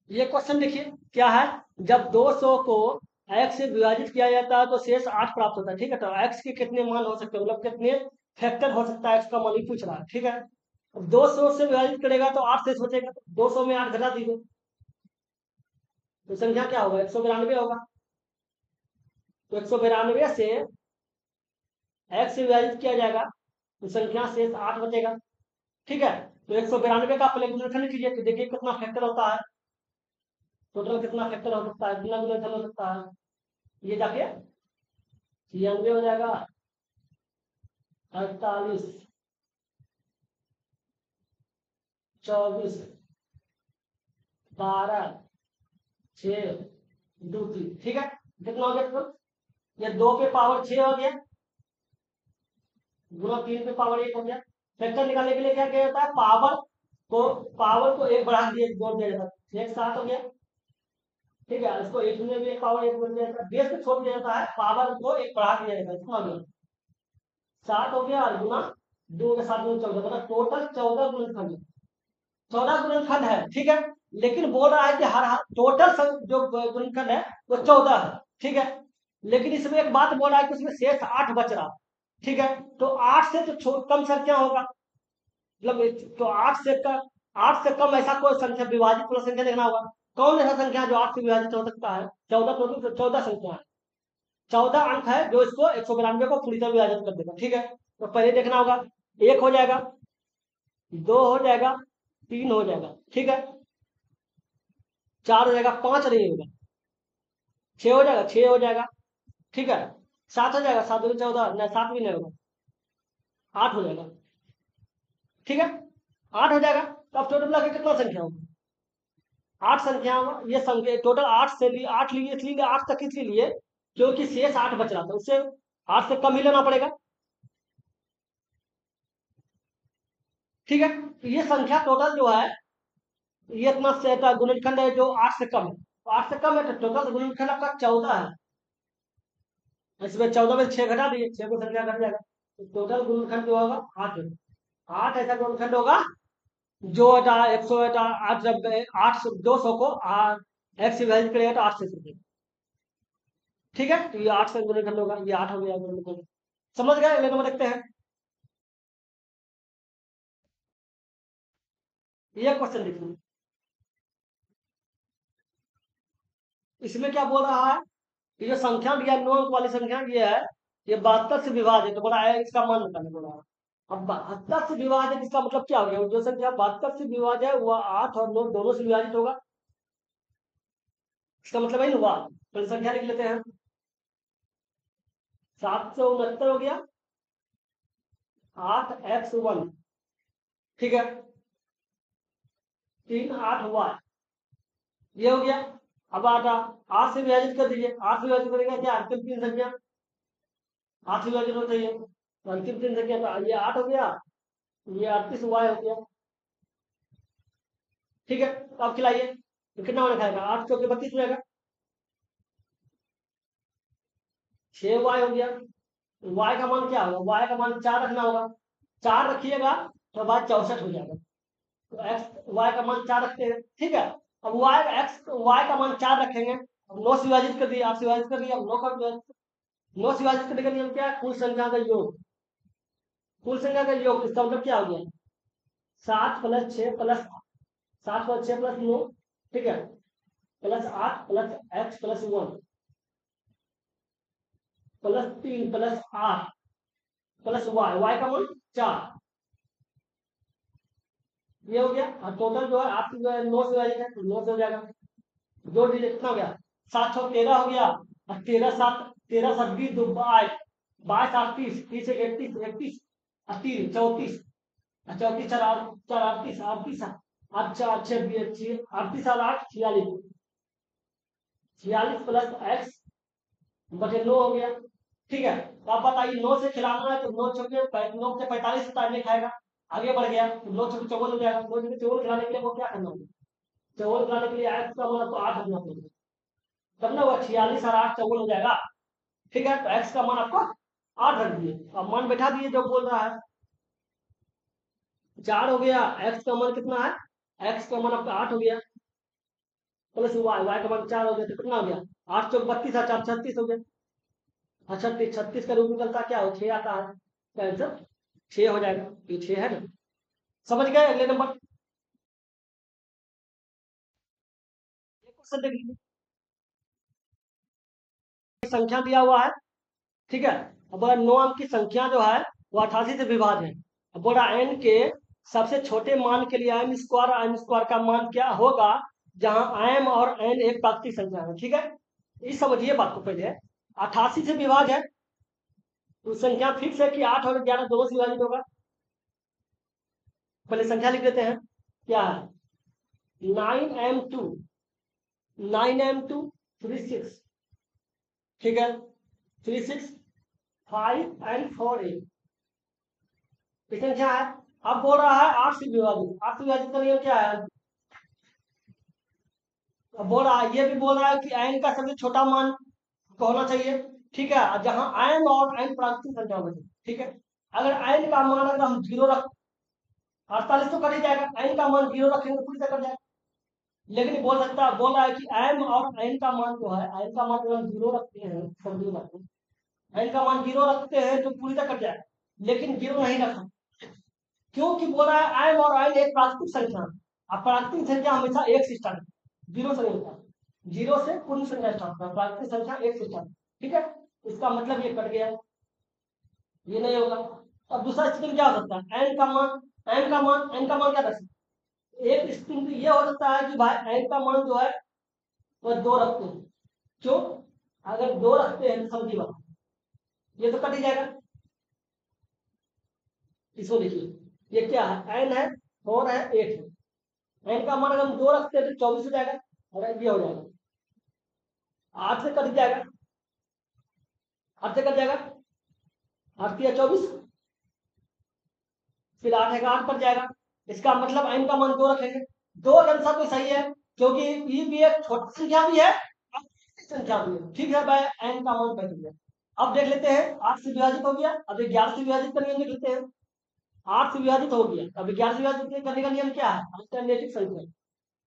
ये क्वेश्चन देखिए क्या है। जब 200 को x से विभाजित किया जाता है तो शेष 8 प्राप्त होता है। ठीक है, तो x के कितने मान हो सकते हैं, मतलब कितने फैक्टर हो सकता है, x का मान ही पूछ रहा है। ठीक है, अब 200 से विभाजित करेगा तो 8 शेष बचेगा, 200 में 8 घटा दीजिए तो संख्या क्या होगा, 192 होगा। तो 192 से x से विभाजित किया जाएगा तो संख्या शेष 8 बचेगा। ठीक है, तो 192 का पहले गुणनखंड कीजिए तो देखिए कितना फैक्टर होता है, टोटल कितना फैक्टर हो सकता है, कितना गुणनखंड हो सकता है। ये जाके 96 हो जाएगा, 48, 24, 12, 6, 2, 3। ठीक है, कितना हो गया टोटल, ये 2 पे पावर 6 हो गया, गुना 3 पे पावर 1 हो गया। फैक्टर निकालने के लिए क्या किया जाता है, पावर को एक बढ़ा दिया, जोड़ दिया जाता है, एक 7 हो गया। ठीक है, इसको एक में भी एक पावर 1 बन जाता है, बेस पे छोड़ दिया जाता है, पावर को एक बढ़ा दिया जाता है। कितना हो गया, 7 हो गया, और गुना 2 के साथ में 14, मतलब टोटल 14 गुणनखंड, 14 गुणनखंड है। ठीक है, लेकिन बोल रहा है कि हर टोटल जो गुणनखंड है वो 14 है। ठीक है, लेकिन इसमें एक बात बोल रहा है कि उसमें शेष 8 बच रहा। ठीक है, तो 8 से तो कम संख्या होगा, मतलब तो 8 से कम ऐसा कोई संख्या, विभाजित पूरा संख्या देखना होगा। कौन ऐसा संख्या है जो 8 से विभाजित हो सकता है, 14, टोटल 14 संख्या है, 14 अंक है जो इसको 192 को पूरी तरह विभाजित कर देगा। ठीक है, तो पहले देखना होगा, 1 हो जाएगा, 2 हो जाएगा, 3 हो जाएगा। ठीक है, 4 हो जाएगा, 5 नहीं होगा, 6 हो जाएगा, 6 हो जाएगा, ठीक है, 7 हो जाएगा, 7 दूनी 14, नहीं 7 भी नहीं होगा, 8 हो जाएगा, ठीक है, 8 हो जाएगा। तो अब टोटल मिला के कितना संख्या होगा, 8 संख्या होगा। ये संख्या टोटल 8 से लिए, 8 लिए इसलिए, 8 तक इसलिए लिए क्योंकि शेष 8 बच रहा था, उससे 8 से कम ही लेना पड़ेगा, ठीक है। तो ये संख्या टोटल जो है, ये इतना से गुणनखंड है जो 8 से कम है, तो 8 से कम है तो टोटल गुणनखंड आपका 14 है। इसमें 14 में 6 घटा दिए, 6 को संख्या घट जाएगा, तो टोटल गुणनखंड जो होगा 8 है। 8 ऐसा गुणनखंड होगा जो हटा 100 हटा 8, जब 8 200 को x से विभाजित करेगा तो 8 से करेगा, ठीक है। तो ये 8 से गुणनखंड होगा, ये 8 हो गया गुणनखंड। समझ गए, अगले नंबर देखते हैं। ये क्वेश्चन देखिए, इसमें क्या बोल रहा है कि जो संख्या दिया 9 अंक वाली संख्या ये है, ये 72 से विभाजित, तो बोला है इसका मान बताने बोला है। अब 72 से विभाजित इसका मतलब क्या हो गया, जो संख्या 72 से विभाजित है वह 8 और 9 दोनों से विभाजित होगा, इसका मतलब है हुआ। तो संख्या लिख लेते हैं, 769 हो गया, 8x1, ठीक है, 3 8y, ये हो गया। अब आटा 8 से विभाजित कर दीजिए, 8 से विभाजित करेंगे क्या, अंतिम 3 संख्या 8 से विभाजित होता है, तो अंतिम 3 संख्या, तो ये 8 हो गया, ये 38y हो गया, ठीक है। तो अब खिलाइए, तो कितना होने खाएगा, 8 चौके 32 हो जाएगा, 6y हो गया। y का मान क्या होगा, y का मान 4 रखना होगा, 4 रखिएगा तो बाद 64 हो जाएगा, तो x y का मान 4 रखते हैं, ठीक है। अब y का मान 4 रखेंगे, अब 9 से विभाजित कर दिया, 8 से विभाजित कर दिया, अब 9 से विभाजित करने का नियम क्या है, कुल संख्या का योग, कुल संख्या का योग, इसका मतलब क्या हो गया, 7 प्लस 6 प्लस 7 प्लस 6 प्लस 9, ठीक है, plus 8 plus x plus 1 plus 3 plus 8 plus y का मान 4, ये हो गया। और टोटल जो है 8 से 9 से विभाजित है तो 9 से हो जाएगा, जोड़ दीजिए कितना हो गया, 7 6 13 हो गया, और 13 7 20 2 22 22 8 30 30 31 31 और 3 34, 34 4 4 38 38, अच्छा अच्छे 38 और 8 46, 46 प्लस x बटे 9 हो गया, ठीक है। तो आप बताइए 9 से खिलाना है तो 9 चौके 9 से 45 टाइम में खाएगा, आगे बढ़ गया तो 9 चौके 54 हो जाएगा, 9 चौके 54 खिलाने के लिए वो क्या करना होगा, 54 खिलाने के लिए x का मान तो 8 रखना पड़ेगा, तब ना वो 46 और 8 54 हो जाएगा, ठीक है। तो x का मान आपको 8 रख दिए, अब मान बैठा दिए जो बोल रहा है, 4 हो गया, x का मान कितना है, x का मान आपका 8 हो गया, प्लस y का मान 4 हो गया, तो कितना हो गया, 8 चौक 32 और 4 36 हो गया, और 36 36 का रूप निकलता क्या हो, 6 आता है, तो आंसर 6 हो जाएगा, ये 6 है ना। समझ गए, अगले नंबर क्वेश्चन देख लीजिए, संख्या दिया हुआ है, ठीक है। अब बोला 9 अंक की संख्या जो है वो 88 से विभाज्य है, अब बोला n के सबसे छोटे मान के लिए m स्क्वायर का मान क्या होगा, जहां m और n एक प्राकृतिक संख्या है, ठीक है। इस समझिए बात को पहले, 88 से विभाज्य है तो संख्या फिक्स है कि 8 और 11 दोनों से विभाजित होगा, पहले संख्या लिख देते हैं, क्या है 9m2 9m2 36, ठीक है, 36 5 and 4 8, ये संख्या है। अब बोल रहा है 8 से विभाजित, 8 से विभाजित का नियम क्या है, अब बोल रहा है, ये भी बोल रहा है कि n का सबसे छोटा मान होना चाहिए, ठीक है, जहां m और n प्राकृतिक संख्या होगी, ठीक है। अगर n का मान अगर हम 0 रख, 48 तो कट ही जाएगा, n का मान 0 रखेंगे तो पूरी कट जाएगा, लेकिन बोल रहा है कि m और n का मान जो है, n का मान अगर हम 0 रखते हैं, समझिए बात को, n का मान 0 रखते हैं तो पूरी तक कट जाएगा, लेकिन 0 नहीं रखा, क्योंकि बोल रहा है m और n एक प्राकृतिक संख्या है, अब प्राकृतिक संख्या हमेशा एक से स्टार्ट, 0 से नहीं होता, 0 से पूर्ण संख्या स्टार्ट होता है, प्राकृतिक संख्या एक से स्टार्ट, ठीक है। इसका मतलब ये कट गया, ये नहीं होगा। अब दूसरा स्थिति में क्या हो सकता है, n का मान क्या कर सकते, एक स्थिति में ये हो सकता है कि भाई n का मान जो है और दो रखते हैं, क्यों? अगर दो रखते हैं तो समझिए बात, ये तो कट ही जाएगा। इसको देखिए, ये क्या है, एन है, 4 है, 8 है। एन का मान अगर हम दो रखते हैं तो 24 हो जाएगा, और ये हो जाएगा, 8 से कट जाएगा, 8 से कट जाएगा, 8 या 24, फिर 8 है, 8 कट जाएगा। इसका मतलब एन का मान दो रखेंगे। दो आंसर तो सही है, क्योंकि ये भी एक छोटी संख्या भी है और बड़ी संख्या भी है। ठीक है भाई, एन का मान बैठ गया। अब देख लेते हैं, 8 से विभाजित हो गया, अब 11 से विभाजित करके देख लेते हैं। 8 से विभाजित हो गया, अब 11 से विभाजित करने का नियम क्या है, अल्टरनेटिव संख्या।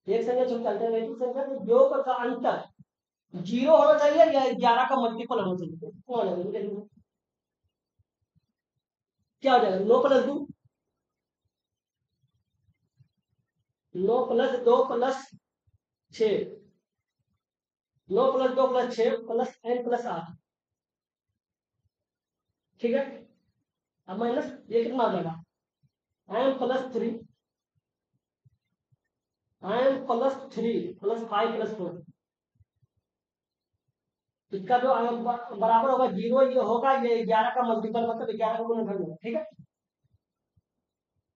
एक संख्या जो अल्टरनेटिव संख्या तो योग का अंतर 0 होना चाहिए या 11 का मल्टीपल होना चाहिए। कितना हो जाएगा, क्या हो जाएगा, 9 + 2, 9 + 2 + 6, 9 + 2 + 6 प्लस n + 8। ठीक है, अब माइनस ये कितना आ जाएगा, m + 3, m + 3 + 5 + 4। इसका जो बराबर होगा 0, ये होगा ये 11 का मल्टीपल, मतलब 11 का गुणनखंड होगा। ठीक है,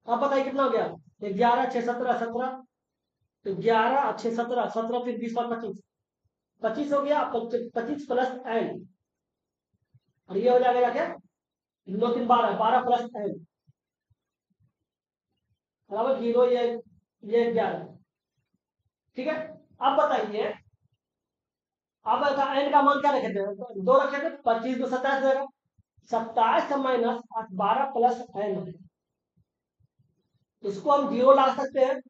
अब बताइए कितना हो गया, 11 6 17 17, तो 11 6 17 17, फिर 20 और 25, 25 हो गया, 25 + n, और ये हो जाएगा क्या, 2 3 12, 12 + n बराबर 0, ये 11। ठीक है, अब बताइए, अब n का मान क्या रखे थे, दो रखे थे, 25 2 27 देगा, 27 माइनस 12 प्लस n, इसको हम 0 ला सकते हैं,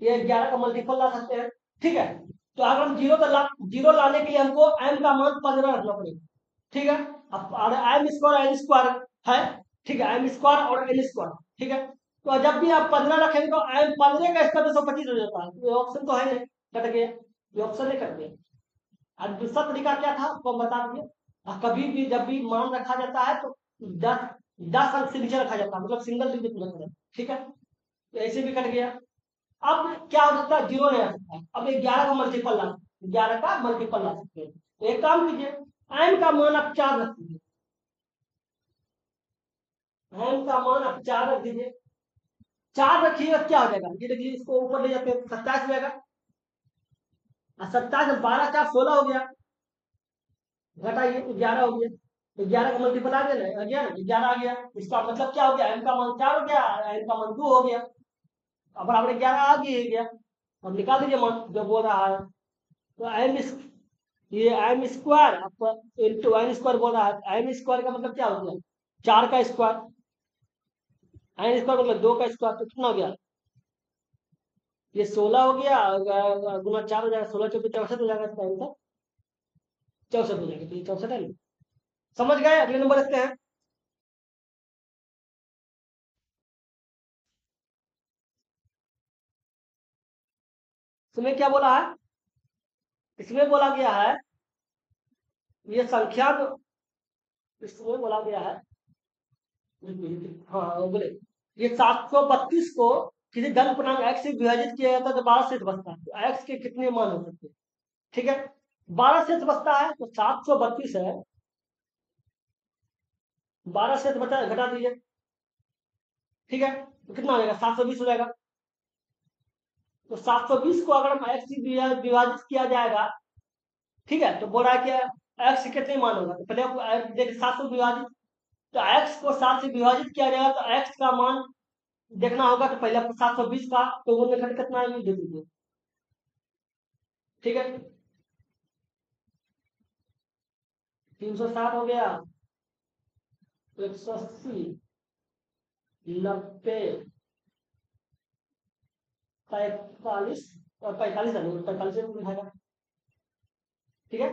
ये 11 का मल्टीपल ला सकते हैं। ठीक है, तो अगर हम 0 लाने के लिए हमको m का मान 15 रखना पड़ेगा। ठीक है, अब m स्क्वायर n स्क्वायर है, ठीक है, m स्क्वायर और n स्क्वायर। ठीक है, तो जब भी आप 15 रखेंगे तो m 15 का स्क्वायर 125 हो जाता है, तो ऑप्शन तो है नहीं, कट गया, ये ऑप्शन नहीं कट गया। और दूसरा तरीका क्या था वो बता दिए, कभी भी जब भी मान रखा जाता है तो 10 अंक से नीचे रखा जाता है, मतलब सिंगल डिजिट में रखा जाता है। ठीक है, तो ऐसे भी कट गया। अब क्या हो सकता है, 0 नहीं आ सकता, अब 11 का मल्टीपल ला, 11 का मल्टीपल ला सकते हैं। तो एक काम कीजिए, एम का मान आप 4 रख दीजिए, एम का मान आप 4 रख दीजिए, 4 रखिएगा क्या हो जाएगा, ये देखिए, इसको ऊपर ले जाते हैं 27 हो जाएगा, और 27 12 4 16 हो गया, घटाइए 11 हो गया, तो 11 का मल्टीपल आ गया ना, 11 आ गया। इसका मतलब क्या हो गया, एम का मान 4 हो गया, एम का मान 2 हो गया, अब बराबर 11 आ गया। अब निकाल दीजिए मान जो बोल रहा है, तो एम, ये एम स्क्वायर आपका इंटू एन स्क्वायर बोल रहा है, एम स्क्वायर का मतलब क्या हो गया, 4 का स्क्वायर, एन स्क्वायर मतलब 2 का स्क्वायर, तो कितना हो गया, ये 16 हो गया, गुना 4 हो जाएगा, 16 चौके 64 हो जाएगा, इसका आंसर 64 हो जाएगा, तो ये 64 है ना। समझ गए, अगले नंबर रखते हैं। इसमें क्या बोला है, इसमें बोला गया है, ये संख्या इसमें बोला गया है, हाँ बोले, ये 732 को किसी धन पूर्णांक x से विभाजित किया जाता है तो 12 शेष बचता है, तो x के कितने मान हो सकते हैं। ठीक है, 12 शेष बचता है, तो 732 है, 12 शेष बचा घटा दीजिए। ठीक है, तो कितना हो जाएगा, 720 हो जाएगा। तो 720 को अगर हम x से विभाजित किया जाएगा, ठीक है, तो बोल रहा है कि x के कितने मान होगा, तो पहले देखिए 700 विभाजित, तो x को 7 से विभाजित किया जाएगा तो x का मान देखना होगा, तो पहले आपको 720 का तो वो निकट कितना है ये दे दीजिए। ठीक है, 360 हो गया, 180, 90, 45, और 45 नहीं, 45 में उठाएगा। ठीक है,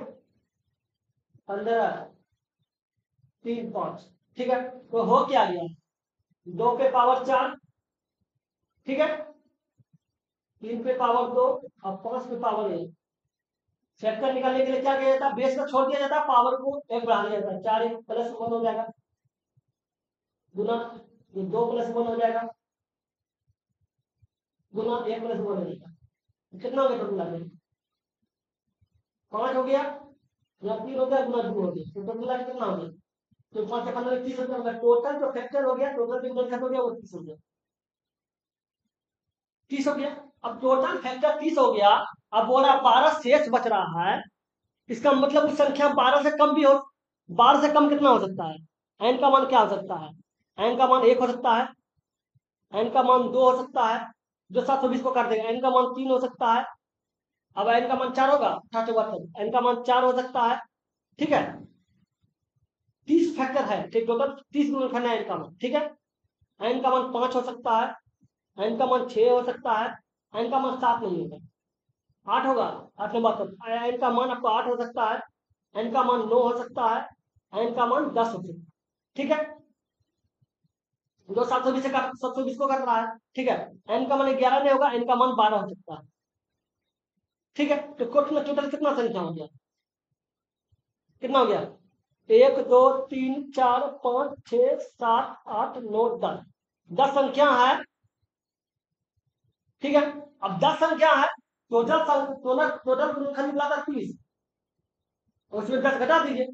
15, 3 5। ठीक है, तो हो क्या गया, 2 पे पावर 4, ठीक है, 3 पे पावर 2, और 5 पे पावर 1। फैक्टर निकालने के लिए क्या किया जाता है, बेस को छोड़ दिया जाता है, पावर को 1 बढ़ा दिया जाता है, 4 1 प्लस 1 हो जाएगा, गुना, ये 2 + 1 हो जाएगा, गुना 1 + 1 हो जाएगा, कितना हो गया टोटल आ गया, 5 हो गया, या 3 हो गया, गुना 2 हो गया, तो मिला के कितना हो गया? तो 5 से 15 30 हो गया, टोटल जो फैक्टर हो गया, टोटल जो गुणनखंड हो गया वो 30 हो गया। 30 हो गया। अब टोटल फैक्टर 30 हो गया। अब बोल रहा 12 शेष बच रहा है। इसका मतलब उस संख्या 12 से कम भी हो। 12 से कम कितना हो सकता है? एन का मान क्या हो सकता है? एन का मान 1 हो सकता है, एन का मान 2 हो सकता है, जो 720 को काट देगा। एन का मान 3 हो सकता है। अब एन का मान 4 होगा, 872, एन का मान 4 हो सकता है। ठीक है, 30 फैक्टर है, ठीक, टोटल 30 गुणनखंड है एन का मान। ठीक है, एन का मान 5 हो सकता है, एन का मान 6 हो सकता है, एन का मान 7 नहीं होगा, 8 होगा। 8 नंबर तो एन का मान आपको 8 हो सकता है, एन का मान 9 हो सकता है, एन का मान 10 हो सकता है। ठीक है, जो 720 से काट 720 को काट रहा है। ठीक है, एन का मान 11 नहीं होगा, एन का मान 12 हो सकता है। ठीक है, तो टोटल कितना संख्या हो गया? कितना हो गया? 1 2 3 4 5 6 7 8 9 10। 10 संख्या है। ठीक है, अब 10 संख्या है, टोटल टोटल गुणनखंड निकला था 30, उसमें 10 घटा दीजिए।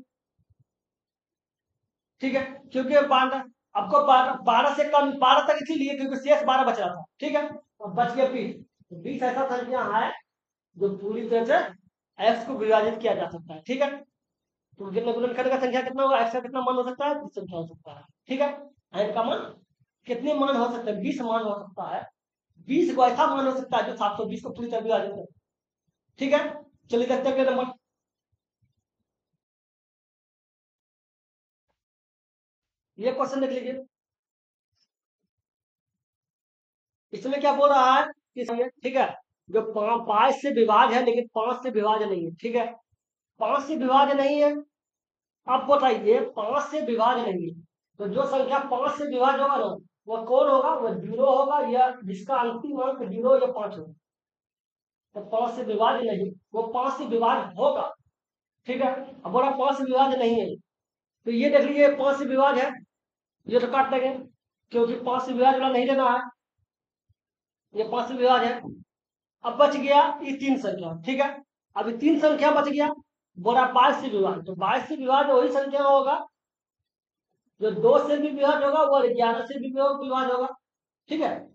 ठीक है, क्योंकि 12 आपको 12 से कम 12 तक इसीलिए क्योंकि शेष 12 बच रहा था। ठीक है, अब बच गया 20। तो 20 ऐसा संख्या है जो पूरी तरह से एक्स को विभाजित किया जा सकता है। ठीक है, तो कितने गुणनखंड का संख्या कितना होगा? एक्स का कितना मान हो सकता है? 20 संख्या हो सकता है। ठीक है, एन का मान कितने मान हो सकते हैं? 20 मान हो सकता है। 20 को ऐसा मान हो सकता है जो 720 को पूरी तरह विभाजित करे। ठीक है, चलिए देखते हैं नंबर। ये क्वेश्चन देख लीजिए, इसमें क्या बोल रहा है कि ठीक है, जो 5 से विभाज्य है लेकिन 5 से विभाज्य नहीं है। ठीक है, 5 से विभाज्य नहीं है। अब बताइए 5 से विभाज्य नहीं है, तो जो संख्या 5 से विभाज्य होगा ना, वो कौन होगा? वो 0 होगा, या जिसका अंतिम अंक 0 या 5 होगा। तो 5 से विभाज्य नहीं, वो 5 से विभाज्य होगा। ठीक है, अब बोला 5 से विभाज्य नहीं है, तो ये देख लीजिए 5 से विभाज्य है, ये तो काट देंगे क्योंकि 5 से विभाज्य वाला नहीं लेना है, ये 5 से विभाज्य है। अब बच गया ये 3 संख्या। ठीक है, अब ये 3 संख्या बच गया, बोला 22 से विभाज्य, तो 22 से विभाज्य वही संख्या होगा जो 2 से भी विभाज्य होगा और 11 से भी विभाज्य होगा। ठीक है,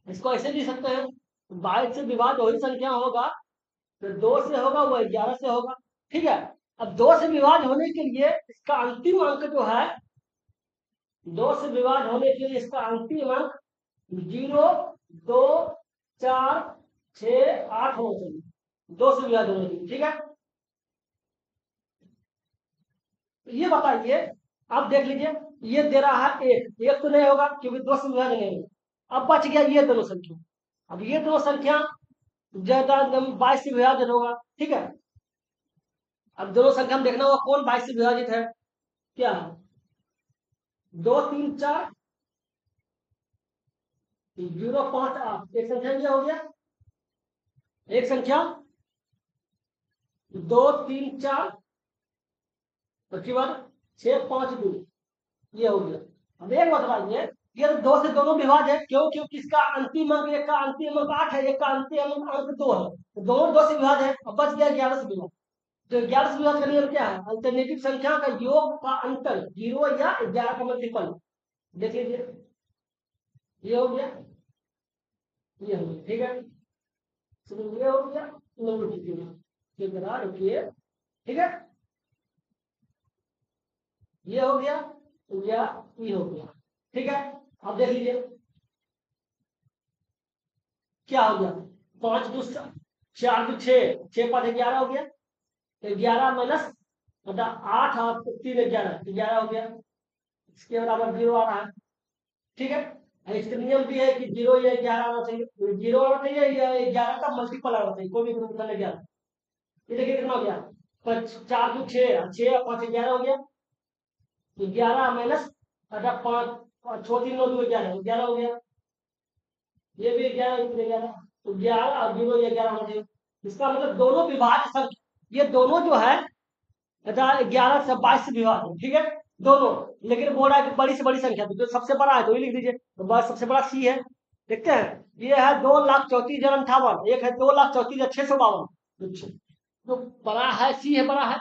इसको ऐसे लिख सकते हैं, 22 से विभाज्य वही संख्या होगा जो 2 से होगा वो 11 से होगा। ठीक है, अब 2 से विभाज्य होने के लिए इसका अंतिम अंक जो है, 2 से विभाज्य होने के लिए इसका अंतिम अंक 0 2 4 6 8 होना चाहिए, 2 से विभाज्य होने के लिए। ठीक है, तो ये बताइए, अब देख लीजिए, ये दे रहा है एक, एक तो नहीं होगा क्योंकि 2 से विभाज्य नहीं होगा। अब बच गया ये दोनों संख्या, अब ये दोनों संख्या ज्यादा 22 से विभाजित होगा। ठीक है, अब दोनों संख्या में देखना होगा कौन 22 से विभाजित है। क्या है? 2 3 4 0 5 8, एक संख्या क्या हो गया? एक संख्या 2 3 4, उसके बाद 6 5 2, ये हो गया। अब एक बात बताइए, ये तो 2 से दोनों विभाज्य है, क्यों? क्योंकि इसका अंतिम अंक, एक का अंतिम अंक 8 है, एक का अंतिम अंक 2 है, तो दोनों 2 से विभाज्य है। अब बच गया 11 से विभाज्य। तो 11 से विभाज्य का नियम क्या है? अल्टरनेटिव संख्या का योग का अंतर 0 या 11 का मल्टीपल। देख लीजिए, ये हो गया, ये हो गया। ठीक है, ये हो गया, रुकिए, ठीक है, ये हो गया, या ये हो गया। ठीक है, अब देख लीजिए क्या हो गया। 5 2 4 2 6, 6 5 11 हो गया, तो 11 माइनस मतलब 8 और 3 11, 11 हो गया, इसके बराबर 0 आ रहा है। ठीक है, इसका नियम भी है कि 0 या 11 आना चाहिए, 0 आना चाहिए या 11 का मल्टीपल आना चाहिए, कोई भी गुणनखंड में 11। ये देखिए कितना हो गया, 4 2 6, 6 5 11 हो गया, तो 11 माइनस 5 6 3 9 2 11, 11 हो गया, ये भी 11 11, तो 11 और 0 या 11 होना चाहिए। इसका मतलब दोनों विभाज्य संख्या, ये दोनों जो है 11 से 22 से विभाज्य, ठीक है, दोनों। लेकिन बोल रहा है कि बड़ी से बड़ी संख्या, तो जो सबसे बड़ा है तो ही लिख दीजिए, तो सबसे बड़ा सी है। देखते हैं, ये है 2,34,058, एक है 2,34,652। तो बड़ा है, सी है, बड़ा है,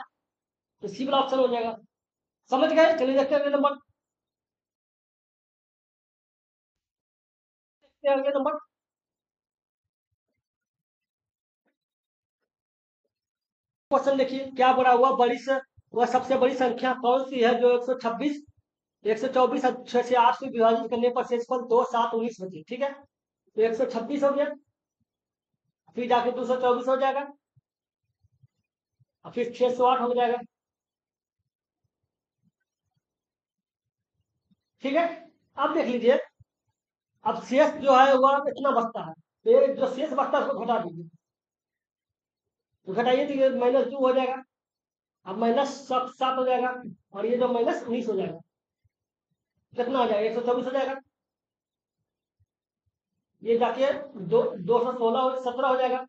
तो सी वाला ऑप्शन हो जाएगा। समझ गए? चलिए देखते हैं अगले नंबर। देखते हैं अगले नंबर। क्वेश्चन देखिए क्या बड़ा हुआ, बड़ी से वह सबसे बड़ी संख्या कौन सी है जो 126 124 छह से 8 से विभाजित करने पर शेषफल 2 7 19 बचे। ठीक है, तो 126 हो गया, फिर जाके 224 हो जाएगा, और फिर 608 हो जाएगा। ठीक है, अब देख लीजिए, अब शेष जो है वह इतना बचता है, तो ये जो शेष बचता है उसको घटा दीजिए, तो घटाइए तो ये -2 हो जाएगा, अब -7 हो जाएगा, और ये जो -19 हो जाएगा, कितना हो जाएगा? 124 हो जाएगा, ये जाके 216 17 हो जाएगा,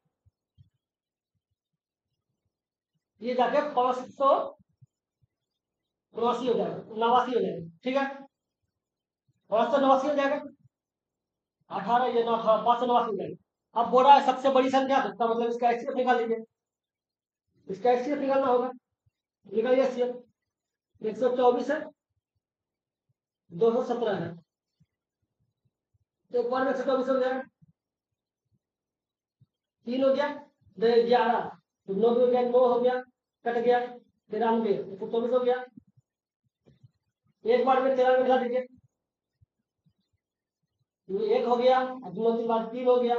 ये जाके 589 हो जाएगा, 89 हो जाएगा। ठीक है, 589 हो जाएगा, 18 ये 9 18 589 हो जाएगा। अब बोल रहा है सबसे बड़ी संख्या, तो इसका मतलब इसका एचसीएफ निकाल लीजिए, इसका एचसीएफ निकालना होगा, निकालिए एचसीएफ। 124 है, 217 है, तो एक बार में 124 हो जाएगा, 3 हो गया, 11, तो 9 हो गया, 9 हो गया, कट गया, 93, 124 हो गया, एक बार में 13 मिला दीजिए, ये 1 हो गया, अब 9 3 बाद 3 हो गया,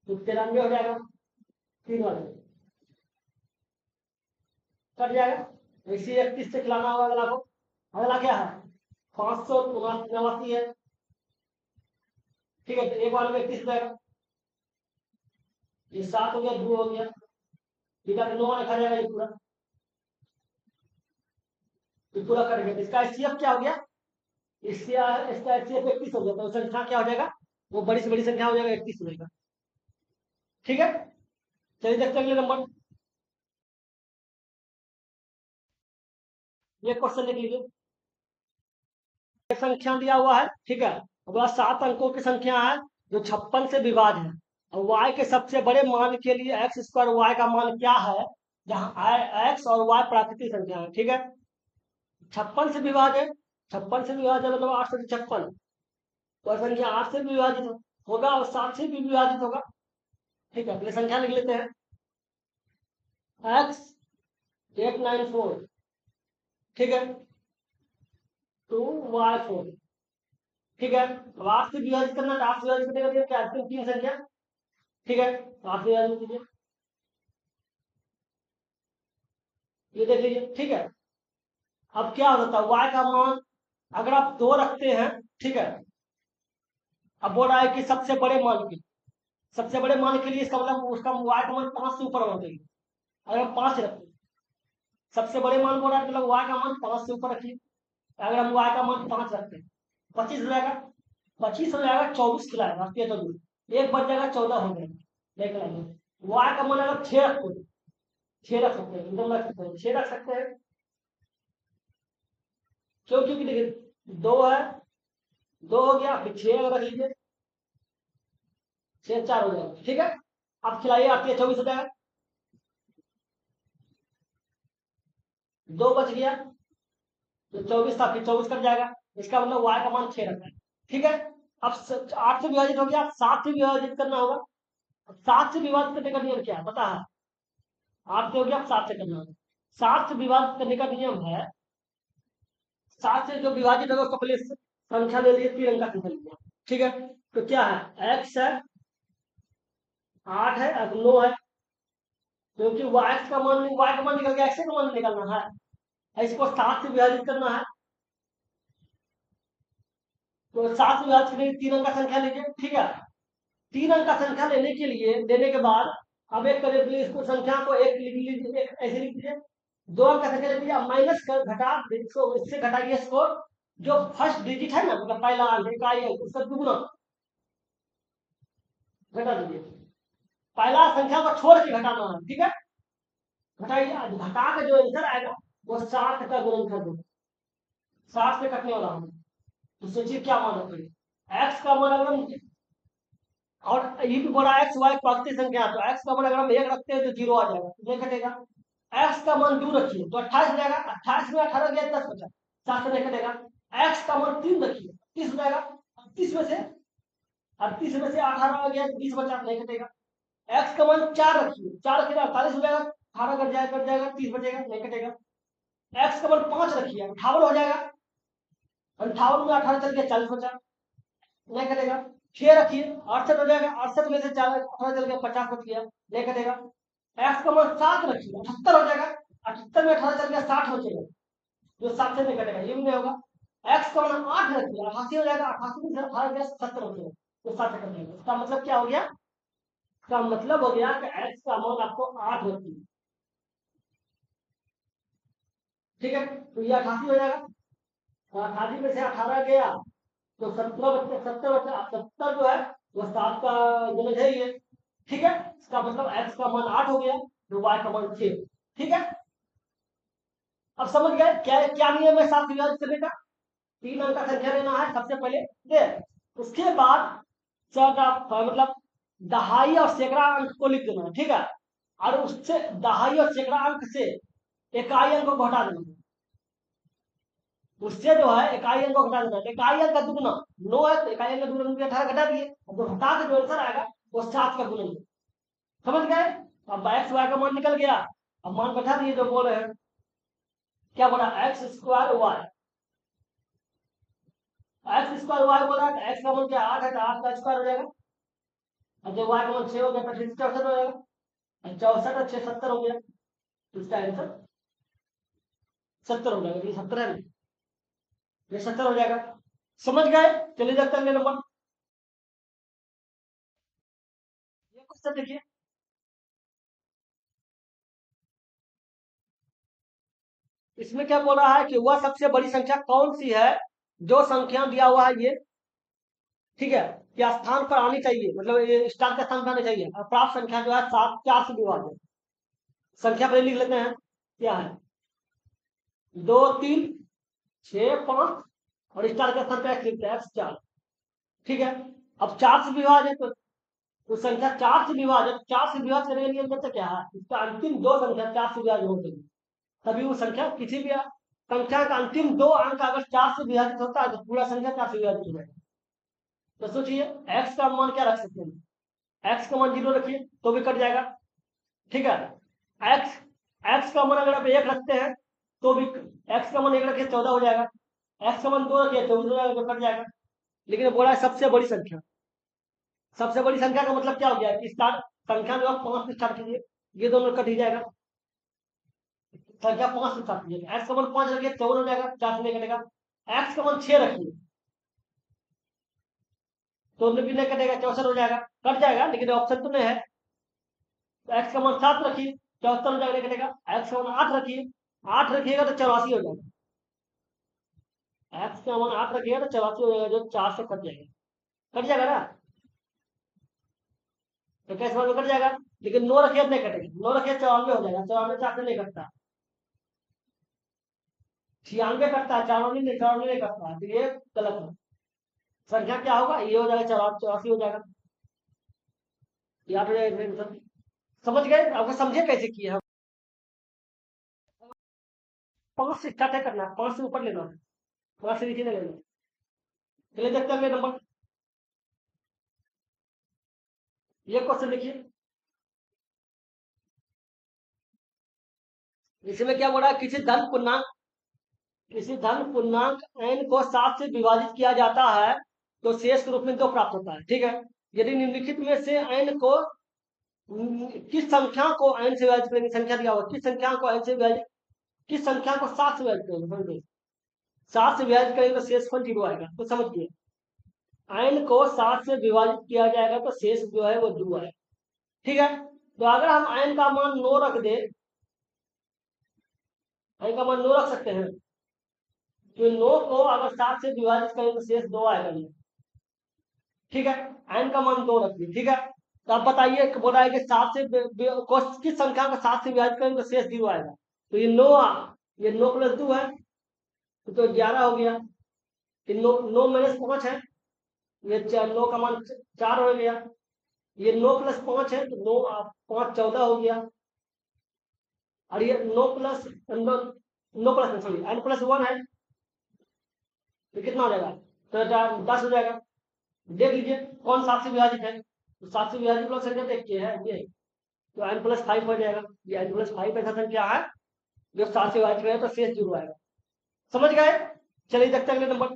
तो 93 हो जाएगा, 3 वाले कट जाएगा। इसी 31 से खिलाना होगा अगला को। अगला क्या है? 589 है। ठीक है, तो एक बार में 31 हो जाएगा, ये 7 हो गया, 2 हो गया, ठीक है, 9 लिखा जाएगा, ये पूरा कट गया। इसका एचसीएफ क्या हो गया? इसका एचसीएफ 31 हो गया, तो संख्या क्या हो जाएगा? वो बड़ी से बड़ी संख्या हो जाएगा, 31 हो जाएगा। ठीक है, चलिए देखते हैं अगले नंबर। ये क्वेश्चन लिख लीजिए, संख्या दिया हुआ है। ठीक है, अगला 7 अंकों की संख्या है जो 56 से विभाज्य है, और y के सबसे बड़े मान के लिए एक्स स्क्वायर वाई का मान क्या है, जहां एक्स और वाई प्राकृतिक संख्या है। ठीक है, 56 से विभाज्य है, 56 से विभाज्य मतलब 8 से 56, और संख्या 8 से भी विभाजित होगा और 7 से भी विभाजित होगा। ठीक है, पहले संख्या लिख लेते हैं, एक्स 894, ठीक है, 2y4। ठीक है, अब 8 से विभाजित करना, 8 से विभाजित करने का मतलब क्या है? 3 संख्या। ठीक है, तो 8 से विभाजित कीजिए, ये देख लीजिए। ठीक है, अब क्या हो जाता है, y का मान अगर आप 2 रखते हैं, ठीक है, अब बोल रहा है कि सबसे बड़े मान के, सबसे बड़े मान के लिए इसका मतलब उसका y का मान 5 से ऊपर होना चाहिए। अगर हम 5 रखते हैं, सबसे बड़े मान बोल रहा है, मतलब y का मान 5 से ऊपर रखिए। अगर हम y का मान 5 रखते हैं, 25 हो जाएगा, 25 हो जाएगा, 24 खिलाएगा, तो दूर एक बच जाएगा, 14 हो जाएगा। देख लेंगे, y का मान अगर 6 रखते हैं, 6 रख सकते हैं, एकदम रख सकते हैं, 6 रख सकते हैं। क्यों? क्योंकि देखिए 2 है, 2 हो गया, फिर 6 रख लीजिए, 6 4 हो जाएगा। ठीक है, अब खिलाइए, आपके 24 हो जाएगा, 2 बच गया, तो 24 था, फिर 24 कट जाएगा, इसका मतलब y का मान 6 रखना है। ठीक है, अब 8 से विभाजित हो गया, 7 से विभाजित करना होगा। 7 से विभाजित करने का नियम क्या है पता है? 8 से हो गया, अब 7 से करना होगा। 7 से विभाजित करने का नियम है, 7 से जो विभाजित होगा उसको पहले संख्या ले लिए, 3 अंक का संख्या लिया। ठीक है, तो क्या है, x है, 8 है, अब 9 है, क्योंकि y का मान निकल गया, x का मान निकलना है, इसको 7 से विभाजित करना है, तो 7 से विभाजित करने के 3 अंक का संख्या लीजिए। ठीक है, 3 अंक का संख्या लेने के बाद अब एक करिए, प्लीज इसको संख्या को एक लिख लीजिए, एक ऐसे लिख लीजिए, 2 अंक का संख्या लिख लीजिए, माइनस कर घटा, इसको इससे घटाइए, इसको जो फर्स्ट डिजिट है ना, मतलब पहला अंक इकाई है, उसका दुगुना घटा दीजिए, पहला संख्या को छोड़ के घटाना है। ठीक है, घटाइए, घटा के जो आंसर आएगा वो 7 का गुणनफल होगा, 7 से कटने वाला होगा, तो सोचिए क्या मान होगा, एक्स का मान अगर हम और ये भी बोला एक्स वाई प्राकृतिक संख्या, तो एक्स का मान अगर हम 1 रखते हैं तो 0 आ जाएगा, नहीं कटेगा। एक्स का मान 2 रखिए तो 28 हो जाएगा, 28 में 18 गया 10 बचा, 7 से नहीं कटेगा। एक्स का मान 3 रखिए 30 हो जाएगा, 30 में से 38 में से 18 आ गया 20 बचा, नहीं कटेगा। एक्स का मान 4 रखिए, 4 रखिए 48 हो जाएगा, 18 कट जाएगा 30 बचेगा, नहीं कटेगा। एक्स का मान 5 रखिए 58 हो जाएगा, 58 में 18 चल गया 40 बचा, नहीं कटेगा। 6 रखिए 68 हो जाएगा, 68 में से 4 18 चल गया 50 बच गया, नहीं कटेगा। एक्स का मान 7 रखिए 78 हो जाएगा, 78 में 18 चल गया 60 बचेगा, जो 7 से नहीं कटेगा, ये भी नहीं होगा। एक्स का मान 8 रखिए 88 हो जाएगा, 88 में से 18 गया 70 बचेगा, तो 7 से कट जाएगा। इसका मतलब क्या हो गया, इसका मतलब हो गया कि एक्स का मान आपको 8 रखिए, ठीक है। तो ये 88 हो जाएगा, 88 में से 18 गया तो 17 बच्चे, 70 जो है वो 7 का गुणज है ये, ठीक है। इसका मतलब एक्स का मान 8 हो गया, तो वाई का मान 6, ठीक है। अब समझ गए क्या क्या नियम है 7 से विभाजित करने का। 3 अंक का संख्या लेना है सबसे पहले, उसके बाद मतलब दहाई और सैकड़ा अंक को लिख देना है, ठीक है। और उससे दहाई और सैकड़ा अंक से इकाई अंक को घटा देना है, उससे जो है इकाई अंक को घटा देना है। इकाई अंक का दुगुना 9 है, तो इकाई अंक का दुगुना 18 घटा दिए, अब जो घटा के जो आंसर आएगा वो 7 का गुणन है, समझ गए। अब एक्स वाई का मान निकल गया, अब मान बैठा दिए जो बोल रहे हैं, क्या बोला, x square y, x square y बोला, एक्स का मान क्या 8 है, तो 8 का स्क्वायर हो जाएगा, और जब वाई का मान 6 हो गया तो 64 हो जाएगा, 64 और 6 70 हो गया, तो इसका आंसर 70 हो जाएगा। ये 70 है ना, ये 70 हो जाएगा, समझ गए। चलिए देखते हैं अगले नंबर, ये क्वेश्चन देखिए। इसमें क्या बोल रहा है कि वह सबसे बड़ी संख्या कौन सी है जो संख्या दिया हुआ है ये, ठीक है, क्या स्थान पर आनी चाहिए, मतलब ये स्टार के स्थान पर आनी चाहिए, और प्राप्त संख्या जो है 7 4 से विभाजित। संख्या पहले लिख लेते हैं, क्या है 2 3 6 5, और स्टार के स्थान पर एक्स लिखते हैं, x 4, ठीक है। अब 4 से विभाजित, तो संख्या 4 से विभाजित, 4 से विभाजित करने के लिए मतलब क्या है, इसका अंतिम दो संख्या 4 से विभाजित हो गई, तभी वो संख्या किसी भी संख्या का अंतिम दो अंक अगर 4 से विभाजित होता है तो पूरा संख्या 4 से विभाजित हो जाएगा। तो सोचिए एक्स का मान क्या रख सकते हैं, एक्स का मान 0 रखिए तो भी कट जाएगा, ठीक है। एक्स एक्स का मान अगर आप 1 रखते हैं तो भी, एक्स का मान 1 रखिए 14 हो जाएगा, एक्स का मान 2 रखिए 24 हो जाएगा, तो कट जाएगा। लेकिन बोला है सबसे बड़ी संख्या, सबसे बड़ी संख्या का मतलब क्या हो गया कि स्टार्ट संख्या जो आप 5 से स्टार्ट कीजिए, ये दोनों कट ही जाएगा, संख्या 5 से स्टार्ट कीजिए, एक्स का मान 5 रखिए 54 हो जाएगा, 4 से नहीं कटेगा। एक्स का मान 6 रखिए तो भी नहीं कटेगा, 64 हो जाएगा, कट जाएगा, लेकिन ऑप्शन तो नहीं है। तो एक्स का मान 7 रखिए 74 हो जाएगा, नहीं कटेगा। एक्स का मान 8 रखिए, 8 रखिएगा तो 84 हो जाएगा, एक्स का मान 8 रखिएगा तो 84 हो जाएगा, जो 4 से कट जाएगा, कट जाएगा ना, तो कैसे मान कट जाएगा। लेकिन 9 रखिए नहीं कटेगा, 9 रखिए 94 हो जाएगा, 94 4 से नहीं कटता, 96 कटता है, 94 नहीं, 94 नहीं कटता है, तो ये गलत है। संख्या क्या होगा, ये हो जाएगा 84 हो जाएगा, याद हो जाएगा। समझ गए, आपको समझे कैसे किए हम। 5 से स्टार्ट है करना, 5 से ऊपर लेना है, 5 से नीचे नहीं लेना। चलिए देखते हैं अगले नंबर, ये क्वेश्चन देखिए। इसमें क्या बोल रहा है, किसी धन पूर्णांक n को 7 से विभाजित किया जाता है तो शेष के रूप में 2 प्राप्त होता है, ठीक है। यदि निम्नलिखित में से n को किस संख्या को n से विभाजित करेंगे, संख्या दिया हुआ किस संख्या को n से विभाजित, किस संख्या को 7 से विभाजित करेंगे, 7 से विभाजित करेंगे तो शेषफल 0 आएगा, तो समझिए n को 7 से विभाजित किया जाएगा तो शेष जो है वो 2 आएगा, ठीक है। तो अगर हम n का मान 9 रख दे, n का मान 9 रख सकते हैं, तो 9 को अगर 7 से विभाजित करें तो शेष 2 आएगा, ठीक है। n का मान 2 रखिए, ठीक है। तो आप बताइए, बोल रहा है कि 7 से किस संख्या को 7 से विभाजित करेंगे तो शेष 0 आएगा, तो ये 9, ये 9 प्लस 2 है तो 11 हो गया, ये 9 9 माइनस 5 है, ये 9 का मान 4 हो गया, ये 9+5 है तो 9 5 14 हो गया, और ये 9 प्लस सॉरी n+1 है तो कितना हो जाएगा, तो 10 हो जाएगा। देख लीजिए कौन 7 से विभाजित है, तो 7 से विभाजित लोग संख्या देखिए है ये, तो n+5 हो जाएगा। ये n+5 ऐसा संख्या है जो 7 से विभाजित करेगा तो शेष 0 आएगा। समझ गए? चलिए देखते हैं अगले नंबर।